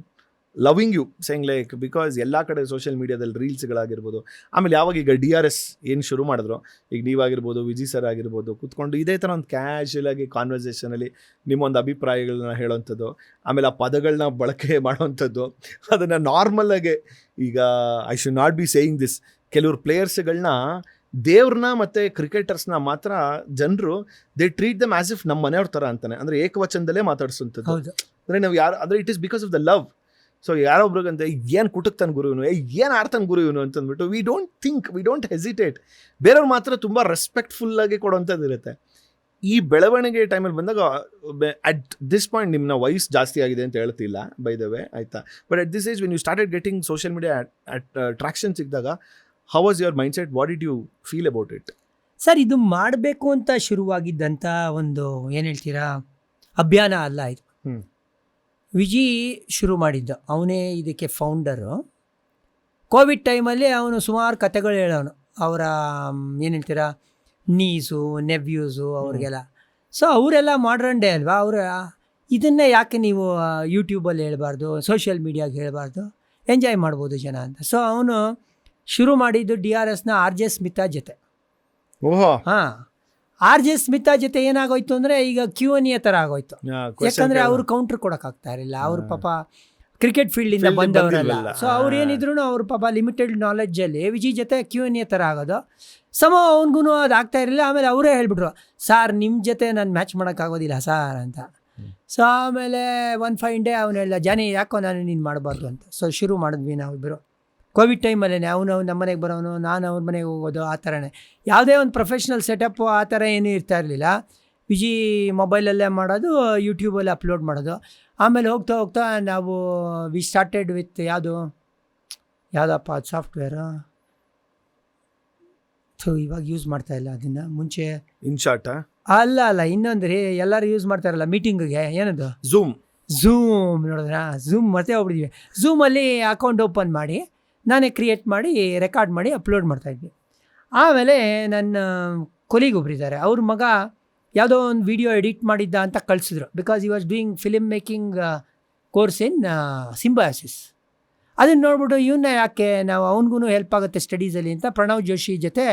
loving you, saying like, because ಎಲ್ಲ ಕಡೆ ಸೋಷಿಯಲ್ ಮೀಡಿಯಾದಲ್ಲಿ ರೀಲ್ಸ್ಗಳಾಗಿರ್ಬೋದು. ಆಮೇಲೆ ಯಾವಾಗ ಈಗ DRS ಏನು ಶುರು ಮಾಡಿದ್ರು, ಈಗ ನೀವಾಗಿರ್ಬೋದು, ವಿಜಯ್ ಸರ್ ಆಗಿರ್ಬೋದು, ಕೂತ್ಕೊಂಡು ಇದೇ ಥರ ಒಂದು ಕ್ಯಾಶುಯಲ್ ಆಗಿ ಕಾನ್ವರ್ಸೇಷನಲ್ಲಿ ನಿಮ್ಮೊಂದು ಅಭಿಪ್ರಾಯಗಳನ್ನ ಹೇಳೋವಂಥದ್ದು, ಆಮೇಲೆ ಆ ಪದಗಳನ್ನ ಬಳಕೆ ಮಾಡೋವಂಥದ್ದು, ಅದನ್ನು ನಾರ್ಮಲಾಗೆ ಈಗ I should not be saying this, ಕೆಲವರು ಪ್ಲೇಯರ್ಸ್ಗಳನ್ನ ದೇವ್ರನ್ನ ಮತ್ತು ಕ್ರಿಕೆಟರ್ಸ್ನ ಮಾತ್ರ ಜನರು they treat them as if ನಮ್ಮ ಮನೆಯವ್ರ ಥರ ಅಂತಾನೆ, ಅಂದರೆ ಏಕವಚನದಲ್ಲೇ ಮಾತಾಡಿಸುವಂಥದ್ದು. ಅಂದರೆ ನಾವು ಯಾರು ಅಂದರೆ it is because of the love. So ಯಾರೊಬ್ರಿಗಂತ ಏನು ಕುಟುಕ್ತಾನೆ ಗುರು ಇವನು, ಏನು ಆಡ್ತಾನೆ ಗುರು ಇವನು ಅಂತಂದ್ಬಿಟ್ಟು ವಿ ಡೋಂಟ್ ಹೆಸಿಟೇಟ್. ಬೇರೆಯವ್ರು ಮಾತ್ರ ತುಂಬ ರೆಸ್ಪೆಕ್ಟ್ಫುಲ್ಲಾಗಿ ಕೊಡೋವಂಥದ್ದು ಇರುತ್ತೆ. ಈ ಬೆಳವಣಿಗೆ ಟೈಮಲ್ಲಿ ಬಂದಾಗ ಅಟ್ ದಿಸ್ ಪಾಯಿಂಟ್ ನಿಮ್ಮನ್ನ ವಯಸ್ಸು ಜಾಸ್ತಿ ಆಗಿದೆ ಅಂತ ಹೇಳ್ತಿಲ್ಲ, ಬೈ ದ ವೇ, ಆಯಿತಾ. But at this age when you started getting social media at traction ಸಿಕ್ಕಿದಾಗ how was your mind set, what did you feel about it? Sir, ಇದು ಮಾಡಬೇಕು ಅಂತ ಶುರುವಾಗಿದ್ದಂಥ ಒಂದು ಏನು ಹೇಳ್ತೀರಾ ಅಭಿಯಾನ ಅಲ್ಲ ಇದು. ವಿಜಿ ಶುರು ಮಾಡಿದ್ದ, ಅವನೇ ಇದಕ್ಕೆ ಫೌಂಡರು. ಕೋವಿಡ್ ಟೈಮಲ್ಲಿ ಅವನು ಸುಮಾರು ಕತೆಗಳು ಹೇಳೋನು, ಅವರ ಏನು ಹೇಳ್ತೀರಾ ನೀಸು ನೆವ್ಯೂಸು ಅವ್ರಿಗೆಲ್ಲ. ಸೊ ಅವರೆಲ್ಲ ಮಾಡ್ರನ್ ಡೇ ಅಲ್ವಾ, ಅವರ ಇದನ್ನೇ ಯಾಕೆ ನೀವು ಯೂಟ್ಯೂಬಲ್ಲಿ ಹೇಳ್ಬಾರ್ದು, ಸೋಷಿಯಲ್ ಮೀಡಿಯಾಗೆ ಹೇಳ್ಬಾರ್ದು, ಎಂಜಾಯ್ ಮಾಡ್ಬೋದು ಜನ ಅಂತ. ಸೊ ಅವನು ಶುರು ಮಾಡಿದ್ದು DRSನ RJ ಸ್ಮಿತಾ ಜೊತೆ. ಓಹೋ. ಹಾಂ, RJ ಸ್ಮಿತಾ ಜೊತೆ ಏನಾಗೋಯ್ತು ಅಂದರೆ ಈಗ Q&A ಥರ ಆಗೋಯ್ತು. ಯಾಕಂದರೆ ಅವರು ಕೌಂಟ್ರ್ ಕೊಡೋಕ್ಕಾಗ್ತಾ ಇರಲಿಲ್ಲ, ಅವರು ಪಾಪ ಕ್ರಿಕೆಟ್ ಫೀಲ್ಡಿಂದ ಬಂದವರಲ್ಲ. ಸೊ ಅವ್ರು ಏನಿದ್ರು ಅವ್ರ ಪಾಪ ಲಿಮಿಟೆಡ್ ನಾಲೆಡ್ಜಲ್ಲಿ ವಿಜಯ್ ಜೊತೆ Q&A ಥರ ಆಗೋದು. ಅವನಿಗೂ ಅದು ಆಗ್ತಾ ಇರಲಿಲ್ಲ. ಆಮೇಲೆ ಅವರೇ ಹೇಳ್ಬಿಟ್ರು, ಸಾರ್ ನಿಮ್ಮ ಜೊತೆ ನಾನು ಮ್ಯಾಚ್ ಮಾಡೋಕ್ಕಾಗೋದಿಲ್ಲ ಸಾರ್ ಅಂತ. ಸೊ ಆಮೇಲೆ ಒಂದು ಫೈನ್ ಡೇ ಅವನು ಹೇಳ್ದ, ಜಾನಿ ಯಾಕೋ ನಾನು ನೀನು ಮಾಡಬಾರ್ದು ಅಂತ. ಸೊ ಶುರು ಮಾಡಿದ್ವಿ ನಾವಿಬ್ಬರು ಕೋವಿಡ್ ಟೈಮಲ್ಲೇ. ಅವನು ನಮ್ಮ ಮನೆಗೆ ಬರೋನು, ನಾನು ಅವ್ರ ಮನೆಗೆ ಹೋಗೋದು, ಆ ಥರನೇ. ಯಾವುದೇ ಒಂದು ಪ್ರೊಫೆಷ್ನಲ್ ಸೆಟಪ್ಪು ಆ ಥರ ಏನೂ ಇರ್ತಾ ಇರಲಿಲ್ಲ. ವಿಜಿ ಮೊಬೈಲಲ್ಲೇ ಮಾಡೋದು, ಯೂಟ್ಯೂಬಲ್ಲಿ ಅಪ್ಲೋಡ್ ಮಾಡೋದು. ಆಮೇಲೆ ಹೋಗ್ತಾ ಹೋಗ್ತಾ ನಾವು ವಿ ಸ್ಟಾರ್ಟೆಡ್ ವಿತ್ ಯಾವುದಪ್ಪ ಅದು ಸಾಫ್ಟ್ವೇರು, ಇವಾಗ ಯೂಸ್ ಮಾಡ್ತಾ ಇಲ್ಲ ಅದನ್ನು. ಮುಂಚೆ ಇನ್ಶಾಟ ಅಲ್ಲ ಇನ್ನೊಂದು ರೀ, ಎಲ್ಲರೂ ಯೂಸ್ ಮಾಡ್ತಾರಲ್ಲ ಮೀಟಿಂಗಿಗೆ, ಏನದು ಝೂಮ್ ನೋಡಿದ್ರಾ? ಝೂಮ್ ಮತ್ತೆ ಹೋಗ್ಬಿಟ್ಟಿದ್ವಿ. ಝೂಮಲ್ಲಿ ಅಕೌಂಟ್ ಓಪನ್ ಮಾಡಿ ನಾನೇ ಕ್ರಿಯೇಟ್ ಮಾಡಿ ರೆಕಾರ್ಡ್ ಮಾಡಿ ಅಪ್ಲೋಡ್ ಮಾಡ್ತಾಯಿದ್ವಿ. ಆಮೇಲೆ ನನ್ನ ಕೊಲೀಗ್ ಒಬ್ಬರಿದ್ದಾರೆ, ಅವ್ರ ಮಗ ಯಾವುದೋ ಒಂದು ವಿಡಿಯೋ ಎಡಿಟ್ ಮಾಡಿದ್ದ ಅಂತ ಕಳಿಸಿದ್ರು. ಬಿಕಾಸ್ ಈ was doing film making course in Symbiosis. ಅದನ್ನು ನೋಡ್ಬಿಟ್ಟು ಇವನ್ನ ಯಾಕೆ ನಾವು ಅವನಿಗೂ ಹೆಲ್ಪ್ ಆಗುತ್ತೆ ಸ್ಟಡೀಸಲ್ಲಿ ಅಂತ ಪ್ರಣವ್ ಜೋಶಿ ಜೊತೆ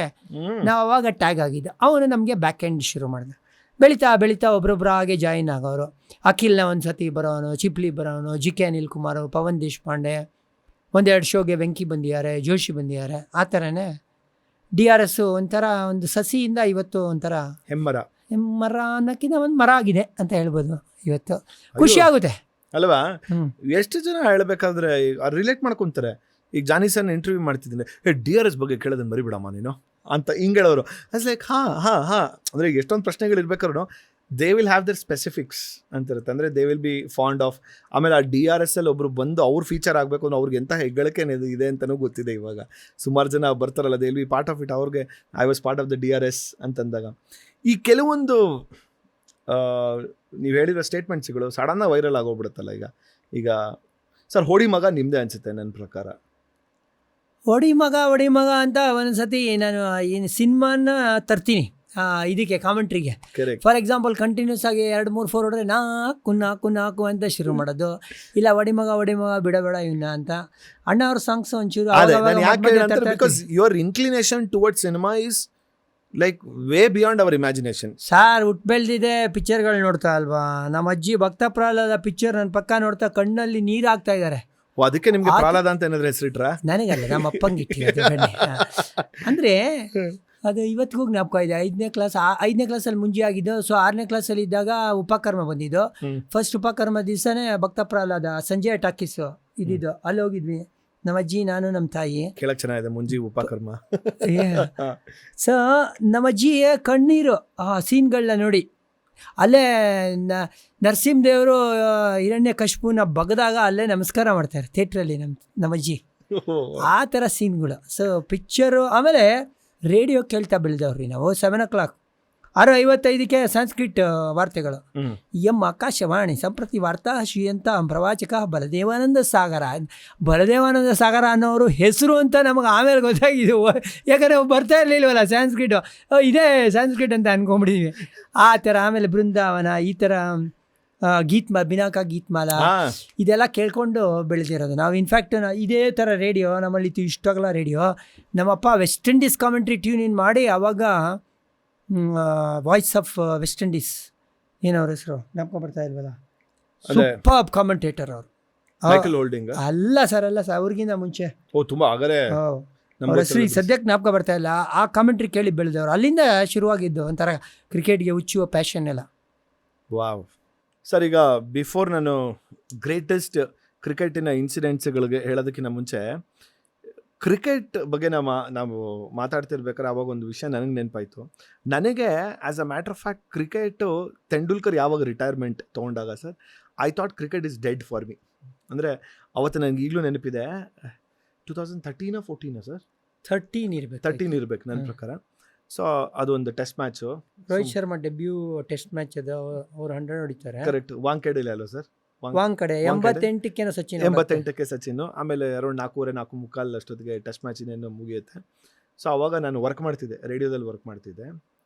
ನಾವು ಅವಾಗ ಟ್ಯಾಗ್ ಆಗಿದ್ದು. ಅವನು ನಮಗೆ ಬ್ಯಾಕ್ ಎಂಡ್ ಶುರು ಮಾಡಿದ. ಬೆಳೀತಾ ಒಬ್ಬರೊಬ್ಬರು ಹಾಗೆ ಜಾಯಿನ್ ಆಗೋರು. ಅಖಿಲ್ನ ಒಂದು ಸತಿ ಬರೋನು, ಚಿಪ್ಲಿ ಬರೋನು, JK ಅನಿಲ್ ಕುಮಾರ್, ಪವನ್ ದೇಶಪಾಂಡೆ, ಒಂದೆರಡು ಶೋಗೆ ವೆಂಕಿ ಬಂದಿದ್ದಾರೆ, ಜೋಶಿ ಬಂದಿದ್ದಾರೆ. ಆ ಥರನೇ DRS ಒಂಥರ ಒಂದು ಸಸಿಯಿಂದ ಇವತ್ತು ಒಂಥರ ಹೆಮ್ಮರ ಅನ್ನೋಕ್ಕಿಂತ ಒಂದು ಮರ ಆಗಿದೆ ಅಂತ ಹೇಳ್ಬೋದು. ಇವತ್ತು ಖುಷಿ ಆಗುತ್ತೆ ಅಲ್ವಾ? ಎಷ್ಟು ಜನ ಹೇಳ್ಬೇಕಾದ್ರೆ ರಿಲೇಟ್ ಮಾಡ್ಕೊತಾರೆ. ಈಗ ಜಾನಿ ಸರ್ನ ಇಂಟರ್ವ್ಯೂ ಮಾಡ್ತಿದ್ದೀನಿ, DRS ಬಗ್ಗೆ ಕೇಳೋದನ್ನ ಮರಿಬಿಡಮ್ಮ ನೀನು ಅಂತ ಹಿಂಗೆ ಹೇಳೋರು. ಅಸ್ ಲೈಕ್ ಹಾಂ ಅಂದರೆ ಈಗ ಎಷ್ಟೊಂದು ಪ್ರಶ್ನೆಗಳು ಇರ್ಬೇಕಾದ್ರು they will have their specifics ಅಂತಿರುತ್ತೆ. ಅಂದರೆ they will be fond of. ಆಮೇಲೆ ಆ DRS ಅಲ್ಲಿ ಒಬ್ರು ಬಂದು ಅವ್ರ ಫೀಚರ್ ಆಗಬೇಕು ಅಂದ್ರೆ ಅವ್ರಿಗೆ ಎಂಥ ಹೆಗ್ಗಳಿಕೆ ಇದೆ ಅಂತಲೂ ಗೊತ್ತಿದೆ. ಇವಾಗ ಸುಮಾರು ಜನ ಬರ್ತಾರಲ್ಲ, they will be part of it. ಅವ್ರಿಗೆ I was part of the DRS ಅಂತಂದಾಗ ಈ ಕೆಲವೊಂದು ನೀವು ಹೇಳಿರೋ ಸ್ಟೇಟ್ಮೆಂಟ್ಸ್ಗಳು ಸಡನ್ನಾಗಿ ವೈರಲ್ ಆಗೋಗ್ಬಿಡುತ್ತಲ್ಲ. ಈಗ ಸರ್ ಹೋಳಿ ಮಗ ನಿಮ್ಮದೇ ಅನಿಸುತ್ತೆ ನನ್ನ ಪ್ರಕಾರ. ಒಡಿ ಮಗ ಅಂತ ಒಂದ್ಸತಿ ನಾನು ಏನು ಸಿನಿಮಾನ ತರ್ತೀನಿ ಇದಕ್ಕೆ ಕಾಮೆಂಟ್ರಿಗೆ. ಕರೆಕ್ಟ್. ಫಾರ್ ಎಕ್ಸಾಂಪಲ್ ಕಂಟಿನ್ಯೂಸ್ ಆಗಿ 2-3 4 ಹೊಡೆದ್ರೆ ನಾಲ್ಕು ಅಂತ ಶುರು ಮಾಡೋದು, ಇಲ್ಲ ಒಡಿ ಮಗ ಬಿಡಬೇಡ ಇವನ್ನ ಅಂತ. ಅಣ್ಣ ಅವ್ರ ಸಾಂಗ್ಸ್ ಒಂಚೂರು because your inclination towards cinema is like way beyond our imagination. Sir ಹುಟ್ಟು ಬೆಳೆದಿದೆ ಪಿಕ್ಚರ್ಗಳು ನೋಡ್ತಾ ಅಲ್ವಾ. ನಮ್ಮ ಅಜ್ಜಿ ಭಕ್ತ ಪ್ರಹ್ಲಾದ ಪಿಕ್ಚರ್ ನನ್ನ ಪಕ್ಕ ನೋಡ್ತಾ ಕಣ್ಣಲ್ಲಿ ನೀರು ಹಾಕ್ತಾ ಇದ್ದಾರೆ. ಅದಕ್ಕೆ ನಿಮ್ಗೆ ಪ್ರಹ್ಲಾದ ಅಂತ ಏನಾದ್ರು ಹೆಸರಿಟ್ರ? ನನಗಲ್ಲ, ನಮ್ಮ ಅಪ್ಪಂಗೆ ಇಟ್ಟಿರೋದು. ಅಂದರೆ ಅದು ಇವತ್ತಿಗೂ ಜ್ಞಾಪಕ ಇದೆ. 5ನೇ ಕ್ಲಾಸಲ್ಲಿ ಮುಂಜಿ ಆಗಿದ್ದು. ಸೊ 6ನೇ ಕ್ಲಾಸಲ್ಲಿ ಇದ್ದಾಗ ಉಪಕರ್ಮ ಬಂದಿದ್ದು. ಫಸ್ಟ್ ಉಪಕರ್ಮ ದಿವಸನೇ ಭಕ್ತ ಪ್ರಹ್ಲಾದ ಸಂಜೆ ಟಾಕೀಸು ಇದ್ದಿದ್ದು, ಅಲ್ಲಿ ಹೋಗಿದ್ವಿ ನಮ್ಮ ಅಜ್ಜಿ, ನಾನು, ನಮ್ಮ ತಾಯಿ. ಕೇಳಕ್ ಚೆನ್ನಾಗಿದೆ ಮುಂಜಿ ಉಪಕರ್ಮ. ಸೊ ನಮ್ಮ ಅಜ್ಜಿ ಕಣ್ಣೀರು ಆ ಸೀನ್ಗಳನ್ನ ನೋಡಿ. ಅಲ್ಲೇ ನರಸಿಂಹದೇವರು ಹಿರಣ್ಯಕಶಿಪುನ ಬಗದಾಗ ಅಲ್ಲೇ ನಮಸ್ಕಾರ ಮಾಡ್ತಾರೆ ಥಿಯೇಟ್ರಲ್ಲಿ ನಮ್ಮ ಅಜ್ಜಿ. ಆ ಥರ ಸೀನ್ಗಳು. So picture. ಆಮೇಲೆ ರೇಡಿಯೋ ಕೇಳ್ತಾ ಬೆಳೆದವ್ರಿ ನಾವು. 7 o'clock 6:55ಕ್ಕೆ ಸಂಸ್ಕೃತ ವಾರ್ತೆಗಳು. ಆಕಾಶವಾಣಿ ಸಂಪ್ರತಿ ವಾರ್ತಾ ಶ್ರೀಯಂತ ಪ್ರವಾಚಕ ಬಲದೇವಾನಂದ ಸಾಗರ ಅನ್ನೋರು ಹೆಸರು ಅಂತ ನಮಗೆ ಆಮೇಲೆ ಗೊತ್ತಾಗಿದ್ದು. ಯಾಕಂದರೆ ಬರ್ತಾ ಇರಲಿಲ್ವಲ್ಲ ಸಂಸ್ಕೃತ, ಇದೇ ಸಂಸ್ಕೃತ ಅಂತ ಅಂದ್ಕೊಂಬಿಟ್ಟಿದ್ವಿ. ಆ ಥರ. ಆಮೇಲೆ ಬೃಂದಾವನ, ಈ ಥರ ಬಿನಾಕ ಗೀತ್ಮಾಲಾ ಇದೆಲ್ಲ ಕೇಳ್ಕೊಂಡು ಬೆಳೆದಿರೋದು ನಾವು. ಇನ್ಫ್ಯಾಕ್ಟ್ ಇದೇ ಥರ ರೇಡಿಯೋ ನಮ್ಮಲ್ಲಿ ಇಷ್ಟಾಗಲ್ಲ ರೇಡಿಯೋ. ನಮ್ಮಪ್ಪ West Indies commentary tune in ಮಾಡಿ ಆವಾಗ ವಾಯ್ಸ್ ಆಫ್ ವೆಸ್ಟ್ ಇಂಡೀಸ್ ಏನವ್ರ ಹೆಸರು ಜ್ಞಾಪಕ ಬರ್ತಾ ಇಲ್ವಲ್ಲ, ಸೂಪರ್ ಕಾಮೆಂಟೇಟರ್ ಅವರು. ಅಲ್ಲ ಸರ್ ಅವ್ರಿಗಿಂತ ಮುಂಚೆ ಅವ್ರ ಹೆಸರು ಸದ್ಯಕ್ಕೆ ಜ್ಞಾಪಕ ಬರ್ತಾ ಇಲ್ಲ. ಆ ಕಾಮೆಂಟ್ರಿ ಕೇಳಿ ಬೆಳೆದವರು. ಅಲ್ಲಿಂದ ಶುರುವಾಗಿದ್ದು ಒಂಥರ ಕ್ರಿಕೆಟ್ಗೆ ಹುಚ್ಚುವ ಪ್ಯಾಷನ್ ಎಲ್ಲ. ವಾವ್ ಸರ್, ಈಗ ಬಿಫೋರ್ ನಾನು ಗ್ರೇಟೆಸ್ಟ್ ಕ್ರಿಕೆಟಿನ ಇನ್ಸಿಡೆಂಟ್ಸ್ಗಳಿಗೆ ಹೇಳೋದಕ್ಕಿಂತ ಮುಂಚೆ ಕ್ರಿಕೆಟ್ ಬಗ್ಗೆ ನಾವು ಮಾತಾಡ್ತಿರ್ಬೇಕಾದ್ರೆ ಅವಾಗ ಒಂದು ವಿಷಯ ನನಗೆ ನೆನಪಾಯಿತು. ನನಗೆ as a matter of fact cricket Tendulkar ಯಾವಾಗ ರಿಟೈರ್ಮೆಂಟ್ ತೊಗೊಂಡಾಗ sir, I thought cricket is dead for me. ಅಂದರೆ ಅವತ್ತು ನನಗೆ ಈಗಲೂ ನೆನಪಿದೆ. 2013 or 14 ಸರ್? 13 ಇರಬೇಕು ನನ್ನ ಪ್ರಕಾರ. ಸೊ ಅದೊಂದು test match. Rohit Sharma debut test match ಅದು. ಅವ್ರು 100 ಹೊಡಿತಾರೆ. ಕರೆಕ್ಟ್. ವಾಂಖೇಡೆಲಿ ಅಲ್ವ ಸರ್? ವಾಂಖೇಡೆ 88ಕ್ಕೆ ಸಚಿನ್. ಆಮೇಲೆ ಅರೌಂಡ್ 4:45 ಅಷ್ಟೊತ್ತಿಗೆ ಟೆಸ್ಟ್ ಮ್ಯಾಚ್ ಇನ್ನೇನು ಮುಗಿಯುತ್ತೆ. ಸೊ ಅವಾಗ ನಾನು ವರ್ಕ್ ಮಾಡ್ತಿದ್ದೆ, ರೇಡಿಯೋದಲ್ಲಿ ವರ್ಕ್ ಮಾಡ್ತಿದ್ದೆ.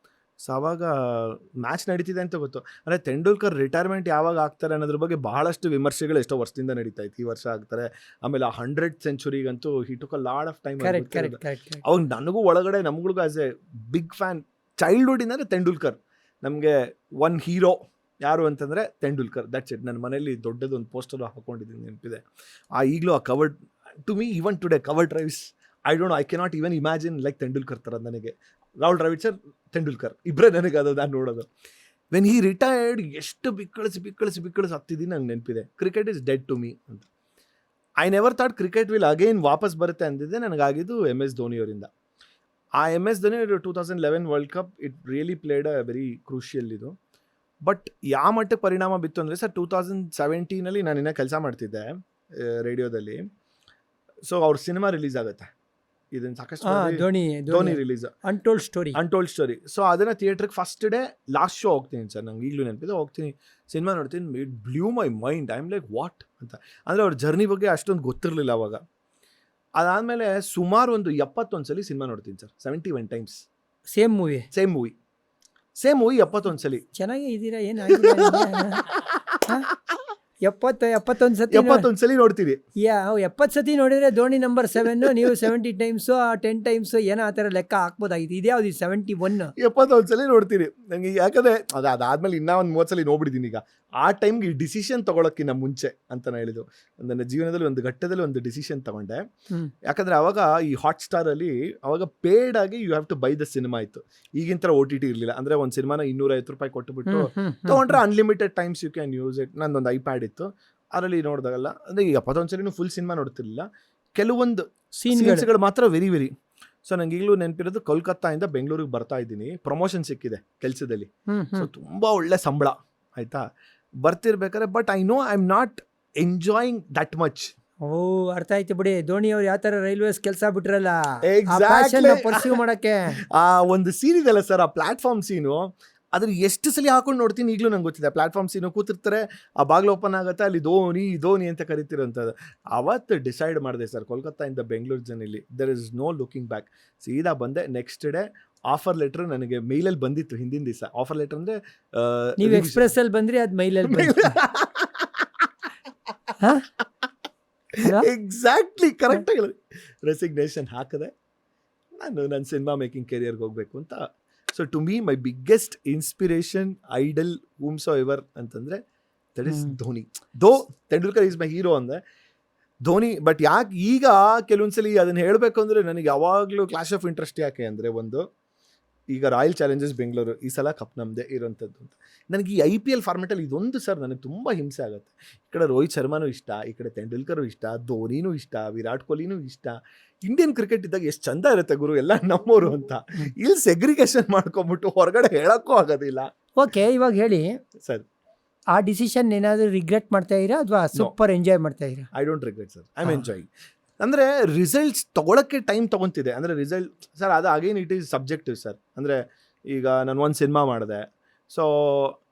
ಸೊ ಅವಾಗ ಮ್ಯಾಚ್ ನಡೀತಿದೆ ಅಂತ ಗೊತ್ತು. ಅಂದರೆ ತೆಂಡೂಲ್ಕರ್ ರಿಟೈರ್ಮೆಂಟ್ ಯಾವಾಗ ಆಗ್ತಾರೆ ಅನ್ನೋದ್ರ ಬಗ್ಗೆ ಬಹಳಷ್ಟು ವಿಮರ್ಶೆಗಳು ಎಷ್ಟೋ ವರ್ಷದಿಂದ ನಡೀತಾ ಇತ್ತು. ಈ ವರ್ಷ ಆಗ್ತಾರೆ. ಆಮೇಲೆ 100th ಸೆಂಚುರಿಗಂತೂ he took a lot of time. ಅವಾಗ ನನಗೂ ಒಳಗಡೆ ನಮ್ಗಳಿಗೂ ಆಸ್ ಎ ಬಿಗ್ ಫ್ಯಾನ್ ಚೈಲ್ಡ್ಹುಡ್ಡಿಂದ ತೆಂಡೂಲ್ಕರ್. ನಮಗೆ ಒನ್ ಹೀರೋ ಯಾರು ಅಂತಂದರೆ ತೆಂಡೂಲ್ಕರ್, ದಟ್ಸ್ ಇಟ್. ನನ್ನ ಮನೇಲಿ ದೊಡ್ಡದೊಂದು ಪೋಸ್ಟರ್ ಹಾಕ್ಕೊಂಡಿದ್ದೀನಿ, ನೆನಪಿದೆ. ಈಗಲೂ ಆ covered to me even today covered drives I don't know, I cannot even imagine like Tendulkar ಥರ. ನನಗೆ ರಾಹುಲ್ ದ್ರಾವಿಡ್ ಸರ್, ತೆಂಡೂಲ್ಕರ್ ಇಬ್ಬರೇ ನನಗೆ ಅದು ನಾನು ನೋಡೋದು. ವೆನ್ ಹಿ ರಿಟೈರ್ಡ್ ಎಷ್ಟು ಬಿಕ್ಕಳಿಸಿ ಹತ್ತಿದ್ದೀನಿ ನಂಗೆ ನೆನಪಿದೆ. Cricket is dead to me ಅಂತ. I never thought cricket will again ವಾಪಸ್ ಬರುತ್ತೆ ಅಂದಿದ್ದೆ. ನನಗಾಗಿದ್ದು MS ಧೋನಿಯವರಿಂದ. ಆ MS Dhoni 2011 world cup it really played a very crucial ಇದು. ಬಟ್ ಯಾವ ಮಟ್ಟಕ್ಕೆ ಪರಿಣಾಮ ಬಿತ್ತು ಅಂದರೆ ಸರ್, 2017 ನಾನು ಇನ್ನೂ ಕೆಲಸ ಮಾಡ್ತಿದ್ದೆ ರೇಡಿಯೋದಲ್ಲಿ. ಸೊ ಅವ್ರ ಸಿನಿಮಾ ರಿಲೀಸ್ ಆಗುತ್ತೆ. ಇದನ್ನು ಸಾಕಷ್ಟು Dhoni release, untold story. So ಅದನ್ನು ಥಿಯೇಟ್ರಿಗೆ ಫಸ್ಟ್ ಡೇ ಲಾಸ್ಟ್ ಶೋ ಹೋಗ್ತೀನಿ ಸರ್. ನಂಗೆ ಈಗಲೂ ನೆನಪಿದೆ. ಹೋಗ್ತೀನಿ, ಸಿನಿಮಾ ನೋಡ್ತೀನಿ. It blue my mind. I am like what ಅಂತ. ಅಂದರೆ ಅವ್ರ ಜರ್ನಿ ಬಗ್ಗೆ ಅಷ್ಟೊಂದು ಗೊತ್ತಿರಲಿಲ್ಲ ಅವಾಗ. ಅದಾದಮೇಲೆ ಸುಮಾರು ಒಂದು 71 ಸಲ ಸಿನಿಮಾ ನೋಡ್ತೀನಿ ಸರ್. 71 times. ಸೇಮ್ ಮೂವಿ 71 ಸಲ. ಚೆನ್ನಾಗೇ ಇದ್ದೀರಾ, ಏನಾಗಿದೆ? 71 ಸಲ ನೋಡ್ತೀವಿ. 70 ಸತಿ ನೋಡಿದ್ರೆ ಧೋನಿ ನಂಬರ್ 7, ನೀವು 70 times 10 times ಏನೋ ಆ ಥರ ಲೆಕ್ಕ ಹಾಕ್ಬೋದಾಗಿತ್ತು. ಇದ್ಯಾವುದು 71 ಸಲ ನೋಡ್ತೀರಿ. ನನಗೆ ಯಾಕಂದರೆ ಅದಾದ್ಮೇಲೆ ಇನ್ನೂ ಒಂದು 30 ಸಲ ನೋಡ್ಬಿಟ್ಟಿದ್ದೀನಿ. ಈಗ ಆ ಟೈಮ್ಗೆ ಈ ಡಿಸಿಷನ್ ತೊಗೊಳಕ್ಕಿಂತ ಮುಂಚೆ ಅಂತ ನಾನು ಹೇಳಿದ್ದು, ನನ್ನ ಜೀವನದಲ್ಲಿ ಒಂದು ಘಟ್ಟದಲ್ಲಿ ಒಂದು ಡಿಸಿಷನ್ ತೊಗೊಂಡೆ. ಯಾಕಂದರೆ ಅವಾಗ ಈ ಹಾಟ್ಸ್ಟಾರಲ್ಲಿ ಅವಾಗ ಪೇಡ್ ಆಗಿ you have to buy the cinema ಇತ್ತು. ಈಗಿನ ಥರ OTT ಇರಲಿಲ್ಲ. ಅಂದರೆ ಒಂದು ಸಿನಿಮಾನ 250 ರೂಪಾಯಿ ಕೊಟ್ಟುಬಿಟ್ಟು ತೊಗೊಂಡ್ರೆ unlimited times you can use it. ನಂದೊಂದು iPad ಇತ್ತು, ಅದರಲ್ಲಿ ನೋಡಿದಾಗಲ್ಲ. ಅಂದರೆ ಈಗ 71 ಸಲ ಫುಲ್ ಸಿನಿಮಾ ನೋಡ್ತಿರ್ಲಿಲ್ಲ, ಕೆಲವೊಂದು ಸೀನ್ಸ್ಗಳು ಮಾತ್ರ ವೆರಿ ವೆರಿ. ಸೊ ನಂಗೆ ಈಗಲೂ ನೆನಪಿರೋದು, ಕೋಲ್ಕತ್ತಾಯಿಂದ ಬೆಂಗಳೂರಿಗೆ ಬರ್ತಾ ಇದ್ದೀನಿ, ಪ್ರಮೋಷನ್ ಸಿಕ್ಕಿದೆ ಕೆಲಸದಲ್ಲಿ. ಸೊ ತುಂಬ ಒಳ್ಳೆ ಸಂಬಳ ಆಯಿತಾ, ಬರ್ತಿರ್ಬೇಕಾದ್ರೆ. But I know I am not enjoying that much. ಅರ್ಥ ಆಯ್ತು ಬಿಡಿ. ಧೋನಿ ಅವ್ರು ಯಾವ ಥರ ರೈಲ್ವೇಸ್ ಕೆಲಸ ಬಿಟ್ರಲ್ಲ, ಎಕ್ಸಾಕ್ಟ್ಲಿ ಪರ್ಸ್ಯೂ ಮಾಡೋಕ್ಕೆ. ಆ ಒಂದು ಸೀನ್ ಇದೆಲ್ಲ ಸರ್, ಆ ಪ್ಲಾಟ್ಫಾರ್ಮ್ ಸೀನು, ಅದ್ರ ಎಷ್ಟು ಸಲ ಹಾಕೊಂಡು ನೋಡ್ತೀನಿ ಈಗಲೂ ನಂಗೆ ಗೊತ್ತಿದೆ. ಪ್ಲಾಟ್ಫಾರ್ಮ್ಸ್ ಇನ್ನೂ ಕೂತಿರ್ತಾರೆ, ಆ ಬಾಗಿಲು ಓಪನ್ ಆಗುತ್ತೆ, ಅಲ್ಲಿ ಧೋನಿ ಧೋನಿ ಅಂತ ಕರಿತಿರೋಂಥದ್ದು. ಅವತ್ತು ಡಿಸೈಡ್ ಮಾಡಿದೆ ಸರ್, ಕೋಲ್ಕತ್ತಾಯಿಂದ ಬೆಂಗಳೂರು ಜರ್ನಿಲಿ there is no looking back. ಸೀದಾ ಬಂದೆ. ನೆಕ್ಸ್ಟ್ ಡೇ ಆಫರ್ ಲೆಟ್ರ್ ನನಗೆ ಮೇಲಲ್ಲಿ ಬಂದಿತ್ತು ಹಿಂದಿನ ದಿವಸ. ಆಫರ್ ಲೆಟ್ರ್ ಅಂದರೆ ನೀವು ಎಕ್ಸ್ಪ್ರೆಸ್ಸಲ್ಲಿ ಬಂದ್ರಿ, ಅದು ಮೈಲಲ್ಲಿ ಬಂದ್ರಿ. ಎಕ್ಸಾಕ್ಟ್ಲಿ ಕರೆಕ್ಟ್ ಆಗಿ ರೆಸಿಗ್ನೇಷನ್ ಹಾಕಿದೆ. ನಾನು ನನ್ನ ಸಿನಿಮಾ ಮೇಕಿಂಗ್ ಕೆರಿಯರ್ಗೆ ಹೋಗಬೇಕು ಅಂತ. So to me my biggest inspiration, idol, whomsoever ಅಂತಂದರೆ that is Dhoni. Though Tendulkar is my hero ಅಂದೆ ಧೋನಿ. ಬಟ್ ಯಾಕೆ ಈಗ ಕೆಲವೊಂದ್ಸಲಿ ಅದನ್ನು ಹೇಳಬೇಕು ಅಂದರೆ ನನಗೆ ಯಾವಾಗಲೂ ಕ್ಲಾಶ್ ಆಫ್ ಇಂಟ್ರೆಸ್ಟ್ ಯಾಕೆ ಅಂದರೆ, ಒಂದು ಈಗ ರಾಯಲ್ ಚಾಲೆಂಜರ್ಸ್ ಬೆಂಗಳೂರು ಈ ಸಲ ಕಪ್ ನಮ್ಮದೇ ಇರೋಂಥದ್ದು ಅಂತ. ನನಗೆ ಈ IPL ಫಾರ್ಮೆಟಲ್ಲಿ ಇದೊಂದು ಸರ್ ನನಗೆ ತುಂಬ ಹಿಂಸೆ ಆಗುತ್ತೆ. ಈ ಕಡೆ ರೋಹಿತ್ ಶರ್ಮಾನೂ ಇಷ್ಟ, ಈ ಕಡೆ ತೆಂಡೂಲ್ಕರು ಇಷ್ಟ, ಧೋನಿನೂ ಇಷ್ಟ, ವಿರಾಟ್ ಕೊಹ್ಲಿನೂ ಇಷ್ಟ. ಇಂಡಿಯನ್ ಕ್ರಿಕೆಟ್ ಇದ್ದಾಗ ಎಷ್ಟು ಚಂದ ಇರುತ್ತೆ ಗುರು, ಎಲ್ಲ ನಮ್ಮವರು ಅಂತ. ಇಲ್ಲಿ ಸೆಗ್ರಿಗೇಷನ್ ಮಾಡ್ಕೊಂಬಿಟ್ಟು ಹೊರಗಡೆ ಹೇಳೋಕ್ಕೂ ಆಗೋದಿಲ್ಲ. ಓಕೆ, ಇವಾಗ ಹೇಳಿ ಸರ್, ಆ ಡಿಸಿಷನ್ ಏನಾದರೂ ರಿಗ್ರೆಟ್ ಮಾಡ್ತಾ ಇದ್ದೀರಾ ಅಥವಾ ಸೂಪರ್ ಎಂಜಾಯ್ ಮಾಡ್ತಾ ಇದ್ದೀರಾ? I don't regret sir, I am enjoying. ಅಂದರೆ ರಿಸಲ್ಟ್ಸ್ ತೊಗೊಳಕ್ಕೆ ಟೈಮ್ ತೊಗೊತಿದೆ. ಅಂದರೆ ರಿಸಲ್ಟ್ ಸರ್, ಅದು again it is subjective sir. ಅಂದರೆ ಈಗ ನಾನು ಒಂದು ಸಿನಿಮಾ ಮಾಡಿದೆ, ಸೊ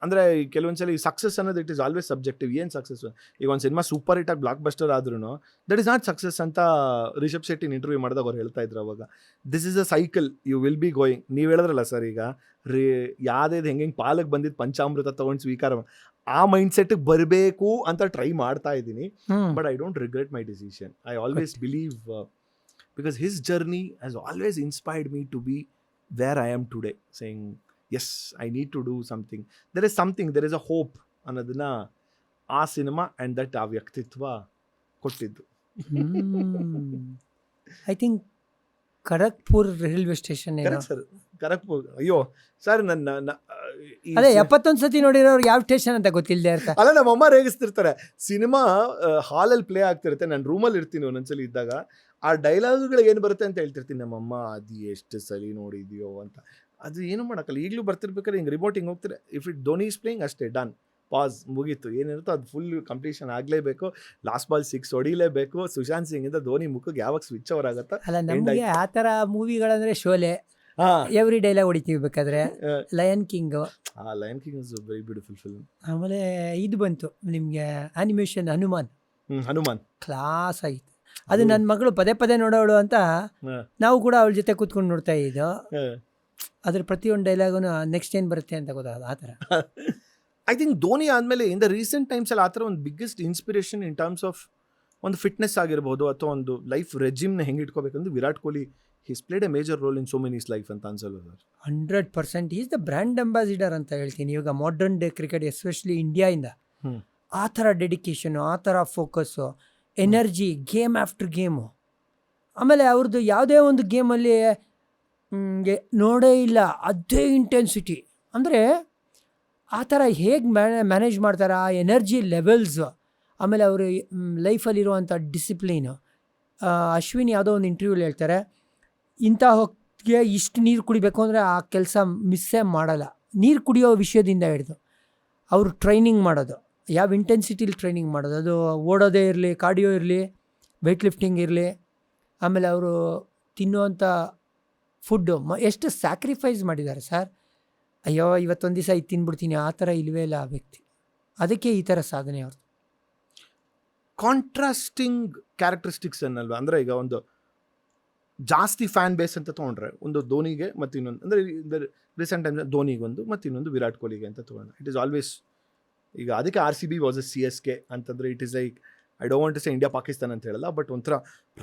ಅಂದರೆ ಕೆಲವೊಂದ್ಸಲ ಈ ಸಕ್ಸಸ್ ಅನ್ನೋದು ಇಟ್ ಈಸ್ ಆಲ್ವೇಸ್ ಸಬ್ಜೆಕ್ಟಿವ್. ಏನು ಸಕ್ಸಸ್? ಈಗ ಒಂದು ಸಿನಿಮಾ ಸೂಪರ್ ಹಿಟ್ ಆಗಿ ಬ್ಲಾಕ್ ಬಸ್ಟರ್ ಆದ್ರೂ ದಟ್ ಇಸ್ ನಾಟ್ ಸಕ್ಸಸ್ ಅಂತ ರಿಷಬ್ ಶೆಟ್ಟಿನ ಇಂಟರ್ವ್ಯೂ ಮಾಡಿದಾಗ ಅವ್ರು ಹೇಳ್ತಾ ಇದ್ರು ಅವಾಗ. This is a cycle, you will be going. ನೀವು ಹೇಳಿದ್ರಲ್ಲ ಸರ್, ಈಗ ಯಾವುದೇ ಹೆಂಗೆ ಪಾಲಕ್ಕೆ ಬಂದಿದ್ದು ಪಂಚಾಮೃತ ತೊಗೊಂಡು ಸ್ವೀಕಾರ ಆ ಮೈಂಡ್ ಸೆಟ್ಗೆ ಬರಬೇಕು ಅಂತ ಟ್ರೈ ಮಾಡ್ತಾ ಇದ್ದೀನಿ. But I don't regret my decision. I always believe because his journey has always inspired me to be where I am today, saying yes I need to do something, there is a hope ಅನ್ನೋದನ್ನ ಆ cinema and that ಆ ವ್ಯಕ್ತಿತ್ವ ಕೊಟ್ಟಿದ್ದು. I think Kharagpur railway station. Sir Kharagpur, ಅಯ್ಯೋ sir, ನನ್ನ ಅದೇ 71 ಸತಿ ನೋಡಿರೋರು ಯಾವ ಸ್ಟೇಷನ್ ಅಂತ ಗೊತ್ತಿಲ್ಲದೆ ಇರ್ತಾರೆ. ಅಲ್ಲ, ನಮ್ಮಮ್ಮ ರೇಗಿಸ್ತಿರ್ತಾರೆ. ಸಿನಿಮಾ ಹಾಲಲ್ಲಿ ಪ್ಲೇ ಆಗ್ತಿರುತ್ತೆ, ನಾನು ರೂಮಲ್ಲಿ ಇರ್ತೀನಿ ಒಂದೊಂದ್ಸಲಿ ಇದ್ದಾಗ, ಆ ಡೈಲಾಗ್ಗಳು ಏನು ಬರುತ್ತೆ ಅಂತ ಹೇಳ್ತಿರ್ತೀನಿ. ನಮ್ಮಮ್ಮ ಅದು ಎಷ್ಟು ಸಲಿ ನೋಡಿದ್ಯೋ ಅಂತ. ಅದು ಏನು ಮಾಡೋಕ್ಕಲ್ಲ, ಈಗಲೂ ಬರ್ತಿರ್ಬೇಕಾದ್ರೆ ಹಿಂಗೆ ರಿಮೋಟ್ ಹಿಂಗೆ ಹೋಗ್ತಾರೆ. If it Dhoni is playing ಅಷ್ಟೇ, ಡನ್, ಪಾಸ್, ಮುಗೀತು. ಏನಿರುತ್ತೋ ಅದು ಫುಲ್ ಕಂಪ್ಲೀಷನ್ ಆಗಲೇಬೇಕು. Last ball 6 ಹೊಡಿಲೇಬೇಕು. ಸುಶಾಂತ್ ಸಿಂಗ್ ಇಂದ ಧೋನಿ ಮುಖಕ್ಕೆ ಯಾವಾಗ ಸ್ವಿಚ್ ಓವರ್ ಆಗುತ್ತೋ. ಅಲ್ಲ, ನಮಗೆ ಆ ಥರ ಮೂವಿಗಳಂದರೆ ಶೋಲೆ, ಎವ್ರಿ ಡೈಲಾಗ್ ಹೊಡಿತೀವಿ. ಬೇಕಾದ್ರೆ lion king is very beautiful film. ಆಮೇಲೆ ಇದು ಬಂತು ನಿಮಗೆ ಆನಿಮೇಷನ್ ಹನುಮಾನ್ ಕ್ಲಾಸ್ ಆಗಿತ್ತು. ಅದು ನನ್ನ ಮಗಳು ಪದೇ ಪದೇ ನೋಡೋಳು ಅಂತ ನಾವು ಕೂಡ ಅವಳ ಜೊತೆ ಕೂತ್ಕೊಂಡು ನೋಡ್ತಾ ಇದ್ದು. ಅದ್ರ ಪ್ರತಿಯೊಂದು ಡೈಲಾಗು ನೆಕ್ಸ್ಟ್ ಏನು ಬರುತ್ತೆ ಅಂತ ಗೊತ್ತಾಗ ಆ ಥರ. ಐ ಥಿಂಕ್ ಧೋನಿ ಆದಮೇಲೆ ಇನ್ ದ ರೀಸೆಂಟ್ ಟೈಮ್ಸಲ್ಲಿ ಆ ಥರ ಒಂದು biggest inspiration in terms of ಒಂದು ಫಿಟ್ನೆಸ್ ಆಗಿರ್ಬೋದು ಅಥವಾ ಒಂದು ಲೈಫ್ ರೆಜಿಮ್ನ ಹೆಂಗೆ ಇಟ್ಕೋಬೇಕಂದ್ರೆ Virat Kohli he's played a major role in so many life ಅಂತ ಅನ್ಸಲ್ಲ sir? 100% is the brand ambassador ಅಂತ ಹೇಳ್ತೀನಿ. ಇವಾಗ ಮಾಡರ್ನ್ ಡೇ ಕ್ರಿಕೆಟ್ ಎಸ್ಪೆಷಲಿ ಇಂಡಿಯಾಯಿಂದ ಆ ಥರ ಡೆಡಿಕೇಶನು, ಆ ಥರ focus, energy, game after game. ಆಮೇಲೆ ಅವ್ರದ್ದು ಯಾವುದೇ ಒಂದು ಗೇಮಲ್ಲಿ ನೋಡೇ ಇಲ್ಲ ಅದೇ ಇಂಟೆನ್ಸಿಟಿ. ಅಂದರೆ ಆ ಥರ ಹೇಗೆ ಮ್ಯಾನೇಜ್ ಮಾಡ್ತಾರೆ ಆ ಎನರ್ಜಿ ಲೆವೆಲ್ಸು. ಆಮೇಲೆ ಅವರು ಲೈಫಲ್ಲಿರುವಂಥ ಡಿಸಿಪ್ಲೀನು. ಅಶ್ವಿನ್ ಯಾವುದೋ ಒಂದು ಇಂಟರ್ವ್ಯೂಲಿ ಹೇಳ್ತಾರೆ, ಇಂಥ ಹೊತ್ತಿಗೆ ಇಷ್ಟು ನೀರು ಕುಡಿಬೇಕು ಅಂದರೆ ಆ ಕೆಲಸ ಮಿಸ್ಸೇ ಮಾಡಲ್ಲ. ನೀರು ಕುಡಿಯೋ ವಿಷಯದಿಂದ ಹಿಡಿದು ಅವರು ಟ್ರೈನಿಂಗ್ ಮಾಡೋದು, ಯಾವ ಇಂಟೆನ್ಸಿಟಿಲಿ ಟ್ರೈನಿಂಗ್ ಮಾಡೋದು, ಅದು ಓಡೋದೇ ಇರಲಿ, ಕಾರ್ಡಿಯೋ ಇರಲಿ, ವೆಯ್ಟ್ ಲಿಫ್ಟಿಂಗ್ ಇರಲಿ, ಆಮೇಲೆ ಅವರು ತಿನ್ನುವಂಥ ಫುಡ್ಡು ಎಷ್ಟು ಸ್ಯಾಕ್ರಿಫೈಸ್ ಮಾಡಿದ್ದಾರೆ ಸರ್. ಅಯ್ಯೋ ಇವತ್ತೊಂದು ದಿವಸ ಇದು ತಿನ್ಬಿಡ್ತೀನಿ ಆ ಥರ ಇಲ್ಲವೇ ಇಲ್ಲ ಆ ವ್ಯಕ್ತಿ. ಅದಕ್ಕೆ ಈ ಥರ ಸಾಧನೆ ಅವ್ರದ್ದು. ಕಾಂಟ್ರಾಸ್ಟಿಂಗ್ ಕ್ಯಾರೆಕ್ಟರಿಸ್ಟಿಕ್ಸ್ ಅನ್ನಲ್ವಾ? ಅಂದರೆ ಈಗ ಒಂದು ಜಾಸ್ತಿ ಫ್ಯಾನ್ ಬೇಸ್ ಅಂತ ತೊಗೊಂಡ್ರೆ ಒಂದು ಧೋನಿಗೆ ಮತ್ತು ಇನ್ನೊಂದು, ಅಂದರೆ ರೀಸೆಂಟ್ ಟೈಮ್ಸ್ ಧೋನಿಗೊಂದು ಮತ್ತು ಇನ್ನೊಂದು ವಿರಾಟ್ ಕೊಹ್ಲಿಗೆ ಅಂತ ತೊಗೊಂಡ್ರೆ ಇಟ್ ಈಸ್ ಆಲ್ವೇಸ್. ಈಗ ಅದಕ್ಕೆ RCB ವಾಸ್ ಎ CSK ಅಂತಂದರೆ it is like, I don't want to say India Pakistan ಅಂತ ಹೇಳಲ್ಲ, ಬಟ್ ಒಂಥರ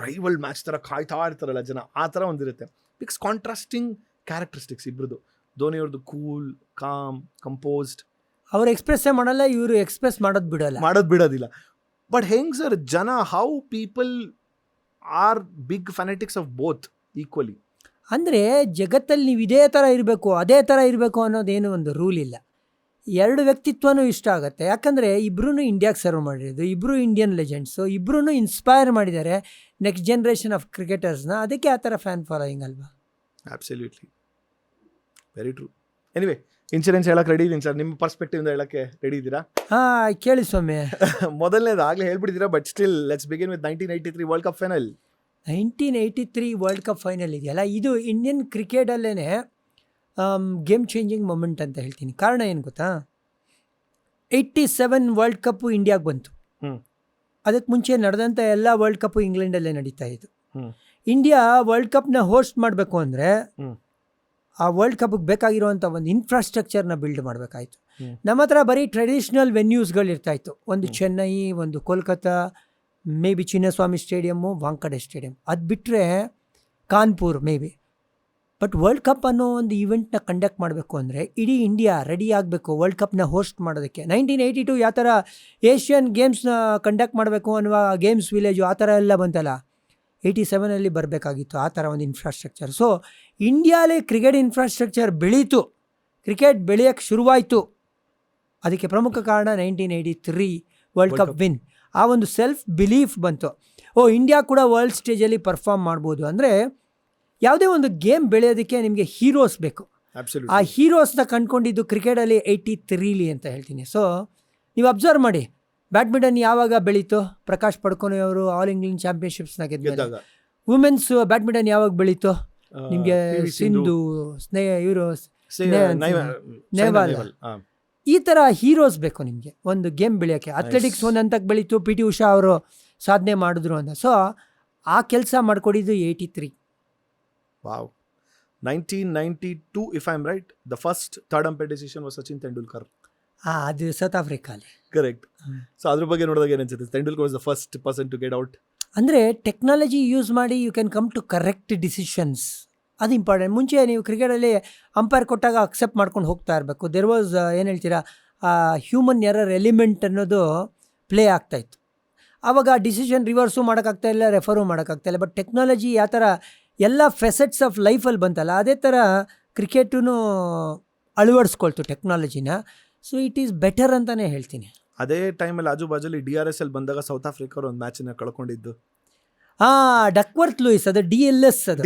ರೈವಲ್ ಮ್ಯಾಚ್ ಥರ ಕಾಯ್ತಾ ಇರ್ತಾರಲ್ಲ ಜನ, ಆ ಥರ ಒಂದಿರುತ್ತೆ. ಬಿಕಾಸ್ ಕಾಂಟ್ರಾಸ್ಟಿಂಗ್ ಕ್ಯಾರೆಕ್ಟರಿಸ್ಟಿಕ್ಸ್ ಇಬ್ಬರದು. ಧೋನಿಯವ್ರದ್ದು ಕೂಲ್, ಕಾಮ್, ಕಂಪೋಸ್ಡ್, ಅವ್ರು ಎಕ್ಸ್ಪ್ರೆಸ್ಸೇ ಮಾಡಲ್ಲ, ಇವರು ಎಕ್ಸ್ಪ್ರೆಸ್ ಮಾಡೋದು ಬಿಡೋದಿಲ್ಲ. ಬಟ್ ಹೆಂಗೆ ಸರ್ ಜನ, how people are big fanatics of both equally? ಅಂದರೆ ಜಗತ್ತಲ್ಲಿ ನೀವು ಇದೇ ಥರ ಇರಬೇಕು ಅದೇ ಥರ ಇರಬೇಕು ಅನ್ನೋದೇನು ಒಂದು ರೂಲ್ ಇಲ್ಲ. ಎರಡು ವ್ಯಕ್ತಿತ್ವನೂ ಇಷ್ಟ ಆಗುತ್ತೆ. ಯಾಕಂದರೆ ಇಬ್ಬರೂ ಇಂಡಿಯಾಗೆ ಸರ್ವ್ ಮಾಡಿರೋದು, ಇಬ್ಬರು ಇಂಡಿಯನ್ ಲೆಜೆಂಡ್ಸು, ಇಬ್ಬರೂ ಇನ್ಸ್ಪೈರ್ ಮಾಡಿದ್ದಾರೆ ನೆಕ್ಸ್ಟ್ ಜನ್ರೇಷನ್ ಆಫ್ ಕ್ರಿಕೆಟರ್ಸ್ನ. ಅದಕ್ಕೆ ಆ ಥರ ಫ್ಯಾನ್ ಫಾಲೋಯಿಂಗ್ ಅಲ್ವಾ? Absolutely, very true. Anyway, insurance ಹೇಳಕ್ಕೆ ರೆಡಿ ಇದ್ದೀನಿ ಸರ್. ನಿಮ್ಮ ಪರ್ಸ್ಪೆಕ್ಟಿವಿಂದ ಹೇಳಕ್ಕೆ ರೆಡಿ ಇದ್ದೀರಾ? ಹಾಂ, ಕೇಳಿ ಸ್ವಾಮಿ. ಮೊದಲನೇದು ಆಗಲೇ ಹೇಳ್ಬಿಟ್ಟಿದ್ದೀರಾ, but still let's begin with 1983 world cup final. 1983 world cup final ಇದೆಯಲ್ಲ, ಇದು ಇಂಡಿಯನ್ ಕ್ರಿಕೆಟಲ್ಲೇ ಗೇಮ್ ಚೇಂಜಿಂಗ್ ಮೊಮೆಂಟ್ ಅಂತ ಹೇಳ್ತೀನಿ. ಕಾರಣ ಏನು ಗೊತ್ತಾ, 87 ವರ್ಲ್ಡ್ ಕಪ್ಪು ಇಂಡಿಯಾಗೆ ಬಂತು. ಹ್ಮ್. ಅದಕ್ಕೆ ಮುಂಚೆ ನಡೆದಂಥ ಎಲ್ಲ ವರ್ಲ್ಡ್ ಕಪ್ಪು ಇಂಗ್ಲೆಂಡಲ್ಲೇ ನಡೀತಾ ಇತ್ತು. ಹ್ಮ್. ಇಂಡಿಯಾ ವರ್ಲ್ಡ್ ಕಪ್ನ ಹೋಸ್ಟ್ ಮಾಡಬೇಕು ಅಂದರೆ ಹ್ಮ್. ಆ ವರ್ಲ್ಡ್ ಕಪ್ಗೆ ಬೇಕಾಗಿರುವಂಥ ಒಂದು ಇನ್ಫ್ರಾಸ್ಟ್ರಕ್ಚರ್ನ ಬಿಲ್ಡ್ ಮಾಡಬೇಕಾಯಿತು. ಹ್ಮ್. ನಮ್ಮ ಹತ್ರ ಬರೀ ಟ್ರೆಡಿಷ್ನಲ್ ವೆನ್ಯೂಸ್ಗಳು ಇರ್ತಾಯಿತ್ತು. ಒಂದು ಚೆನ್ನೈ, ಒಂದು Kolkata, may be Chinnaswamy stadium, Wankhede stadium, ಅದು ಬಿಟ್ಟರೆ Kanpur may be. But world cup ಅನ್ನೋ ಒಂದು ಈವೆಂಟ್ನ ಕಂಡಕ್ಟ್ ಮಾಡಬೇಕು ಅಂದರೆ ಇಡೀ ಇಂಡಿಯಾ ರೆಡಿ ಆಗಬೇಕು ವರ್ಲ್ಡ್ ಕಪ್ನ ಹೋಸ್ಟ್ ಮಾಡೋದಕ್ಕೆ. 1982 ಯಾವ ಥರ ಏಷ್ಯನ್ ಗೇಮ್ಸ್ನ ಕಂಡಕ್ಟ್ ಮಾಡಬೇಕು ಅನ್ನುವ ಗೇಮ್ಸ್ ವಿಲೇಜು ಆ ಥರ ಎಲ್ಲ ಬಂತಲ್ಲ, 87 ಬರಬೇಕಾಗಿತ್ತು ಆ ಥರ ಒಂದು ಇನ್ಫ್ರಾಸ್ಟ್ರಕ್ಚರ್. ಸೊ ಇಂಡಿಯಾಲೇ ಕ್ರಿಕೆಟ್ ಇನ್ಫ್ರಾಸ್ಟ್ರಕ್ಚರ್ ಬೆಳೀತು, ಕ್ರಿಕೆಟ್ ಬೆಳೆಯೋಕ್ಕೆ ಶುರುವಾಯಿತು. ಅದಕ್ಕೆ ಪ್ರಮುಖ ಕಾರಣ 1983 ವರ್ಲ್ಡ್ ಕಪ್ ವಿನ್. ಆ ಒಂದು ಸೆಲ್ಫ್ ಬಿಲೀಫ್ ಬಂತು, ಇಂಡಿಯಾ ಕೂಡ ವರ್ಲ್ಡ್ ಸ್ಟೇಜಲ್ಲಿ ಪರ್ಫಾರ್ಮ್ ಮಾಡ್ಬೋದು. ಅಂದರೆ ಯಾವುದೇ ಒಂದು ಗೇಮ್ ಬೆಳೆಯೋದಕ್ಕೆ ನಿಮಗೆ ಹೀರೋಸ್ ಬೇಕು. ಆ ಹೀರೋಸ್ನ ಕಂಡುಕೊಂಡಿದ್ದು ಕ್ರಿಕೆಟಲ್ಲಿ 83 ಅಂತ ಹೇಳ್ತೀನಿ. ಸೊ ನೀವು ಅಬ್ಸರ್ವ್ ಮಾಡಿ, ಬ್ಯಾಡ್ಮಿಂಟನ್ ಯಾವಾಗ ಬೆಳೀತು, ಪ್ರಕಾಶ್ ಪಡ್ಕೋನೆ ಅವರು ಆಲ್ ಇಂಗ್ಲೆಂಡ್ ಚಾಂಪಿಯನ್ಶಿಪ್ಸ್ನ ಗೆದ್ದಾಗ. ವುಮೆನ್ಸ್ ಬ್ಯಾಡ್ಮಿಂಟನ್ ಯಾವಾಗ ಬೆಳೀತು, ನಿಮಗೆ ಸಿಂಧು, ಇವರು ನೆಹ್ವಾಲ್, ಈ ಥರ ಹೀರೋಸ್ ಬೇಕು ನಿಮಗೆ ಒಂದು ಗೇಮ್ ಬೆಳೆಯೋಕ್ಕೆ. ಅಥ್ಲೆಟಿಕ್ಸ್ ಒಂದು ಹಂತಕ್ಕೆ ಬೆಳೀತು, ಪಿ ಟಿ ಉಷಾ ಅವರು ಸಾಧನೆ ಮಾಡಿದ್ರು ಅಂತ. ಸೊ ಆ ಕೆಲಸ ಮಾಡಿಕೊಡಿದ್ದು 83. Wow. 1992, if I'm right, the first third umpire decision was Sachin Tendulkar. ಅದು ಸೌತ್ ಆಫ್ರಿಕಾಲಿ. ಕರೆಕ್ಟ್. ಸೊ ಅದ್ರ ಬಗ್ಗೆ ನೋಡಿದಾಗ ಏನನ್ಸುತ್ತೆ, Tendulkar was the first person to get out. ಅಂದರೆ ಟೆಕ್ನಾಲಜಿ ಯೂಸ್ ಮಾಡಿ you can come to correct decisions, ಅದು ಇಂಪಾರ್ಟೆಂಟ್. ಮುಂಚೆ ನೀವು ಕ್ರಿಕೆಟಲ್ಲಿ ಅಂಪೈರ್ ಕೊಟ್ಟಾಗ ಅಕ್ಸೆಪ್ಟ್ ಮಾಡ್ಕೊಂಡು ಹೋಗ್ತಾ ಇರಬೇಕು. ದೆರ್ ವಾಸ್ ಏನು ಹೇಳ್ತೀರಾ, ಹ್ಯೂಮನ್ ಎರರ್ ಎಲಿಮೆಂಟ್ ಅನ್ನೋದು ಪ್ಲೇ ಆಗ್ತಾಯಿತ್ತು. ಆವಾಗ ಡಿಸಿಷನ್ ರಿವರ್ಸು ಮಾಡೋಕ್ಕಾಗ್ತಾಯಿಲ್ಲ, ರೆಫರು ಮಾಡೋಕ್ಕಾಗ್ತಾಯಿಲ್ಲ. ಬಟ್ ಟೆಕ್ನಾಲಜಿ ಯಾವ ಥರ ಎಲ್ಲ ಫೆಸೆಟ್ಸ್ ಆಫ್ ಲೈಫಲ್ಲಿ ಬಂತಲ್ಲ, ಅದೇ ಥರ ಕ್ರಿಕೆಟೂ ಅಳವಡಿಸ್ಕೊಳ್ತು ಟೆಕ್ನಾಲಜಿನ. ಸೊ ಇಟ್ ಈಸ್ ಬೆಟರ್ ಅಂತಲೇ ಹೇಳ್ತೀನಿ. ಅದೇ ಟೈಮಲ್ಲಿ ಆಜು ಬಾಜಲ್ಲಿ DRSL ಬಂದಾಗ ಸೌತ್ ಆಫ್ರಿಕಾ ಒಂದು ಮ್ಯಾಚನ್ನ ಕಳ್ಕೊಂಡಿದ್ದು. ಡಕ್ವರ್ತ್ ಲೂಯಿಸ್, ಅದು DLS ಅದು.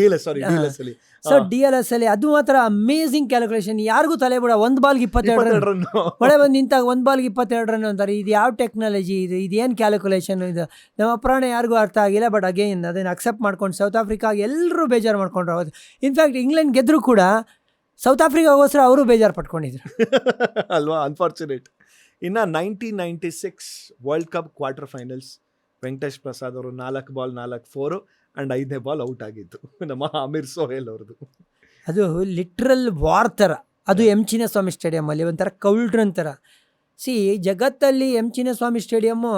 ಸೊ DLS ಅಲ್ಲಿ ಅದು ಮಾತ್ರ ಅಮೇಝಿಂಗ್ ಕ್ಯಾಲ್ಕುಲೇಷನ್. ಯಾರಿಗೂ ತಲೆ ಬಿಡ, ಒಂದು ಬಾಲ್ಗೆ 22 ರನ್ ಒಳ್ಳೆ ಬಂದು ನಿಂತಾಗ ಒಂದು ಬಾಲ್ಗೆ 22 ರನ್ ಅಂತಾರೆ. ಇದು ಯಾವ ಟೆಕ್ನಾಲಜಿ ಇದೇನು ಕ್ಯಾಲ್ಕುಲೇಷನ್ ಇದು, ನಮ್ಮ ಪ್ರಾಣ ಯಾರಿಗೂ ಅರ್ಥ ಆಗಿಲ್ಲ. ಬಟ್ ಅಗೇನ್ ಅದನ್ನು ಅಕ್ಸೆಪ್ಟ್ ಮಾಡ್ಕೊಂಡು ಸೌತ್ ಆಫ್ರಿಕಾಗೆ ಎಲ್ಲರೂ ಬೇಜಾರು ಮಾಡ್ಕೊಂಡ್ರು. ಹೌದು, ಇನ್ಫ್ಯಾಕ್ಟ್ ಇಂಗ್ಲೆಂಡ್ ಗೆದ್ದರೂ ಕೂಡ ಸೌತ್ ಆಫ್ರಿಕಾಗೋಸ್ಕರ ಅವರು ಬೇಜಾರು ಪಟ್ಕೊಂಡಿದ್ರು ಅಲ್ವಾ. ಅನ್ಫಾರ್ಚುನೇಟ್. ಇನ್ನು 1996 world cup quarter finals, Venkatesh Prasad ಅವರು 4 ಬಾಲ್ 4 4 ಆ್ಯಂಡ್ 5ನೇ ಬಾಲ್ ಔಟ್ ಆಗಿತ್ತು ನಮ್ಮ ಅಮೀರ್ ಸೋಹೇಲ್ ಅವ್ರದ್ದು. ಅದು ಲಿಟ್ರಲ್ ವಾರ್ ಥರ. ಅದು ಎಂ ಚಿನ್ನಸ್ವಾಮಿ ಸ್ಟೇಡಿಯಮಲ್ಲಿ ಒಂಥರ ಕೌಲ್ಡ್ರನ್ ಥರ. ಜಗತ್ತಲ್ಲಿ M Chinnaswamy stadium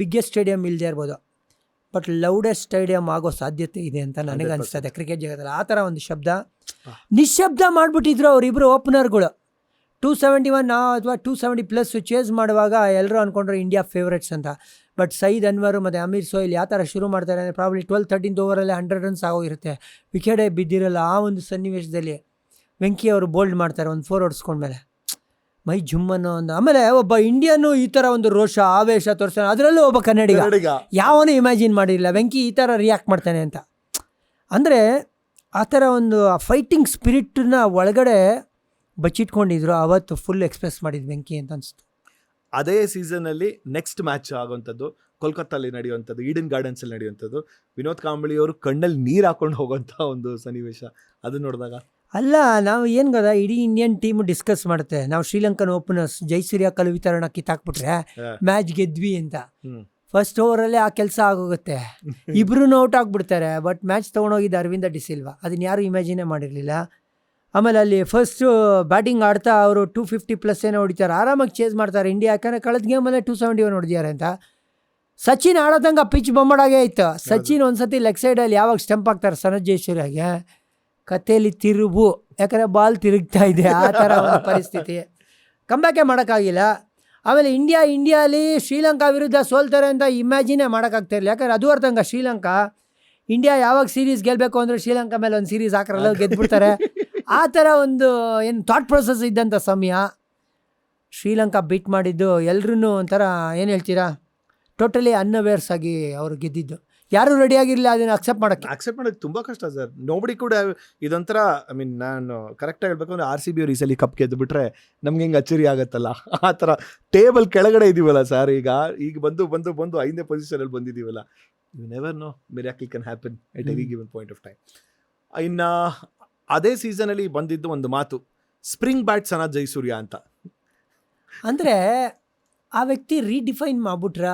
biggest stadium ಇಲ್ಲದೆ ಇರ್ಬೋದು, ಬಟ್ ಲೌಡೆಸ್ಟ್ ಸ್ಟೇಡಿಯಂ ಆಗೋ ಸಾಧ್ಯತೆ ಇದೆ ಅಂತ ನನಗೆ ಅನಿಸ್ತದೆ ಕ್ರಿಕೆಟ್ ಜಗತ್ತಲ್ಲಿ. ಆ ಥರ ಒಂದು ಶಬ್ದ ನಿಶಬ್ದ ಮಾಡಿಬಿಟ್ಟಿದ್ರು ಅವರಿಬ್ಬರು ಓಪನರ್ಗಳು. 271 ಅಥವಾ 270+ ಚೇಸ್ ಮಾಡುವಾಗ ಎಲ್ಲರೂ ಅಂದ್ಕೊಂಡ್ರು ಇಂಡಿಯಾ ಫೇವ್ರೇಟ್ಸ್ ಅಂತ. ಬಟ್ ಸೈದ್ ಅನ್ವರ್ ಮತ್ತು ಅಮೀರ್ ಸೋಹೇಲ್ ಯಾವ ಥರ ಶುರು ಮಾಡ್ತಾರೆ ಅಂದರೆ ಪ್ರಾಬ್ಲಿ 12-13 ಓವರಲ್ಲೇ 100 ರನ್ಸ್ ಆಗೋಗಿರುತ್ತೆ, ವಿಕೆಟೇ ಬಿದ್ದಿರಲ್ಲ. ಆ ಒಂದು ಸನ್ನಿವೇಶದಲ್ಲಿ ವೆಂಕಿ ಅವರು ಬೋಲ್ಡ್ ಮಾಡ್ತಾರೆ, ಒಂದು 4 ಹೊಡ್ಸ್ಕೊಂಡ್ಮೇಲೆ ಮೈ ಜುಮ್ಮನ್ನು ಒಂದು. ಆಮೇಲೆ ಒಬ್ಬ ಇಂಡಿಯನ್ನು ಈ ಥರ ಒಂದು ರೋಷ ಆವೇಶ ತೋರಿಸ್ತಾನೆ, ಅದರಲ್ಲೂ ಒಬ್ಬ ಕನ್ನಡಿಗ. ಯಾವನೂ ಇಮ್ಯಾಜಿನ್ ಮಾಡಿರಲಿಲ್ಲ ವೆಂಕಿ ಈ ಥರ ರಿಯಾಕ್ಟ್ ಮಾಡ್ತಾನೆ ಅಂತ. ಅಂದರೆ ಆ ಥರ ಒಂದು ಫೈಟಿಂಗ್ ಸ್ಪಿರಿಟನ್ನ ಒಳಗಡೆ ಬಚ್ಚಿಟ್ಕೊಂಡಿದ್ರು. ಅವತ್ತು ಫುಲ್ ಎಕ್ಸ್ಪ್ರೆಸ್ ಮಾಡಿದ್ದು ವೆಂಕಿ ಅಂತ ಅನಿಸ್ತು. ಅದೇ ಸೀಸನಲ್ಲಿ ನೆಕ್ಸ್ಟ್ ಮ್ಯಾಚ್ ಆಗುವಂಥದ್ದು ಕೋಲ್ಕತ್ತಲ್ಲಿ ನಡೆಯುವಂಥದ್ದು, ಈಡನ್ ಗಾರ್ಡನ್ಸಲ್ಲಿ ನಡೆಯುವಂಥದ್ದು. ವಿನೋದ್ ಕಾಂಬಳಿ ಅವರು ಕಣ್ಣಲ್ಲಿ ನೀರು ಹಾಕೊಂಡು ಹೋಗೋಂಥ ಒಂದು ಸನ್ನಿವೇಶ, ಅದು ನೋಡಿದಾಗ ಅಲ್ಲ, ನಾವು ಏನು ಗೊತ್ತಾ, ಇಡೀ ಇಂಡಿಯನ್ ಟೀಮ್ ಡಿಸ್ಕಸ್ ಮಾಡುತ್ತೆ, ನಾವು ಶ್ರೀಲಂಕನ್ ಓಪನರ್ಸ್ ಜೈಸೂರ್ಯ ಕಲು ವಿತರಣ ಕಿತ್ತಾಕ್ಬಿಟ್ರೆ ಮ್ಯಾಚ್ ಗೆದ್ವಿ ಅಂತ. ಫಸ್ಟ್ ಓವರಲ್ಲೇ ಆ ಕೆಲಸ ಆಗೋಗುತ್ತೆ, ಇಬ್ರು ಔಟ್ ಆಗಿಬಿಡ್ತಾರೆ. ಬಟ್ ಮ್ಯಾಚ್ ತೊಗೊಂಡೋಗಿದ್ದು ಅರವಿಂದ ಡಿಸಿಲ್ವಾ, ಅದನ್ನ ಯಾರು ಇಮ್ಯಾಜಿನೇ ಮಾಡಿರಲಿಲ್ಲ. ಆಮೇಲೆ ಅಲ್ಲಿ ಫಸ್ಟು ಬ್ಯಾಟಿಂಗ್ ಆಡ್ತಾ ಅವರು 250+ ಏನೋ ಹೊಡಿತಾರೆ, ಆರಾಮಾಗಿ ಚೇಸ್ ಮಾಡ್ತಾರೆ ಇಂಡಿಯಾ. ಯಾಕಂದರೆ ಕಳೆದ ಗೇಮಲ್ಲೇ 271 ಹೊಡೆದಿದ್ದಾರೆ ಅಂತ. ಸಚಿನ್ ಆಡೋದಂಗೆ ಪಿಚ್ ಬೊಮ್ಮಡಾಗೆ ಆಯಿತು. ಸಚಿನ್ ಒಂದ್ಸತಿ ಲೆಗ್ ಸೈಡಲ್ಲಿ ಯಾವಾಗ ಸ್ಟಂಪ್ ಆಗ್ತಾರೆ ಸನತ್ ಜಯಸೂರ್ಯಗೆ, ಕಥೆಯಲ್ಲಿ ತಿರುಗು, ಯಾಕಂದರೆ ಬಾಲ್ ತಿರುಗ್ತಾ ಇದೆ, ಆ ಥರ ಒಂದು ಪರಿಸ್ಥಿತಿ. ಕಂಬ್ಯಾಕೇ ಮಾಡೋಕ್ಕಾಗಿಲ್ಲ. ಆಮೇಲೆ ಇಂಡಿಯಾಲಿ ಶ್ರೀಲಂಕಾ ವಿರುದ್ಧ ಸೋಲ್ತಾರೆ ಅಂತ ಇಮ್ಯಾಜಿನೇ ಮಾಡೋಕ್ಕಾಗ್ತಾಯಿರಲಿಲ್ಲ. ಯಾಕಂದರೆ ಅದು ಅರ್ಥಂಗ ಶ್ರೀಲಂಕಾ ಇಂಡಿಯಾ ಯಾವಾಗ ಸೀರೀಸ್ ಗೆಲ್ಲಬೇಕು ಅಂದರೆ ಶ್ರೀಲಂಕಾ ಮೇಲೆ ಒಂದು ಸೀರೀಸ್ ಹಾಕ್ರಲ್ಲ, ಗೆದ್ಬಿಡ್ತಾರೆ. ಆ ಥರ ಒಂದು ಏನು ಥಾಟ್ ಪ್ರೊಸೆಸ್ ಇದ್ದಂಥ ಸಮಯ. ಶ್ರೀಲಂಕಾ ಬೀಟ್ ಮಾಡಿದ್ದು ಎಲ್ಲರೂ ಒಂಥರ ಏನು ಹೇಳ್ತೀರಾ, ಟೋಟಲಿ ಅನ್ಅವೇರ್ಸ್ ಆಗಿ ಅವರು ಗೆದ್ದಿದ್ದು. ಯಾರೂ ರೆಡಿ ಆಗಿರಲಿಲ್ಲ ಅದನ್ನು ಅಕ್ಸೆಪ್ಟ್ ಮಾಡೋಕ್ಕೆ ತುಂಬ ಕಷ್ಟ ಸರ್. ನೋಬಡಿ ಕೂಡ ಇದೊಂಥರ, ಐ ಮೀನ್ ನಾನು ಕರೆಕ್ಟಾಗಿ ಹೇಳ್ಬೇಕು ಅಂದರೆ RCB ಅವ್ರು ಈ ಸಲ ಕಪ್ ಗೆದ್ದು ಬಿಟ್ರೆ ನಮ್ಗೆ ಹೆಂಗೆ ಅಚ್ಚರಿ ಆಗುತ್ತಲ್ಲ, ಆ ಥರ ಟೇಬಲ್ ಕೆಳಗಡೆ ಇದ್ದೀವಲ್ಲ ಸರ್. ಈಗ ಬಂದು 5ನೇ ಪೊಸಿಷನಲ್ಲಿ ಬಂದಿದ್ದೀವಲ್ಲ. You never know, miracle can happen at any given point of time. ಇನ್ನು ಅದೇ ಸೀಸನಲ್ಲಿ ಬಂದಿದ್ದು ಒಂದು ಮಾತು, ಸ್ಪ್ರಿಂಗ್ ಬ್ಯಾಟ್ ಸನತ್ ಜಯಸೂರ್ಯ ಅಂತ. ಅಂದರೆ ಆ ವ್ಯಕ್ತಿ ರೀಡಿಫೈನ್ ಮಾಡ್ಬಿಟ್ರ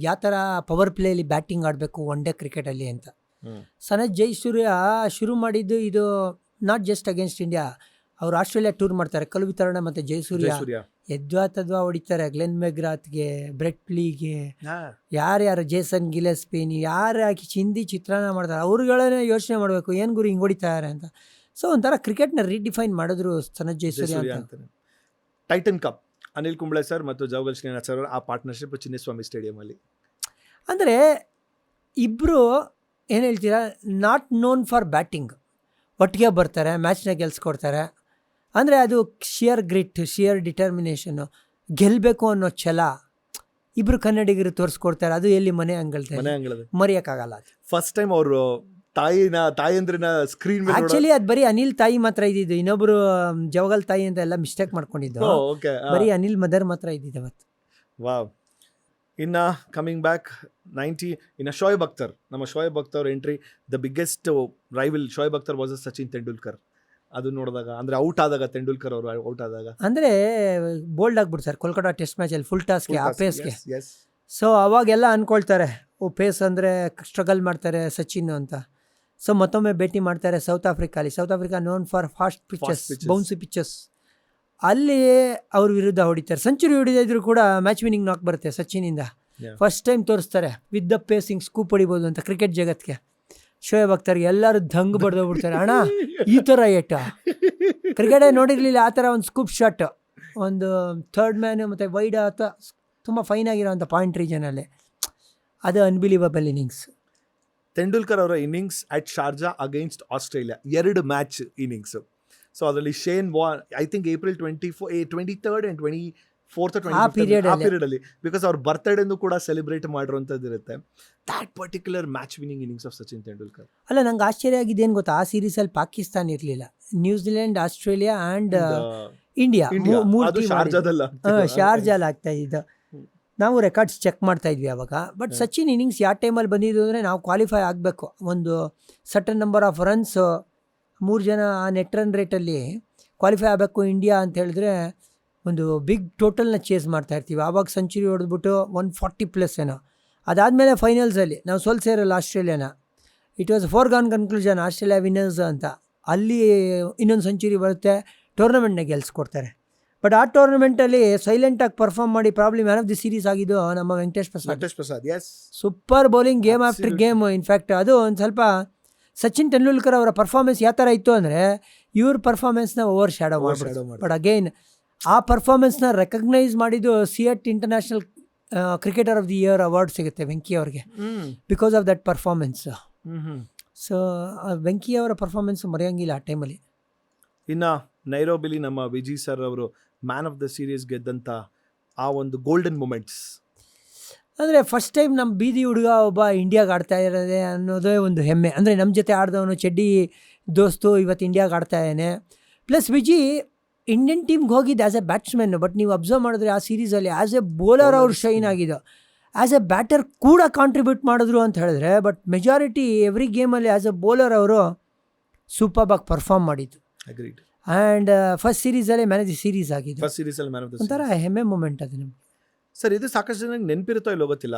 ಯಾವ ಥರ ಪವರ್ ಪ್ಲೇಲಿ ಬ್ಯಾಟಿಂಗ್ ಆಡಬೇಕು ಒನ್ ಡೇ ಕ್ರಿಕೆಟಲ್ಲಿ ಅಂತ. ಸನತ್ ಜಯಸೂರ್ಯ ಶುರು ಮಾಡಿದ್ದು ಇದು ನಾಟ್ ಜಸ್ಟ್ ಅಗೇನ್ಸ್ಟ್ ಇಂಡಿಯಾ. ಅವ್ರು ಆಸ್ಟ್ರೇಲಿಯಾ ಟೂರ್ ಮಾಡ್ತಾರೆ, ಕಲ್ಲು ವಿತರಣೆ ಮತ್ತು ಜಯಸೂರ್ಯ ಎದ್ವಾ ತದ್ವಾ ಹೊಡಿತಾರೆ. ಗ್ಲೆನ್ ಮೆಗ್ರಾತ್ಗೆ, ಬ್ರೆಟ್ ಪ್ಲೀಗೆ, ಯಾರ್ಯಾರು ಜೇಸನ್ ಗಿಲೆಸ್ಪಿನಿ ಯಾರು ಹಾಕಿ ಚಿಂದಿ ಚಿತ್ರಾನ್ನ ಮಾಡ್ತಾರೆ. ಅವ್ರುಗಳೇ ಯೋಚನೆ ಮಾಡಬೇಕು ಏನು ಗುರು ಹಿಂಗೆ ಹೊಡಿತಾರೆ ಅಂತ. ಸೊ ಒಂಥರ ಕ್ರಿಕೆಟ್ನ ರೀಡಿಫೈನ್ ಮಾಡಿದ್ರು ಸನತ್ ಜಯಸೂರ್ಯ ಅಂತ. Tighten cup Anil Kumble sir ಮತ್ತು ಜವಗಲ್ ಶ್ರೀನಾಥ್ ಸರ್ ಆ ಪಾರ್ಟ್ನರ್ಶಿಪ್ ಚಿನ್ನಸ್ವಾಮಿ ಸ್ಟೇಡಿಯಮಲ್ಲಿ. ಅಂದರೆ ಇಬ್ಬರು ಏನು ಹೇಳ್ತೀರಾ, ನಾಟ್ ನೋನ್ ಫಾರ್ ಬ್ಯಾಟಿಂಗ್, ಒಟ್ಟಿಗೆ ಬರ್ತಾರೆ, ಮ್ಯಾಚ್ನ ಗೆಲ್ಸ್ಕೊಡ್ತಾರೆ. ಅಂದರೆ ಅದು ಶಿಯರ್ ಗ್ರಿಟ್, ಶಿಯರ್ ಡಿಟರ್ಮಿನೇಷನ್ನು, ಗೆಲ್ಲಬೇಕು ಅನ್ನೋ ಛಲ ಇಬ್ಬರು ಕನ್ನಡಿಗರು ತೋರಿಸ್ಕೊಡ್ತಾರೆ. ಅದು ಎಲ್ಲಿ ಮನೆ ಅಂಗಳದಲ್ಲಿ ಮರೆಯೋಕ್ಕಾಗಲ್ಲ. ಫಸ್ಟ್ ಟೈಮ್ ಅವರು ತಾಯಂದ್ರನ್ನ ಸ್ಕ್ರೀನ್ ಮೇಲೆ ಆಕ್ಚುಲಿ ಅದು ಬರೀ ಅನಿಲ್ ತಾಯಿ ಮಾತ್ರ ಇದ್ದಿದ್ದು, ಇನ್ನೊಬ್ರು ಜವಗಲ್ ತಾಯಿ ಅಂತ ಎಲ್ಲ ಮಿಸ್ಟೇಕ್ ಮಾಡ್ಕೊಂಡಿದ್ದು. ಬರೀ ಅನಿಲ್ ಮದರ್ ಮಾತ್ರ ಇದ್ದಿದ್ದು ಅವತ್ತು. ವಾವ್. ಇನ್ನ ಕಮಿಂಗ್ ಬ್ಯಾಕ್ ಇನ್ನ ಶೋಯಬ್ ಅಖ್ತರ್, ನಮ್ಮ Shoaib Akhtar entry, the biggest rival Shoaib Akhtar was Sachin Tendulkar. ಅದು ನೋಡಿದಾಗ ಅಂದ್ರೆ ಔಟ್ ಆದಾಗ, ತೆಂಡೂಲ್ಕರ್ ಅವರು ಔಟ್ ಆದಾಗ ಅಂದರೆ ಬೋಲ್ಡ್ ಆಗ್ಬಿಡ್ತಾರೆ ಕೋಲ್ಕತ್ತಾ ಟೆಸ್ಟ್ ಮ್ಯಾಚಲ್ಲಿ ಫುಲ್ ಟಾಸ್ಗೆ ಆ ಪೇಸ್ಗೆ. ಸೊ ಅವಾಗೆಲ್ಲ ಅಂದ್ಕೊಳ್ತಾರೆ ಓ ಪೇಸ್ ಅಂದರೆ ಸ್ಟ್ರಗಲ್ ಮಾಡ್ತಾರೆ ಸಚಿನ್ ಅಂತ. ಸೊ ಮತ್ತೊಮ್ಮೆ ಭೇಟಿ ಮಾಡ್ತಾರೆ ಸೌತ್ ಆಫ್ರಿಕಾಲಿ. South Africa known for fast pitches, bouncy pitches. ಅಲ್ಲಿ ಅವ್ರ ವಿರುದ್ಧ ಹೊಡಿತಾರೆ. ಸೆಂಚುರಿ ಹೊಡಿದಿದ್ರು ಕೂಡ ಮ್ಯಾಚ್ ವಿನಿಂಗ್ ನಾಕ್ ಬರುತ್ತೆ ಸಚಿನಿಂದ. ಫಸ್ಟ್ ಟೈಮ್ ತೋರಿಸ್ತಾರೆ ವಿತ್ ದ ಪೇಸಿಂಗ್ ಸ್ಕೂಪ್ ಹೊಡಿಬೋದು ಅಂತ ಕ್ರಿಕೆಟ್ ಜಗತ್ಗೆ. ಶೋಯಬ್ ಅಖ್ತರ್ಗೆ ಎಲ್ಲರೂ ದಂಗ್ ಬಡ್ದೋಗ್ಬಿಡ್ತಾರೆ, ಅಣ್ಣ ಈ ಥರ ಏಟ ಕ್ರಿಕೆಟೇ ನೋಡಿರಲಿಲ್ಲ ಆ ಥರ ಒಂದು ಸ್ಕೂಪ್ ಶಾಟ್, ಒಂದು ಥರ್ಡ್ ಮ್ಯಾನು ಮತ್ತು ವೈಡ್ ಅಥವಾ ತುಂಬ ಫೈನ್ ಆಗಿರೋಂಥ ಪಾಯಿಂಟ್ ರೀಜನಲ್ಲಿ. ಅದು ಅನ್ಬಿಲೀವಬಲ್ ಇನ್ನಿಂಗ್ಸ್. ತೆಂಡೂಲ್ಕರ್ ಅವರ innings at Sharjah against Australia, 2 match innings. So ಅದರಲ್ಲಿ Shane Warne I think April 23rd and 24th ಆ ಪೀರಿಯಡ್ ಅಲ್ಲಿ, ಬಿಕಾಸ್ ಅವ್ರ ಬರ್ತ್ಡೇನು ಕೂಡ ಸೆಲೆಬ್ರೇಟ್ ಮಾಡಿರೋಂಥದ್ದು ಇರುತ್ತೆ. That particular match winning innings of Sachin Tendulkar. ಅಲ್ಲ, ನಂಗೆ ಆಶ್ಚರ್ಯ ಆಗಿದ್ದೇನು ಗೊತ್ತಾ, ಆ ಸೀರೀಸಲ್ಲಿ ಪಾಕಿಸ್ತಾನ ಇರಲಿಲ್ಲ, ನ್ಯೂಜಿಲೆಂಡ್, ಆಸ್ಟ್ರೇಲಿಯಾ ಆ್ಯಂಡ್ ಇಂಡಿಯಾ ಶಾರ್ಜಾಲ್ ಆಗ್ತಾ ಇದ್ದು. ನಾವು ರೆಕಾರ್ಡ್ಸ್ ಚೆಕ್ ಮಾಡ್ತಾ ಇದ್ವಿ ಅವಾಗ. ಬಟ್ ಸಚಿನ್ ಇನ್ನಿಂಗ್ಸ್ ಯಾವ ಟೈಮಲ್ಲಿ ಬಂದಿದ್ದು ಅಂದರೆ, ನಾವು ಕ್ವಾಲಿಫೈ ಆಗಬೇಕು, ಒಂದು ಸರ್ಟನ್ ನಂಬರ್ ಆಫ್ ರನ್ಸ್, 3 ಜನ ಆ ನೆಟ್ ರನ್ ರೇಟಲ್ಲಿ ಕ್ವಾಲಿಫೈ ಆಗಬೇಕು ಇಂಡಿಯಾ ಅಂತ ಹೇಳಿದ್ರೆ ಒಂದು ಬಿಗ್ ಟೋಟಲ್ನ ಚೇಸ್ ಮಾಡ್ತಾ ಇರ್ತೀವಿ. ಆವಾಗ ಸೆಂಚುರಿ ಹೊಡೆದ್ಬಿಟ್ಟು 140+ ಏನೋ. ಅದಾದಮೇಲೆ ಫೈನಲ್ಸಲ್ಲಿ ನಾವು ಸೇರಲ್ಲ ಆಸ್ಟ್ರೇಲಿಯಾನ. It was foregone conclusion, Australia winners ಅಂತ. ಅಲ್ಲಿ ಇನ್ನೊಂದು ಸೆಂಚುರಿ ಬರುತ್ತೆ, ಟೂರ್ನಮೆಂಟ್ನ ಗೆಲ್ಸ್ಕೊಡ್ತಾರೆ. ಬಟ್ ಆ ಟೂರ್ನಮೆಂಟಲ್ಲಿ ಸೈಲೆಂಟಾಗಿ ಪರ್ಫಾರ್ಮ್ ಮಾಡಿ probably man of the series ಆಗಿದ್ದು ನಮ್ಮ Venkatesh Prasad. Super bowling game after game. In fact ಅದು ಒಂದು ಸ್ವಲ್ಪ ಸಚಿನ್ ತೆಂಡೂಲ್ಕರ್ ಅವರ ಪರ್ಫಾರ್ಮೆನ್ಸ್ ಯಾವ ಥರ ಇತ್ತು ಅಂದರೆ, ಇವ್ರ ಪರ್ಫಾರ್ಮೆನ್ಸ್ನ ಓವರ್ ಶ್ಯಾಡೋ ಮಾಡ್ಬಿಡೋದು. ಬಟ್ ಅಗೈನ್ ಆ ಪರ್ಫಾರ್ಮೆನ್ಸ್ನ ರೆಕಗ್ನೈಸ್ ಮಾಡಿದ್ದು CEAT international cricketer of the year award ಸಿಗುತ್ತೆ ವೆಂಕಿ ಅವ್ರಿಗೆ, because of that performance. So Venky ಅವರ ಪರ್ಫಾರ್ಮೆನ್ಸ್ ಮರೆಯೋಂಗಿಲ್ಲ ಆ ಟೈಮಲ್ಲಿ. ಇನ್ನು ನೈರೋಬಿಲಿ ನಮ್ಮ ವಿಜಯ್ ಸರ್ ಅವರು ಮ್ಯಾನ್ ಆಫ್ ದ ಸೀರೀಸ್ ಗೆದ್ದಂಥ ಆ ಒಂದು ಗೋಲ್ಡನ್ ಮೂಮೆಂಟ್ಸ್. ಅಂದರೆ ಫಸ್ಟ್ ಟೈಮ್ ನಮ್ಮ ಬೀದಿ ಹುಡುಗ ಒಬ್ಬ ಇಂಡಿಯಾಗೆ ಆಡ್ತಾ ಇರೋದೇ ಅನ್ನೋದೇ ಒಂದು ಹೆಮ್ಮೆ. ಅಂದರೆ ನಮ್ಮ ಜೊತೆ ಆಡಿದವನು ಚಡ್ಡಿ ದೋಸ್ತು ಇವತ್ತು ಇಂಡಿಯಾಗೆ ಆಡ್ತಾ ಇದ್ದಾನೆ. ಪ್ಲಸ್ ವಿಜಿ ಇಂಡಿಯನ್ ಟೀಮ್ಗೆ ಹೋಗಿದ್ದು ಆ್ಯಸ್ ಎ ಬ್ಯಾಟ್ಸ್ಮನ್ನು. ಬಟ್ ನೀವು ಅಬ್ಸರ್ವ್ ಮಾಡಿದ್ರೆ ಆ ಸೀರೀಸಲ್ಲಿ ಆ್ಯಸ್ ಎ ಬೌಲರ್ ಅವ್ರು ಶೈನ್ ಆಗಿದ್ದು, ಆ್ಯಸ್ ಎ ಬ್ಯಾಟರ್ ಕೂಡ ಕಾಂಟ್ರಿಬ್ಯೂಟ್ ಮಾಡಿದ್ರು ಅಂತ ಹೇಳಿದ್ರೆ. ಬಟ್ ಮೆಜಾರಿಟಿ ಎವ್ರಿ ಗೇಮಲ್ಲಿ ಆ್ಯಸ್ ಎ ಬೌಲರ್ ಅವರು ಸೂಪರ್ಬಾಗಿ ಪರ್ಫಾರ್ಮ್ ಮಾಡಿದ್ದು. ಆ್ಯಂಡ್ ಫಸ್ಟ್ ಸೀರೀಸಲ್ಲೇ ಮ್ಯಾನ್ ಆಫ್ ದಿ ಸೀರೀಸ್ ಆಗಿದ್ದು ಒಂಥರ ಹೆಮ್ಮೆ ಮೂಮೆಂಟ್ ಅದು ನಮ್ಗೆ. ಸರ್, ಇದು ಸಾಕಷ್ಟು ಜನಕ್ಕೆ ನೆನಪಿರುತ್ತೋ ಇಲ್ಲೋ ಗೊತ್ತಿಲ್ಲ,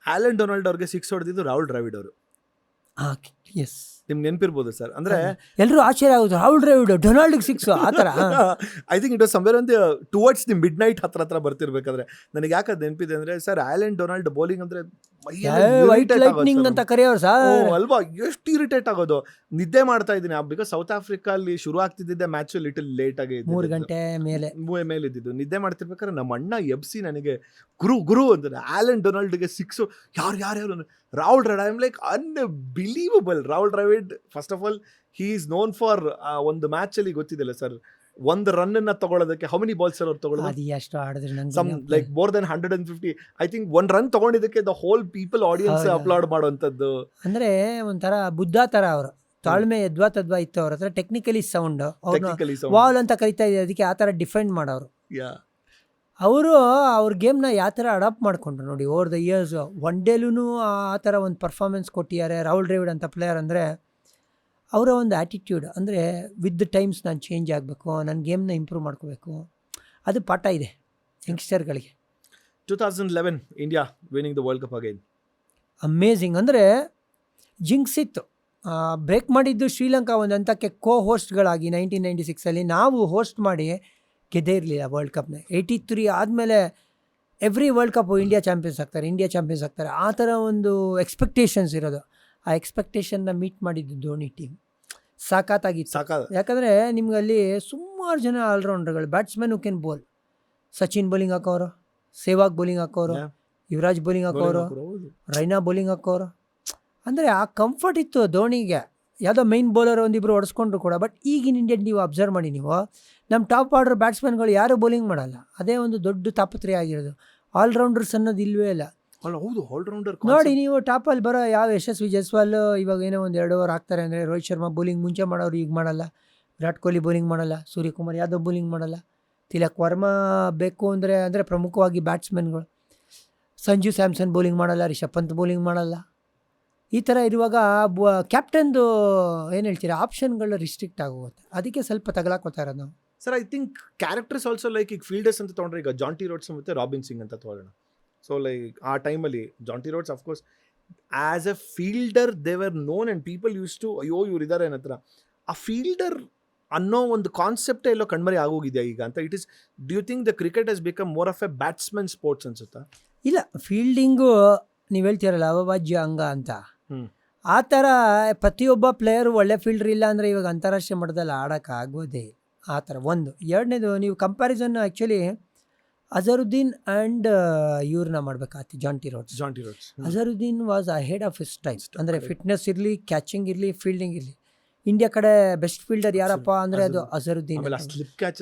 ಆ್ಯಲನ್ ಡೊನಾಲ್ಡ್ ಅವ್ರಿಗೆ 6 ಹೊಡೆದಿದ್ದು ರಾಹುಲ್ ದ್ರಾವಿಡ್ ಅವರು. ಎಸ್, ನಿಮ್ಗೆ ನೆನಪಿರ್ಬೋದು ಸರ್. ಅಂದ್ರೆ ಎಲ್ಲರೂ ಆಶ್ಚರ್ಯ ಆಗುತ್ತೆ, ರಾಹುಲ್ ದ್ರಾವಿಡ್ ಡೊನಾಲ್ಡ್ಗೆ 6 ಆ ಥರ. I think it was somewhere ಒಂದು ಟುವರ್ಡ್ಸ್ ದಿ ಮಿಡ್ ನೈಟ್ ಹತ್ರ ಬರ್ತಿರ್ಬೇಕಾದ್ರೆ ನನಗೆ ಯಾಕೆ ಅದು ನೆನಪಿದೆ ಅಂದರೆ, ಸರ್ ಆ್ಯಲನ್ ಡೊನಾಲ್ಡ್ ಬೌಲಿಂಗ್ ಅಂದರೆ ವೈಟ್ ಲೈಟ್ನಿಂಗ್ ಅಂತ ಕರೆಯೋರು ಸರ್ ಅಲ್ವಾ, ಎಷ್ಟು ಇರಿಟೇಟ್ ಆಗೋದು. ನಿದ್ದೆ ಮಾಡ್ತಾ ಇದ್ದೀನಿ ಬಿಕಾಸ್ ಸೌತ್ ಆಫ್ರಿಕಾ ಅಲ್ಲಿ ಶುರು ಆಗ್ತಿದ್ದೆ ಮ್ಯಾಚ್ ಲಿಟಲ್ ಲೇಟ್ ಆಗಿ 3 ಗಂಟೆ ಮೇಲೆ ಇದ್ದಿದ್ದು. ನಿದ್ದೆ ಮಾಡ್ತಿರ್ಬೇಕಾದ್ರೆ ನಮ್ಮ ಅಣ್ಣ ಎಬ್ಸಿ ನನಗೆ ಗುರು ಅಂತಾನೆ, ಆ್ಯಲನ್ ಡೊನಾಲ್ಡ್ಗೆ 6 ಯಾರು Rahul Dravid. I am like unbelievable. Rahul Dravid first of all he is known for ಒಂದು ಮ್ಯಾಚ್ ಅಲ್ಲಿ ಗೊತ್ತಿದೆಯಲ್ಲ ಸರ್, 1 ರನ್ ತಗೊಳ್ಳೋದಕ್ಕೆ ಹೌ ಮೆನಿ ಬಾಲ್ಸ್ ಅವ್ರು ತಗೊಳ್ಳೋದು, like more than 150. I think 1 run ತಗೊಂಡಿದ್ದಕ್ಕೆ the whole people audience upload ಮಾಡುವಂಥದ್ದು. ಅಂದ್ರೆ ಒಂಥರ ಬುದ್ಧ ತರ ಅವರು, ತಾಳ್ಮೆ ಎದ್ವಾ ತದ್ವಾ ಇತ್ತು ಅವ್ರ ಹತ್ರ. ಟೆಕ್ನಿಕಲಿ ಸೌಂಡ್ ವಾಲ್ ಅಂತ ಕರಿತಾ ಇದೆ, ಅದಕ್ಕೆ ಆ ಥರ ಡಿಫೆಂಡ್ ಮಾಡೋರು. ಅವರು ಅವ್ರ ಗೇಮ್ನ ಯಾವ ಥರ ಅಡಾಪ್ಟ್ ಮಾಡ್ಕೊಂಡ್ರು ನೋಡಿ ಓವರ್ ದ ಇಯರ್ಸ್. 1 ಡೇಲೂ ಆ ಥರ ಒಂದು ಪರ್ಫಾರ್ಮೆನ್ಸ್ ಕೊಟ್ಟಿದ್ದಾರೆ ರಾಹುಲ್ ದ್ರಾವಿಡ್ ಅಂತ ಪ್ಲೇಯರ್. ಅಂದರೆ ಅವರ ಒಂದು ಆ್ಯಟಿಟ್ಯೂಡ್ ಅಂದರೆ ವಿತ್ ದ ಟೈಮ್ಸ್ ನಾನು ಚೇಂಜ್ ಆಗಬೇಕು, ನನ್ನ ಗೇಮ್ನ ಇಂಪ್ರೂವ್ ಮಾಡ್ಕೋಬೇಕು, ಅದು ಪಾಠ ಇದೆ ಯಂಗ್ಸ್ಟರ್ಗಳಿಗೆ. 2011 India winning the world cup again. Amazing. ಅಂದರೆ ಜಿಂಕ್ಸ್ ಇತ್ತು, ಬ್ರೇಕ್ ಮಾಡಿದ್ದು ಶ್ರೀಲಂಕಾ ಒಂದು ಹಂತಕ್ಕೆ ಹೋಸ್ಟ್ಗಳಾಗಿ 1996 ನಾವು ಹೋಸ್ಟ್ ಮಾಡಿ ಗೆದ್ದೇ ಇರಲಿಲ್ಲ ವರ್ಲ್ಡ್ ಕಪ್ನ. 83 ಆದಮೇಲೆ every world cup India champions ಆಗ್ತಾರೆ, ಆ ಥರ ಒಂದು ಎಕ್ಸ್ಪೆಕ್ಟೇಷನ್ಸ್ ಇರೋದು. ಆ ಎಕ್ಸ್ಪೆಕ್ಟೇಷನ್ನ ಮೀಟ್ ಮಾಡಿದ್ದು ಧೋನಿ ಟೀಮ್ ಸಾಕಾಗಿತ್ತು. ಯಾಕಂದರೆ ನಿಮ್ಗೆ ಅಲ್ಲಿ ಸುಮಾರು ಜನ ಆಲ್ರೌಂಡರ್ಗಳು, batsman who can bowl. Sachin bowling ಹಾಕೋರು, ಸೆಹ್ವಾಗ್ ಬೌಲಿಂಗ್ ಹಾಕೋರು, ಯುವರಾಜ್ ಬೌಲಿಂಗ್ ಹಾಕೋರು, ರೈನಾ ಬೌಲಿಂಗ್ ಹಾಕೋರು. ಅಂದರೆ ಆ ಕಂಫರ್ಟ್ ಇತ್ತು ಧೋನಿಗೆ. ಯಾವುದೋ ಮೈನ್ ಬೌಲರ್ ಒಂದಿಬ್ಬರು ಹೊಡೆಸ್ಕೊಂಡ್ರು ಕೂಡ. ಬಟ್ ಈಗಿನ ಇಂಡಿಯನ್ ನೀವು ಅಬ್ಸರ್ವ್ ಮಾಡಿ, ನೀವು ನಮ್ಮ ಟಾಪ್ ಆರ್ಡರ್ ಬ್ಯಾಟ್ಸ್ಮನ್ಗಳು ಯಾರೂ ಬೌಲಿಂಗ್ ಮಾಡಲ್ಲ. ಅದೇ ಒಂದು ದೊಡ್ಡ ತಾಪತ್ರೆ ಆಗಿರೋದು. ಆಲ್ರೌಂಡರ್ಸ್ ಅನ್ನೋದು ಇಲ್ವೇ ಇಲ್ಲ. ಹೌದು, ಆಲ್ರೌಂಡರ್ ನೋಡಿ ನೀವು ಟಾಪಲ್ಲಿ ಬರೋ ಯಾವ ಯಶಸ್ವಿ ಜೈಸ್ವಾಲ್ ಇವಾಗ ಏನೋ ಒಂದು 2 ಓವರ್ ಆಗ್ತಾರೆ ಅಂದರೆ, ರೋಹಿತ್ ಶರ್ಮಾ ಬೌಲಿಂಗ್ ಮುಂಚೆ ಮಾಡೋರು ಈಗ ಮಾಡಲ್ಲ, ವಿರಾಟ್ ಕೊಹ್ಲಿ ಬೌಲಿಂಗ್ ಮಾಡಲ್ಲ, ಸೂರ್ಯಕುಮಾರ್ ಯಾದವ್ ಬೌಲಿಂಗ್ ಮಾಡಲ್ಲ, ತಿಲಕ್ ವರ್ಮಾ ಬೇಕು ಅಂದರೆ ಪ್ರಮುಖವಾಗಿ ಬ್ಯಾಟ್ಸ್ಮನ್ಗಳು, ಸಂಜು ಸ್ಯಾಮ್ಸನ್ ಬೌಲಿಂಗ್ ಮಾಡಲ್ಲ, ರಿಷಬ್ ಪಂತ್ ಬೌಲಿಂಗ್ ಮಾಡಲ್ಲ. ಈ ಥರ ಇರುವಾಗ ಕ್ಯಾಪ್ಟನ್ದು ಏನು ಹೇಳ್ತೀರಾ ಆಪ್ಷನ್ಗಳು ರಿಸ್ಟ್ರಿಕ್ಟ್ ಆಗೋಗುತ್ತೆ. ಅದಕ್ಕೆ ಸ್ವಲ್ಪ ತಗಲಾಕೋತಾ ಇರೋದು ನಾವು. Sir, I think characters also like ಈಗ ಫೀಲ್ಡರ್ಸ್ ಅಂತ ತೊಗೊಂಡ್ರೆ, ಈಗ ಜಾಂಟಿ ರೋಡ್ಸ್ ಮತ್ತು ರಾಬಿನ್ ಸಿಂಗ್ ಅಂತ ತೊಗೊಳ್ಳೋಣ. ಸೊ ಲೈಕ್ ಆ ಟೈಮಲ್ಲಿ Jonty Rhodes of course as a fielder they were known and people used to ಅಯ್ಯೋ ಇವ್ರು ಇದ್ದಾರೆ ಅನ್ನೋ ಥರ. ಆ ಫೀಲ್ಡರ್ ಅನ್ನೋ ಒಂದು ಕಾನ್ಸೆಪ್ಟೇ ಎಲ್ಲೋ ಕಣ್ಮರೆ ಆಗೋಗಿದೆಯಾ ಈಗ ಅಂತ. It is, do you think the cricket has become more of a batsman sports ಅನ್ಸುತ್ತಾ? ಇಲ್ಲ, ಫೀಲ್ಡಿಂಗು ನೀವು ಹೇಳ್ತೀರಲ್ಲ ಅವಿಭಾಜ್ಯ ಅಂಗ ಅಂತ, ಆ ಥರ ಪ್ರತಿಯೊಬ್ಬ ಪ್ಲೇಯರು ಒಳ್ಳೆ ಫೀಲ್ಡರ್ ಇಲ್ಲ ಅಂದರೆ ಇವಾಗ ಅಂತಾರಾಷ್ಟ್ರೀಯ ಮಟ್ಟದಲ್ಲಿ ಆಡೋಕ್ಕಾಗೋದೇ ಆ ಥರ. ಒಂದು ಎರಡನೇದು, ನೀವು ಕಂಪ್ಯಾರಿಸನ್ ಆ್ಯಕ್ಚುಲಿ ಅಜರುದ್ದೀನ್ ಆ್ಯಂಡ್ ಇವ್ರನ್ನ ಮಾಡಬೇಕಾಗ್ತಿ, Jonty Rhodes. Azharuddin was ahead of his time. ಅಂದರೆ ಫಿಟ್ನೆಸ್ ಇರಲಿ, ಕ್ಯಾಚಿಂಗ್ ಇರಲಿ, ಫೀಲ್ಡಿಂಗ್ ಇರಲಿ. ಇಂಡಿಯಾ ಕಡೆ ಬೆಸ್ಟ್ ಫೀಲ್ಡರ್ ಯಾರಪ್ಪ ಅಂದರೆ ಅದು ಅಜರುದ್ದೀನ್.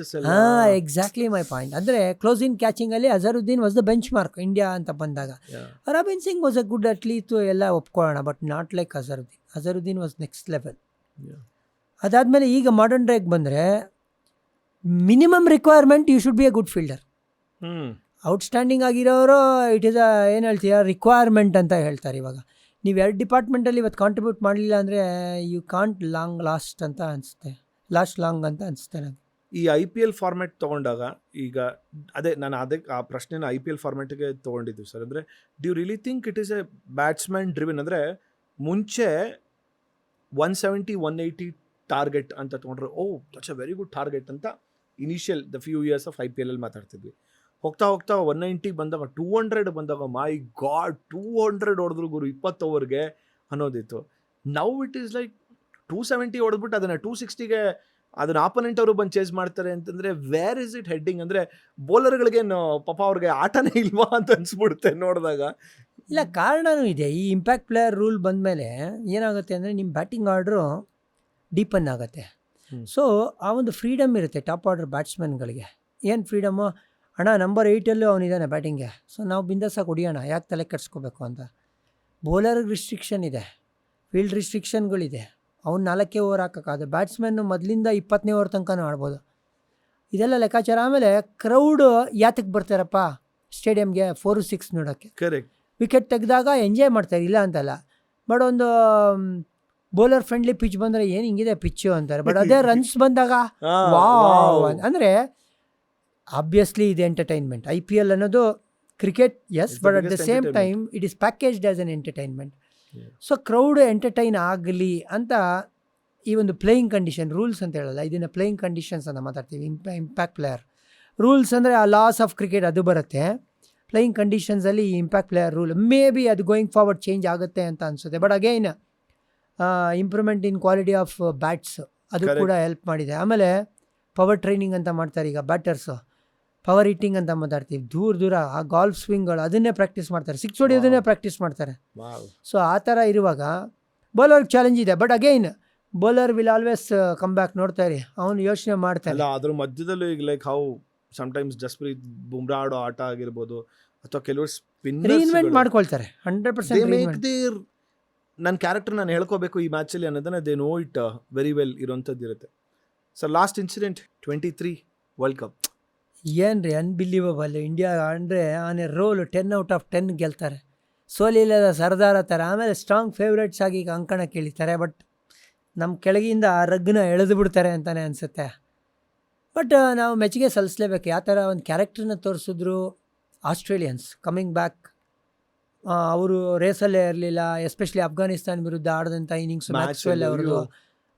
Exactly my point. ಅಂದರೆ ಕ್ಲೋಸ್ ಇನ್ ಕ್ಯಾಚಿಂಗಲ್ಲಿ Azharuddin was the benchmark India ಅಂತ ಬಂದಾಗ. Robin Singh was a good athlete, ಎಲ್ಲ ಒಪ್ಕೊಳ್ಳೋಣ, but not like Azharuddin was next level. ಅದಾದಮೇಲೆ ಈಗ ಮಾಡರ್ನ್ ಡೇಗೆ ಬಂದರೆ minimum requirement you should be a good fielder. Outstanding ಆಗಿರೋರು ಇಟ್ ಈಸ್ ಏನು ಹೇಳ್ತೀರಾ ರಿಕ್ವೈರ್ಮೆಂಟ್ ಅಂತ ಹೇಳ್ತಾರೆ. ಇವಾಗ ನೀವು 2 ಡಿಪಾರ್ಟ್ಮೆಂಟಲ್ಲಿ ಇವತ್ತು ಕಾಂಟ್ರಿಬ್ಯೂಟ್ ಮಾಡಲಿಲ್ಲ ಅಂದರೆ ಯು ಕಾಂಟ್ ಲಾಸ್ಟ್ ಅಂತ ಅನಿಸುತ್ತೆ ನನಗೆ. ಈ IPL ಫಾರ್ಮ್ಯಾಟ್ ತೊಗೊಂಡಾಗ ಈಗ ನಾನು ಆ ಪ್ರಶ್ನೆನ IPL ಫಾರ್ಮ್ಯಾಟಿಗೆ ತೊಗೊಂಡಿದ್ದು ಸರ್. ಅಂದರೆ do you really think it is a batsman driven? ಅಂದರೆ ಮುಂಚೆ 170-180 ಟಾರ್ಗೆಟ್ ಅಂತ ತೊಗೊಂಡ್ರೆ that's a very good target ಅಂತ initial the few years of IPL ಅಲ್ಲಿ ಮಾತಾಡ್ತಿದ್ವಿ. ಹೋಗ್ತಾ 190 ಬಂದಾಗ 200 ಬಂದಾಗ ಮೈ ಗಾಡ್ 200 ಹೊಡೆದ್ರು ಗುರು 20 ಓವರ್ಗೆ ಅನ್ನೋದಿತ್ತು. ನೌ ಇಟ್ ಈಸ್ ಲೈಕ್ 270 ಹೊಡೆದ್ಬಿಟ್ಟು ಅದನ್ನು 260ಗೆ ಅದನ್ನ ಆಪೋನೆಂಟ್ ಅವರು ಬಂದು ಚೇಸ್ ಮಾಡ್ತಾರೆ ಅಂತಂದರೆ ವೇರ್ ಇಸ್ ಇಟ್ ಹೆಡ್ಡಿಂಗ್? ಅಂದರೆ ಬೌಲರ್ಗಳಿಗೇನು ಪಾಪ ಅವ್ರಿಗೆ ಆಟನೇ ಇಲ್ವಾ ಅಂತ ಅನಿಸ್ಬಿಡುತ್ತೆ ನೋಡಿದಾಗ. ಇಲ್ಲ, ಕಾರಣವೂ ಇದೆ. ಈ ಇಂಪ್ಯಾಕ್ಟ್ ಪ್ಲೇಯರ್ ರೂಲ್ ಬಂದಮೇಲೆ ಏನಾಗುತ್ತೆ ಅಂದರೆ ನಿಮ್ಮ ಬ್ಯಾಟಿಂಗ್ ಆರ್ಡ್ರು ಡೀಪನ್ ಆಗುತ್ತೆ. ಸೊ ಆ ಒಂದು ಫ್ರೀಡಮ್ ಇರುತ್ತೆ ಟಾಪ್ ಆರ್ಡರ್ ಬ್ಯಾಟ್ಸ್ಮನ್ಗಳಿಗೆ. ಏನು ಫ್ರೀಡಮು? ಅಣ್ಣ ನಂಬರ್ 8 ಅವನಿದ್ದಾನೆ ಬ್ಯಾಟಿಂಗ್ಗೆ, ಸೊ ನಾವು ಬಿಂದಾಸಾಗಿ ಹೊಡಿಯೋಣ, ಯಾಕೆ ತಲೆ ಕೆಡಿಸ್ಕೋಬೇಕು ಅಂತ. ಬೌಲರ್ಗೆ ರಿಸ್ಟ್ರಿಕ್ಷನ್ ಇದೆ, ಫೀಲ್ಡ್ ರಿಸ್ಟ್ರಿಕ್ಷನ್ಗಳಿದೆ. ಅವ್ನು 4 ಓವರ್ ಹಾಕೋಕ್ಕಾಗುತ್ತೆ. ಬ್ಯಾಟ್ಸ್ಮನ್ನು ಮೊದಲಿಂದ 20ನೇ ಓವರ್ ತನಕನೂ ಆಡ್ಬೋದು. ಇದೆಲ್ಲ ಲೆಕ್ಕಾಚಾರ. ಆಮೇಲೆ ಕ್ರೌಡು ಯಾತಕ್ಕೆ ಬರ್ತಾರಪ್ಪ ಸ್ಟೇಡಿಯಮ್ಗೆ 4-6 ನೋಡೋಕ್ಕೆ. ಕರೆಕ್ಟ್. ವಿಕೆಟ್ ತೆಗೆದಾಗ ಎಂಜಾಯ್ ಮಾಡ್ತಾರೆ, ಇಲ್ಲ ಅಂತಲ್ಲ. ಬಟ್ ಒಂದು ಬೌಲರ್ ಫ್ರೆಂಡ್ಲಿ ಪಿಚ್ ಬಂದರೆ ಏನು ಹಿಂಗಿದೆ ಪಿಚ್ಚು ಅಂತಾರೆ. ಬಟ್ ಅದೇ ರನ್ಸ್ ಬಂದಾಗ ವಾವ್ ಅಂದರೆ ಆಬ್ವಿಯಸ್ಲಿ ಇದು ಎಂಟರ್ಟೈನ್ಮೆಂಟ್. IPL ಅನ್ನೋದು cricket yes, but at the same time it is packaged as an entertainment. So crowd entertain ಆಗಲಿ ಅಂತ ಈ ಒಂದು ಪ್ಲೇಯಿಂಗ್ ಕಂಡೀಷನ್ ರೂಲ್ಸ್ ಅಂತ ಹೇಳಲ್ಲ, ಇದನ್ನು ಪ್ಲೇಯಿಂಗ್ ಕಂಡೀಷನ್ಸ್ ಅಂತ ಮಾತಾಡ್ತೀವಿ. ಇಂಪ್ಯಾಕ್ಟ್ ಪ್ಲೇಯರ್ ರೂಲ್ಸ್ ಅಂದರೆ ಆ ಲಾಸ್ ಆಫ್ ಕ್ರಿಕೆಟ್ ಅದು ಬರುತ್ತೆ. ಪ್ಲೇಯಿಂಗ್ ಕಂಡೀಷನ್ಸಲ್ಲಿ ಈ impact player rule may be ಅದು ಗೋಯಿಂಗ್ ಫಾರ್ವರ್ಡ್ ಚೇಂಜ್ ಆಗುತ್ತೆ ಅಂತ ಅನಿಸುತ್ತೆ. But again improvement in quality of bats ಅದು ಕೂಡ ಹೆಲ್ಪ್ ಮಾಡಿದೆ. ಆಮೇಲೆ ಪವರ್ ಟ್ರೈನಿಂಗ್ ಅಂತ ಮಾಡ್ತಾರೆ ಈಗ ಬ್ಯಾಟರ್ಸು, ಪವರ್ ಹಿಟ್ಟಿಂಗ್ ಅಂತ ಮಾತಾಡ್ತೀವಿ. ದೂರ ಆ ಗಾಲ್ಫ್ ಸ್ವಿಂಗ್ಗಳು ಅದನ್ನೇ ಪ್ರಾಕ್ಟೀಸ್ ಮಾಡ್ತಾರೆ, 6 ಹೊಡಿಯೋದನ್ನೇ ಪ್ರಾಕ್ಟೀಸ್ ಮಾಡ್ತಾರೆ. ಸೊ ಆ ಥರ ಇರುವಾಗ ಬೌಲರ್ಗೆ ಚಾಲೆಂಜ್ ಇದೆ. But again bowler will always come back. ನೋಡ್ತಾ ಇರಿ, ಅವನು ಯೋಚನೆ ಮಾಡ್ತಾನೆ. ಅದ್ರ ಮಧ್ಯದಲ್ಲೂ ಈಗ like how sometimes Jasprit Bumrah ಆಡೋ ಆಟ ಆಗಿರ್ಬೋದು, ಅಥವಾ ಕೆಲವರು ರೀಇನ್ವೆಂಟ್ ಮಾಡ್ಕೊಳ್ತಾರೆ 100%. ನನ್ನ ಕ್ಯಾರೆಕ್ಟರ್ ನಾನು ಹೇಳ್ಕೋಬೇಕು ಈ ಮ್ಯಾಚಲ್ಲಿ ಅನ್ನೋದನ್ನ they know it very well ಇರೋಂಥದ್ದು ಇರುತ್ತೆ. Sir last incident 23 world cup ಏನ್ರಿ ಅನ್ಬಿಲೀವಬಲ್. ಇಂಡಿಯಾ ಅಂದರೆ on a roll 10 out of 10 ಗೆಲ್ತಾರೆ, ಸೋಲಿಲ್ಲದ ಸರ್ದಾರ ಥರ. ಆಮೇಲೆ ಸ್ಟ್ರಾಂಗ್ ಫೇವ್ರೇಟ್ಸ್ ಆಗಿ ಈಗ ಅಂಕಣ ಕೇಳಿತಾರೆ. ಬಟ್ ನಮ್ಮ ಕೆಳಗಿಂದ ಆ ರಗ್ಗನ್ನ ಎಳೆದು ಬಿಡ್ತಾರೆ ಅಂತಲೇ ಅನಿಸುತ್ತೆ. ಬಟ್ ನಾವು ಮೆಚ್ಚುಗೆ ಸಲ್ಲಿಸಲೇಬೇಕು. ಯಾವ ಥರ ಒಂದು ಕ್ಯಾರೆಕ್ಟರ್ನ ತೋರಿಸಿದ್ರು ಆಸ್ಟ್ರೇಲಿಯನ್ಸ್ ಕಮಿಂಗ್ ಬ್ಯಾಕ್. ಅವರು ರೇಸಲ್ಲೇ ಇರಲಿಲ್ಲ. ಎಸ್ಪೆಷಲಿ ಅಫ್ಘಾನಿಸ್ತಾನ್ ವಿರುದ್ಧ ಆಡಿದಂಥ ಇನ್ನಿಂಗ್ಸ್ ಮ್ಯಾಕ್ಸ್ವೆಲ್ ಅವ್ರದ್ದು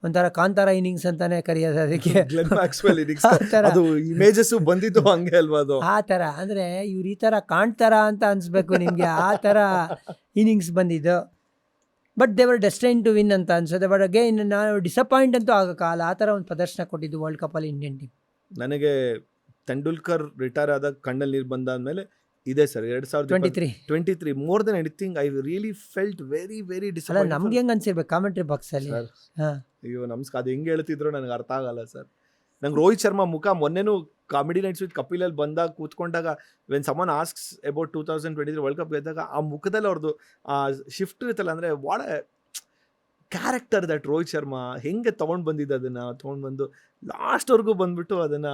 ಒಂಥರ ಕಾಂತಾರ ಇನ್ನಿಂಗ್ಸ್ ಅಂತಾನೆ ಕರೆಯೋದು ಅದಕ್ಕೆ. ಗ್ಲೆನ್ ಮ್ಯಾಕ್ಸ್ವೆಲ್ innings ಅದು ಇಮೇಜಸ್ ಬಂದಿದ್ದು ಹಂಗೆ ಅಲ್ವಾ ಅದು. ಆ ಥರ ಅಂದರೆ ಇವ್ರು ಈ ಥರ ಕಾಣ್ತಾರ ಅಂತ ಅನಿಸ್ಬೇಕು ನಿಮಗೆ, ಆ ಥರ ಇನ್ನಿಂಗ್ಸ್ ಬಂದಿದ್ದು. ಬಟ್ ದೇವರ್ ಡೆಸ್ಟೈನ್ ಟು ವಿನ್ ಅಂತ ಅನ್ಸುತ್ತೆ. ಬಟ್ ಅಗೇನ್ ನಾವು ಡಿಸಪಾಯಿಂಟ್ ಅಂತೂ ಆಗೋಕ್ಕಾಗಲ್ಲ. ಆ ಥರ ಒಂದು ಪ್ರದರ್ಶನ ಕೊಟ್ಟಿದ್ದು ವರ್ಲ್ಡ್ ಕಪ್ಪಲ್ಲಿ ಇಂಡಿಯನ್ ಟೀಮ್. ನನಗೆ ತೆಂಡೂಲ್ಕರ್ ರಿಟೈರ್ ಆದ ಕಣ್ಣಲ್ಲಿ ನೀರು ಬಂದಾದ್ಮೇಲೆ ಇದೆ sir 2023 more than anything I really felt very very ಅಲ್ಲ ಡಿಸಪಾಯಿಂಟ್. ನಮ್ಗೆ ಹೆಂಗೆ ಅನ್ಸಿರ್ಬೇಕು ಕಾಮೆಂಟ್ರಿ ಬಾಕ್ಸಲ್ಲಿ. ಹಾಂ, ಅಯ್ಯೋ ನಮಸ್ಕಾರ, ಅದು ಹೆಂಗೆ ಹೇಳ್ತಿದ್ರು ನನಗೆ ಅರ್ಥ ಆಗಲ್ಲ ಸರ್. ನಂಗೆ ರೋಹಿತ್ ಶರ್ಮಾ ಮುಖ ಮೊನ್ನೆನೂ ಕಾಮಿಡಿ ನೈಟ್ಸ್ ವಿತ್ ಕಪಿಲಲ್ಲಿ ಬಂದಾಗ ಕೂತ್ಕೊಂಡಾಗ when someone asks about 2023 world cup ಗೆದ್ದಾಗ ಆ ಮುಖದಲ್ಲಿ ಅವ್ರದ್ದು ಆ ಶಿಫ್ಟ್ ಇರುತ್ತಲ್ಲ, ಅಂದರೆ what character that Rohit Sharma ಹೆಂಗೆ ತೊಗೊಂಡು ಬಂದಿದ್ದು, ಅದನ್ನು ತೊಗೊಂಡು ಬಂದು ಲಾಸ್ಟ್ವರೆಗೂ ಬಂದುಬಿಟ್ಟು ಅದನ್ನು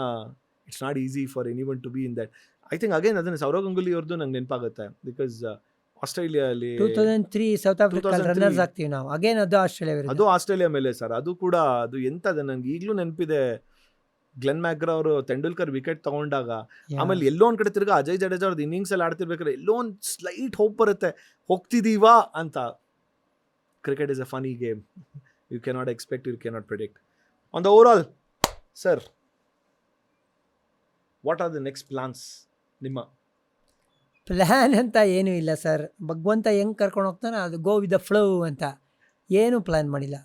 it's not easy for anyone to be in that. I think again ಅದನ್ನು ಸೌರವ್ ಗಂಗೂಲಿ ಅವ್ರದ್ದು ನಂಗೆ ನೆನಪಾಗುತ್ತೆ. ಬಿಕಾಸ್ ಆಸ್ಟ್ರೇಲಿಯಾಲಿ 2003 ಸೌತ್ ಆಫ್ರಿಕಾ 2003 ರನ್ನರ್ಸ್ ಆಗ್ತೀವಿ ನಾವು. ಅಗೇನ್ ಅದು ಆಸ್ಟ್ರೇಲಿಯಾ ವಿರುದ್ಧ. ಅದು ಆಸ್ಟ್ರೇಲಿಯಾ ಮೇಲೆ ಸರ್. ಅದು ಕೂಡ ಅದು ಎಂಥದ್ದು ನನಗೆ ಈಗಲೂ ನೆನಪಿದೆ. ಗ್ಲೆನ್ ಮ್ಯಾಗ್ರಾ ಅವರು ತೆಂಡೂಲ್ಕರ್ ವಿಕೆಟ್ ತಗೊಂಡಾಗ ಆಮೇಲೆ ಎಲ್ಲೋ ಒಂದು ಕಡೆ ತಿರ್ಗಾ ಅಜಯ್ ಜಡೇಜಾ ಅವ್ರದ್ದು ಇನ್ನಿಂಗ್ಸಲ್ಲಿ ಆಡ್ತಿರ್ಬೇಕಾದ್ರೆ ಎಲ್ಲೋ ಒಂದು ಸ್ಲೈಟ್ ಹೋಪ್ ಬರುತ್ತೆ, ಹೋಗ್ತಿದ್ದೀವಾ ಅಂತ. Cricket is a funny game. You cannot expect, you cannot predict. On the overall sir, what are the next plans ನಿಮ್ಮ? ಪ್ಲ್ಯಾನ್ ಅಂತ ಏನೂ ಇಲ್ಲ ಸರ್. ಭಗವಂತ ಹೆಂಗೆ ಕರ್ಕೊಂಡು ಹೋಗ್ತಾನೆ ಅದು ಗೋ ವಿತ್ ದ ಫ್ಲೋ ಅಂತ. ಏನೂ ಪ್ಲ್ಯಾನ್ ಮಾಡಿಲ್ಲ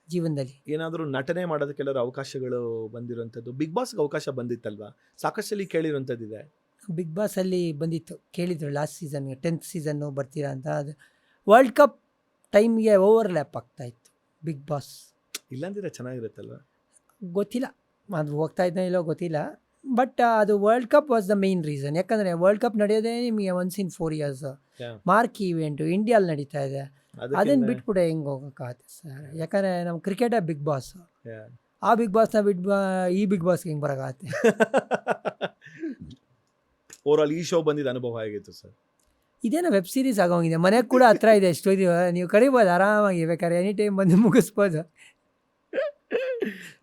ಜೀವನದಲ್ಲಿ. ಏನಾದರೂ ನಟನೆ ಮಾಡೋದಕ್ಕೆಲ್ಲರೂ ಅವಕಾಶಗಳು ಬಂದಿರೋಂಥದ್ದು? ಬಿಗ್ ಬಾಸ್ಗೆ ಅವಕಾಶ ಬಂದಿತ್ತಲ್ವಾ, ಸಾಕಷ್ಟಲ್ಲಿ ಕೇಳಿರೋಂಥದ್ದಿದೆ. ಬಿಗ್ ಬಾಸಲ್ಲಿ ಬಂದಿತ್ತು, ಕೇಳಿದ್ರು ಲಾಸ್ಟ್ ಸೀಸನ್ಗೆ 10th ಸೀಸನ್ನು ಬರ್ತೀರಾ ಅಂತ. ಅದು ವರ್ಲ್ಡ್ ಕಪ್ ಟೈಮ್ಗೆ ಓವರ್ಲ್ಯಾಪ್ ಆಗ್ತಾಯಿತ್ತು ಬಿಗ್ ಬಾಸ್. ಇಲ್ಲಾಂದಿದ್ರೆ ಚೆನ್ನಾಗಿರುತ್ತಲ್ವ? ಗೊತ್ತಿಲ್ಲ ಅದು ಹೋಗ್ತಾ ಇದ್ದೋ ಇಲ್ಲೋ ಗೊತ್ತಿಲ್ಲ. ಬಟ್ ಅದು world cup was the main reason. ಯಾಕಂದರೆ ವರ್ಲ್ಡ್ ಕಪ್ ನಡೆಯೋದೇ ನಿಮಗೆ once in 4 years mark event ಇಂಡಿಯಲ್ಲಿ ನಡೀತಾ ಇದೆ. ಅದನ್ನು ಬಿಟ್ಬಿಟ್ಟು ಹೆಂಗೆ ಹೋಗೋಕ್ಕಾಗತ್ತೆ ಸರ್? ಯಾಕಂದರೆ ನಮ್ಮ ಕ್ರಿಕೆಟೇ ಬಿಗ್ ಬಾಸ್. ಆ ಬಿಗ್ ಬಾಸ್ನ ಬಿಟ್ಟು ಈ ಬಿಗ್ ಬಾಸ್ಗೆ ಹೆಂಗೆ ಬರೋಕ್ಕಾಗತ್ತೆ? ಓವರಾಲ್ ಈ ಶೋ ಬಂದಿದ್ದ ಅನುಭವ ಹೇಗಿತ್ತು ಸರ್? ಇದೇನೋ ವೆಬ್ ಸೀರೀಸ್ ಆಗೋಗಿದೆ. ಮನೆಗೆ ಕೂಡ ಹತ್ರ ಇದೆ, ಎಷ್ಟು ಇದೀವ ನೀವು ಕರಿಬೋದು ಆರಾಮಾಗಿ, ಬೇಕಾದ್ರೆ ಎನಿ ಟೈಮ್ ಬಂದು ಮುಗಿಸ್ಬೋದು.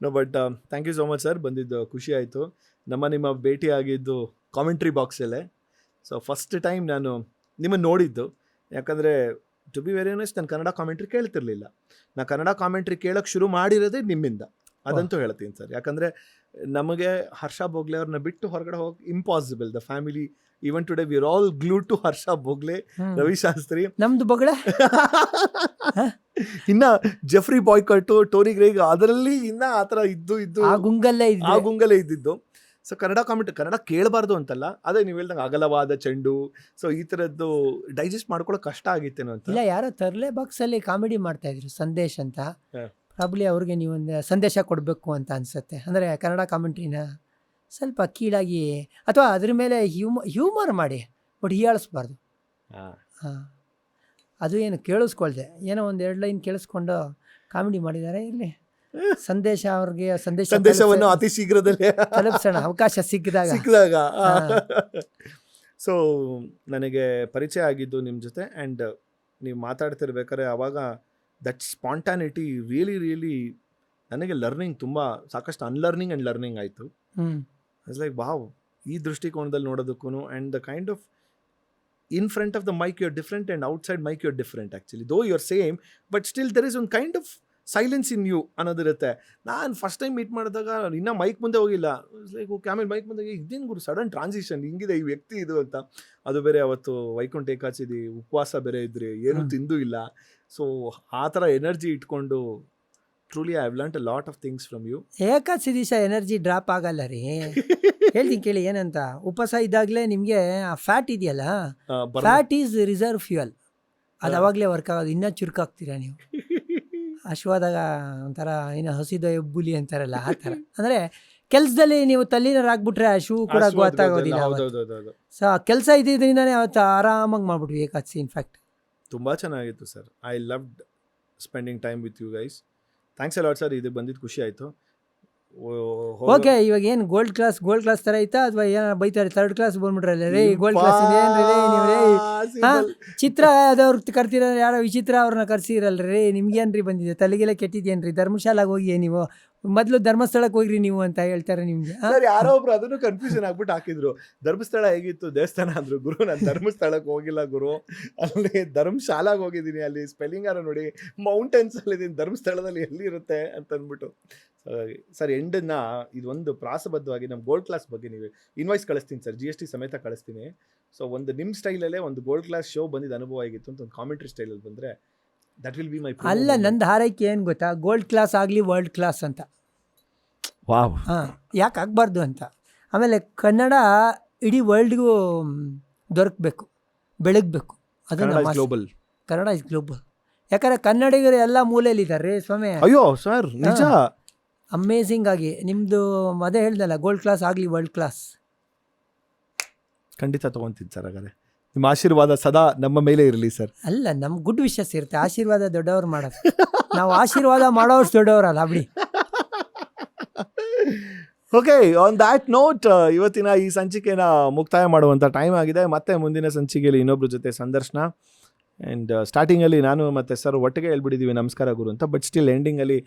No but thank you so much sir, ಬಂದಿದ್ದು ಖುಷಿ ಆಯಿತು. ನಿಮ್ಮ ಭೇಟಿ ಆಗಿದ್ದು ಕಾಮೆಂಟ್ರಿ ಬಾಕ್ಸಲ್ಲೇ. ಸೊ ಫಸ್ಟ್ ಟೈಮ್ ನಾನು ನಿಮ್ಮನ್ನು ನೋಡಿದ್ದು. ಯಾಕಂದರೆ ಟು ಬಿ ವೆರಿ ಆನೆಸ್ಟ್, ನಾನು ಕನ್ನಡ ಕಾಮೆಂಟ್ರಿ ಕೇಳ್ತಿರ್ಲಿಲ್ಲ. ನಾನು ಕನ್ನಡ ಕಾಮೆಂಟ್ರಿ ಕೇಳೋಕ್ಕೆ ಶುರು ಮಾಡಿರೋದೇ ನಿಮ್ಮಿಂದ, ಅದಂತೂ ಹೇಳ್ತೀನಿ ಸರ್. ಯಾಕಂದರೆ ನಮಗೆ ಹರ್ಷ ಭೋಗ್ಲೆ ಅವ್ರನ್ನ ಬಿಟ್ಟು ಹೊರಗಡೆ ಹೋಗಿ impossible. The family even today we are all glued to Harsha Bhogle, Ravi Shastri, ನಮ್ದು ಬಗಳ ಇನ್ನ ಜೆಫ್ರಿ ಬಾಯ್ಕಟ್ಟು, ಟೋನಿ ಗ್ರೇಗ್, ಅದರಲ್ಲಿ ಇನ್ನ ಆ ಥರ ಇದ್ದು ಆ ಗುಂಗಲ್ಲೇ ಇದ್ದಿದ್ದು. ಸೊ ಕನ್ನಡ ಕೇಳಬಾರ್ದು ಅಂತಲ್ಲ, ಅದೇ ನೀವು ಹೇಳ್ದಂಗೆ ಅಗಲವಾದ ಚೆಂಡು, ಸೊ ಈ ಥರದ್ದು ಡೈಜೆಸ್ಟ್ ಮಾಡ್ಕೊಳ್ಳೋ ಕಷ್ಟ ಆಗಿತ್ತೇನೋ ಅಂತ. ಇಲ್ಲ, ಯಾರೋ ತರ್ಲೆ ಬಾಕ್ಸಲ್ಲಿ ಕಾಮಿಡಿ ಮಾಡ್ತಾ ಇದ್ರು, ಸಂದೇಶ್ ಅಂತ. ಪ್ರಾಬ್ಲಿ ಅವ್ರಿಗೆ ನೀವೊಂದು ಸಂದೇಶ ಕೊಡಬೇಕು ಅಂತ ಅನಿಸುತ್ತೆ. ಅಂದರೆ ಕನ್ನಡ ಕಾಮೆಂಟ್ರಿನ ಸ್ವಲ್ಪ ಕೀಳಾಗಿ ಅಥವಾ ಅದ್ರ ಮೇಲೆ ಹ್ಯೂಮರ್ ಮಾಡಿ, ಬಟ್ ಹೀಯಾಳಿಸ್ಬಾರ್ದು. ಹಾಂ, ಅದು ಏನು ಕೇಳಿಸ್ಕೊಳ್ದೆ, ಏನೋ ಒಂದು 2 ಲೈನ್ ಕೇಳಿಸ್ಕೊಂಡು ಕಾಮಿಡಿ ಮಾಡಿದ್ದಾರೆ. ಇರಲಿ, ಸಂದೇಶ ಅವ್ರಿಗೆ ಸಂದೇಶವನ್ನು ಅತಿ ಶೀಘ್ರದಲ್ಲೇ ತಲುಪಿಸೋಣ ಅವಕಾಶ ಸಿಕ್ಕಿದಾಗ. ಸೊ ನನಗೆ ಪರಿಚಯ ಆಗಿದ್ದು ನಿಮ್ಮ ಜೊತೆ, ಆ್ಯಂಡ್ ನೀವು ಮಾತಾಡ್ತಿರ್ಬೇಕಾದ್ರೆ ಆವಾಗ ದಟ್ ಸ್ಪಾಂಟಾನಿಟಿ ರಿಯಲಿ ನನಗೆ ಲರ್ನಿಂಗ್, ತುಂಬ ಸಾಕಷ್ಟು ಅನ್ಲರ್ನಿಂಗ್ ಆ್ಯಂಡ್ ಲರ್ನಿಂಗ್ ಆಯಿತು. ಇಟ್ಸ್ ಲೈಕ್ ವಾವ್, ಈ ದೃಷ್ಟಿಕೋನದಲ್ಲಿ ನೋಡೋದಕ್ಕೂ, and the kind of in front of the mic you are different and outside mic you are different. Actually though you are same, but still there is one kind of silence in you ಅನ್ನೋದಿರುತ್ತೆ. ನಾನು first time meet ಮಾಡಿದಾಗ ಇನ್ನೂ mic ಮುಂದೆ ಹೋಗಿಲ್ಲ. Like okay, ಆಮೇಲೆ mic ಮುಂದೆ ಇದೇನು ಗುರು sudden transition ಹಿಂಗಿದೆ ಈ ವ್ಯಕ್ತಿ ಇದು ಅಂತ. ಅದು ಬೇರೆ ಅವತ್ತು ವೈಕುಂಠ ಏಕಾದಶಿ ಉಪವಾಸ ಬೇರೆ ಇದ್ರಿ, ಏನೂ ತಿಂದು ಇಲ್ಲ. ಸೊ ಆ ಥರ ಎನರ್ಜಿ ಇಟ್ಕೊಂಡು truly I have learned a lot of things from you. Ekadashi ದಿವಸ ಎನರ್ಜಿ ಡ್ರಾಪ್ ಆಗಲ್ಲ ರೀ. ಹೇಳ್ತೀನಿ ಕೇಳಿ ಏನಂತ. ಉಪವಾಸ ಇದ್ದಾಗಲೇ ನಿಮಗೆ ಆ ಫ್ಯಾಟ್ ಇದೆಯಲ್ಲ, ಫ್ಯಾಟ್ ಈಸ್ ರಿಸರ್ವ್ ಫ್ಯೂಯಲ್. ಅದು ಅವಾಗಲೇ ವರ್ಕ್ ಆಗೋದು. ಇನ್ನೂ ಚುರುಕಾಗ್ತೀರಾ ನೀವು. ಹಶ್ವಾದಾಗ ಒಂಥರ ಏನು ಹಸಿದ ಎಬ್ಬುಲಿ ಅಂತಾರಲ್ಲ, ಆ ಥರ. ಅಂದರೆ ಕೆಲಸದಲ್ಲಿ ನೀವು ತಲ್ಲೀನರಾಗ್ಬಿಟ್ರೆ ಆ ಶೂ ಕೂಡ ಗೊತ್ತಾಗೋದಿಲ್ಲ. ಸೊ ಕೆಲಸ ಇದ್ದಿದ್ದರಿಂದನೇ ಅವತ್ತು ಆರಾಮಾಗಿ ಮಾಡ್ಬಿಟ್ವಿ ಏಕಾದಶಿ. ಇನ್ಫ್ಯಾಕ್ಟ್ ತುಂಬ ಚೆನ್ನಾಗಿತ್ತು ಸರ್. I loved spending time with you guys. Thanks a lot sir. ಇದು ಬಂದಿದ್ದು ಖುಷಿ ಆಯಿತು. ಓಕೆ, ಇವಾಗ ಏನು ಗೋಲ್ಡ್ ಕ್ಲಾಸ್ ಥರ ಐತಾ ಅಥವಾ ಏನಾರ ಬೈತಾರೆ ಥರ್ಡ್ ಕ್ಲಾಸ್ ಬಂದ್ಬಿಟ್ರಲ್ಲ ರೇ ಗೋಲ್ಡ್ ಕ್ಲಾಸ್ ಏನ್ರಿ ರೇ ನೀವು ರೇ ಹಾಂ ಚಿತ್ರ ಅದವ್ರು ಕರ್ತಿರ ಯಾರೋ ವಿಚಿತ್ರ ಅವ್ರನ್ನ ಕರ್ಸಿರಲ್ಲ ರೀ, ನಿಮ್ಗೇನ್ರಿ ಬಂದಿದೆ ತಲೆಗೆಲ್ಲ ಕೆಟ್ಟಿದ್ಯೇನ್ರಿ, ಧರ್ಮಶಾಲಾಗೆ ಹೋಗಿ ನೀವು ಮೊದಲು ಧರ್ಮಸ್ಥಳಕ್ಕೆ ಹೋಗ್ರಿ ನೀವು ಅಂತ ಹೇಳ್ತಾರೆ ನಿಮಗೆ. ಸರ್ ಯಾರೋ ಒಬ್ರು ಅದನ್ನು ಕನ್ಫ್ಯೂಷನ್ ಆಗ್ಬಿಟ್ಟು ಹಾಕಿದ್ರು, ಧರ್ಮಸ್ಥಳ ಹೇಗಿತ್ತು ದೇವಸ್ಥಾನ ಅಂದ್ರು. ಗುರು ನಾನು ಧರ್ಮಸ್ಥಳಕ್ಕೆ ಹೋಗಿಲ್ಲ ಗುರು, ಅಲ್ಲಿ ಧರ್ಮಶಾಲಾಗೆ ಹೋಗಿದ್ದೀನಿ, ಅಲ್ಲಿ ಸ್ಪೆಲ್ಲಿಂಗ್ ಆರ ನೋಡಿ ಮೌಂಟೇನ್ಸ್ ಅಲ್ಲಿ ಇದೀನಿ, ಧರ್ಮಸ್ಥಳದಲ್ಲಿ ಎಲ್ಲಿ ಇರುತ್ತೆ ಅಂತ ಅಂದ್ಬಿಟ್ಟು. ಸರ್ ಎಂಡನ್ನ ಇದೊಂದು ಪ್ರಾಸಬದ್ಧವಾಗಿ ನಮ್ಮ ಗೋಲ್ಡ್ ಕ್ಲಾಸ್ ಬಗ್ಗೆ ನೀವು ಇನ್ವಾಯ್ಸ್ ಕಳಿಸ್ತೀನಿ ಸರ್, GST ಸಮೇತ ಕಳಿಸ್ತೀನಿ. ಸೊ ಒಂದು ನಿಮ್ಮ ಸ್ಟೈಲಲ್ಲೇ ಒಂದು ಗೋಲ್ಡ್ ಕ್ಲಾಸ್ ಶೋ ಬಂದಿದ್ದು ಅನುಭವ ಆಗಿತ್ತು ಅಂತ ಒಂದು ಕಾಮೆಂಟ್ರಿ ಸ್ಟೈಲಲ್ಲಿ ಬಂದರೆ ದಟ್ ವಿಲ್ ಬಿ ಮೈ. ಅಲ್ಲ, ನಂದು ಹಾರೈಕೆ ಏನು ಗೊತ್ತಾ, ಗೋಲ್ಡ್ ಕ್ಲಾಸ್ ಆಗಲಿ ವರ್ಲ್ಡ್ ಕ್ಲಾಸ್ ಅಂತ. ವಾವ್. ಹಾಂ, ಯಾಕೆ ಆಗಬಾರ್ದು ಅಂತ. ಆಮೇಲೆ ಕನ್ನಡ ಇಡೀ ವರ್ಲ್ಡ್ಗೂ ದೊರಕಬೇಕು, ಬೆಳಗಬೇಕು. ಅದನ್ನು ಗ್ಲೋಬಲ್, ಕನ್ನಡ ಇಸ್ ಗ್ಲೋಬಲ್. ಯಾಕಂದರೆ ಕನ್ನಡಿಗರು ಎಲ್ಲ ಮೂಲೆಯಲ್ಲಿದ್ದಾರೆ ಸ್ವಾಮಿ. ಅಯ್ಯೋ ಸರ್ ನಿಜ, ಅಮೇಝಿಂಗ್ ಆಗಿ ನಿಮ್ಮದು ಅದೇ ಹೇಳ್ದಲ್ಲ, ಗೋಲ್ಡ್ ಕ್ಲಾಸ್ ಆಗಲಿ ವರ್ಲ್ಡ್ ಕ್ಲಾಸ್. ಖಂಡಿತ ತೊಗೊತೀನಿ ಸರ್. ಹಾಗಾದ್ರೆ ನಿಮ್ಮ ಆಶೀರ್ವಾದ ಸದಾ ನಮ್ಮ ಮೇಲೆ ಇರಲಿ ಸರ್. ಅಲ್ಲ, ನಮ್ಮ ಗುಡ್ ವಿಶಸ್ ಇರುತ್ತೆ, ಆಶೀರ್ವಾದ ದೊಡ್ಡವ್ರು ಮಾಡೋದು. ನಾವು ಆಶೀರ್ವಾದ ಮಾಡೋಷ್ಟು ದೊಡ್ಡವರಲ್ಲ ಬಿಡಿ. ಓಕೆ, ಆನ್ ದ್ಯಾಟ್ ನೋಟ್ ಇವತ್ತಿನ ಈ ಸಂಚಿಕೆನ ಮುಕ್ತಾಯ ಮಾಡುವಂಥ ಟೈಮ್ ಆಗಿದೆ. ಮತ್ತೆ ಮುಂದಿನ ಸಂಚಿಕೆಯಲ್ಲಿ ಇನ್ನೊಬ್ರ ಜೊತೆ ಸಂದರ್ಶನ. ಆ್ಯಂಡ್ ಸ್ಟಾರ್ಟಿಂಗಲ್ಲಿ ನಾನು ಮತ್ತು ಸರ್ ಒಟ್ಟಿಗೆ ಹೇಳ್ಬಿಟ್ಟಿದ್ದೀವಿ ನಮಸ್ಕಾರ ಗುರು ಅಂತ, ಬಟ್ ಸ್ಟಿಲ್ ಎಂಡಿಂಗಲ್ಲಿ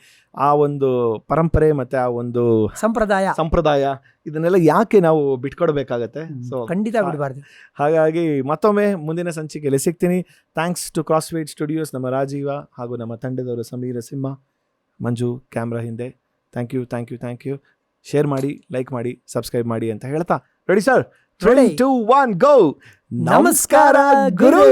ಆ ಒಂದು ಪರಂಪರೆ ಮತ್ತು ಆ ಒಂದು ಸಂಪ್ರದಾಯ ಇದನ್ನೆಲ್ಲ ಯಾಕೆ ನಾವು ಬಿಟ್ಕೊಡ್ಬೇಕಾಗತ್ತೆ? ಸೊ ಖಂಡಿತ ಬಿಡಬಾರ್ದು. ಹಾಗಾಗಿ ಮತ್ತೊಮ್ಮೆ ಮುಂದಿನ ಸಂಚಿಕೆಯಲ್ಲಿ ಸಿಗ್ತೀನಿ. ಥ್ಯಾಂಕ್ಸ್ ಟು ಕ್ರಾಸ್ವೇಡ್ ಸ್ಟುಡಿಯೋಸ್, ನಮ್ಮ ರಾಜೀವ ಹಾಗೂ ನಮ್ಮ ತಂಡದವರು ಸಮೀರ ಸಿಂಹ, ಮಂಜು ಕ್ಯಾಮ್ರಾ ಹಿಂದೆ. Thank you. ಶೇರ್ ಮಾಡಿ, ಲೈಕ್ ಮಾಡಿ, ಸಬ್ಸ್ಕ್ರೈಬ್ ಮಾಡಿ ಅಂತ ಹೇಳ್ತಾ, ರೆಡಿ ಸರ್? 3, 2, 1 ಗೋ. ನಮಸ್ಕಾರ ಗುರು.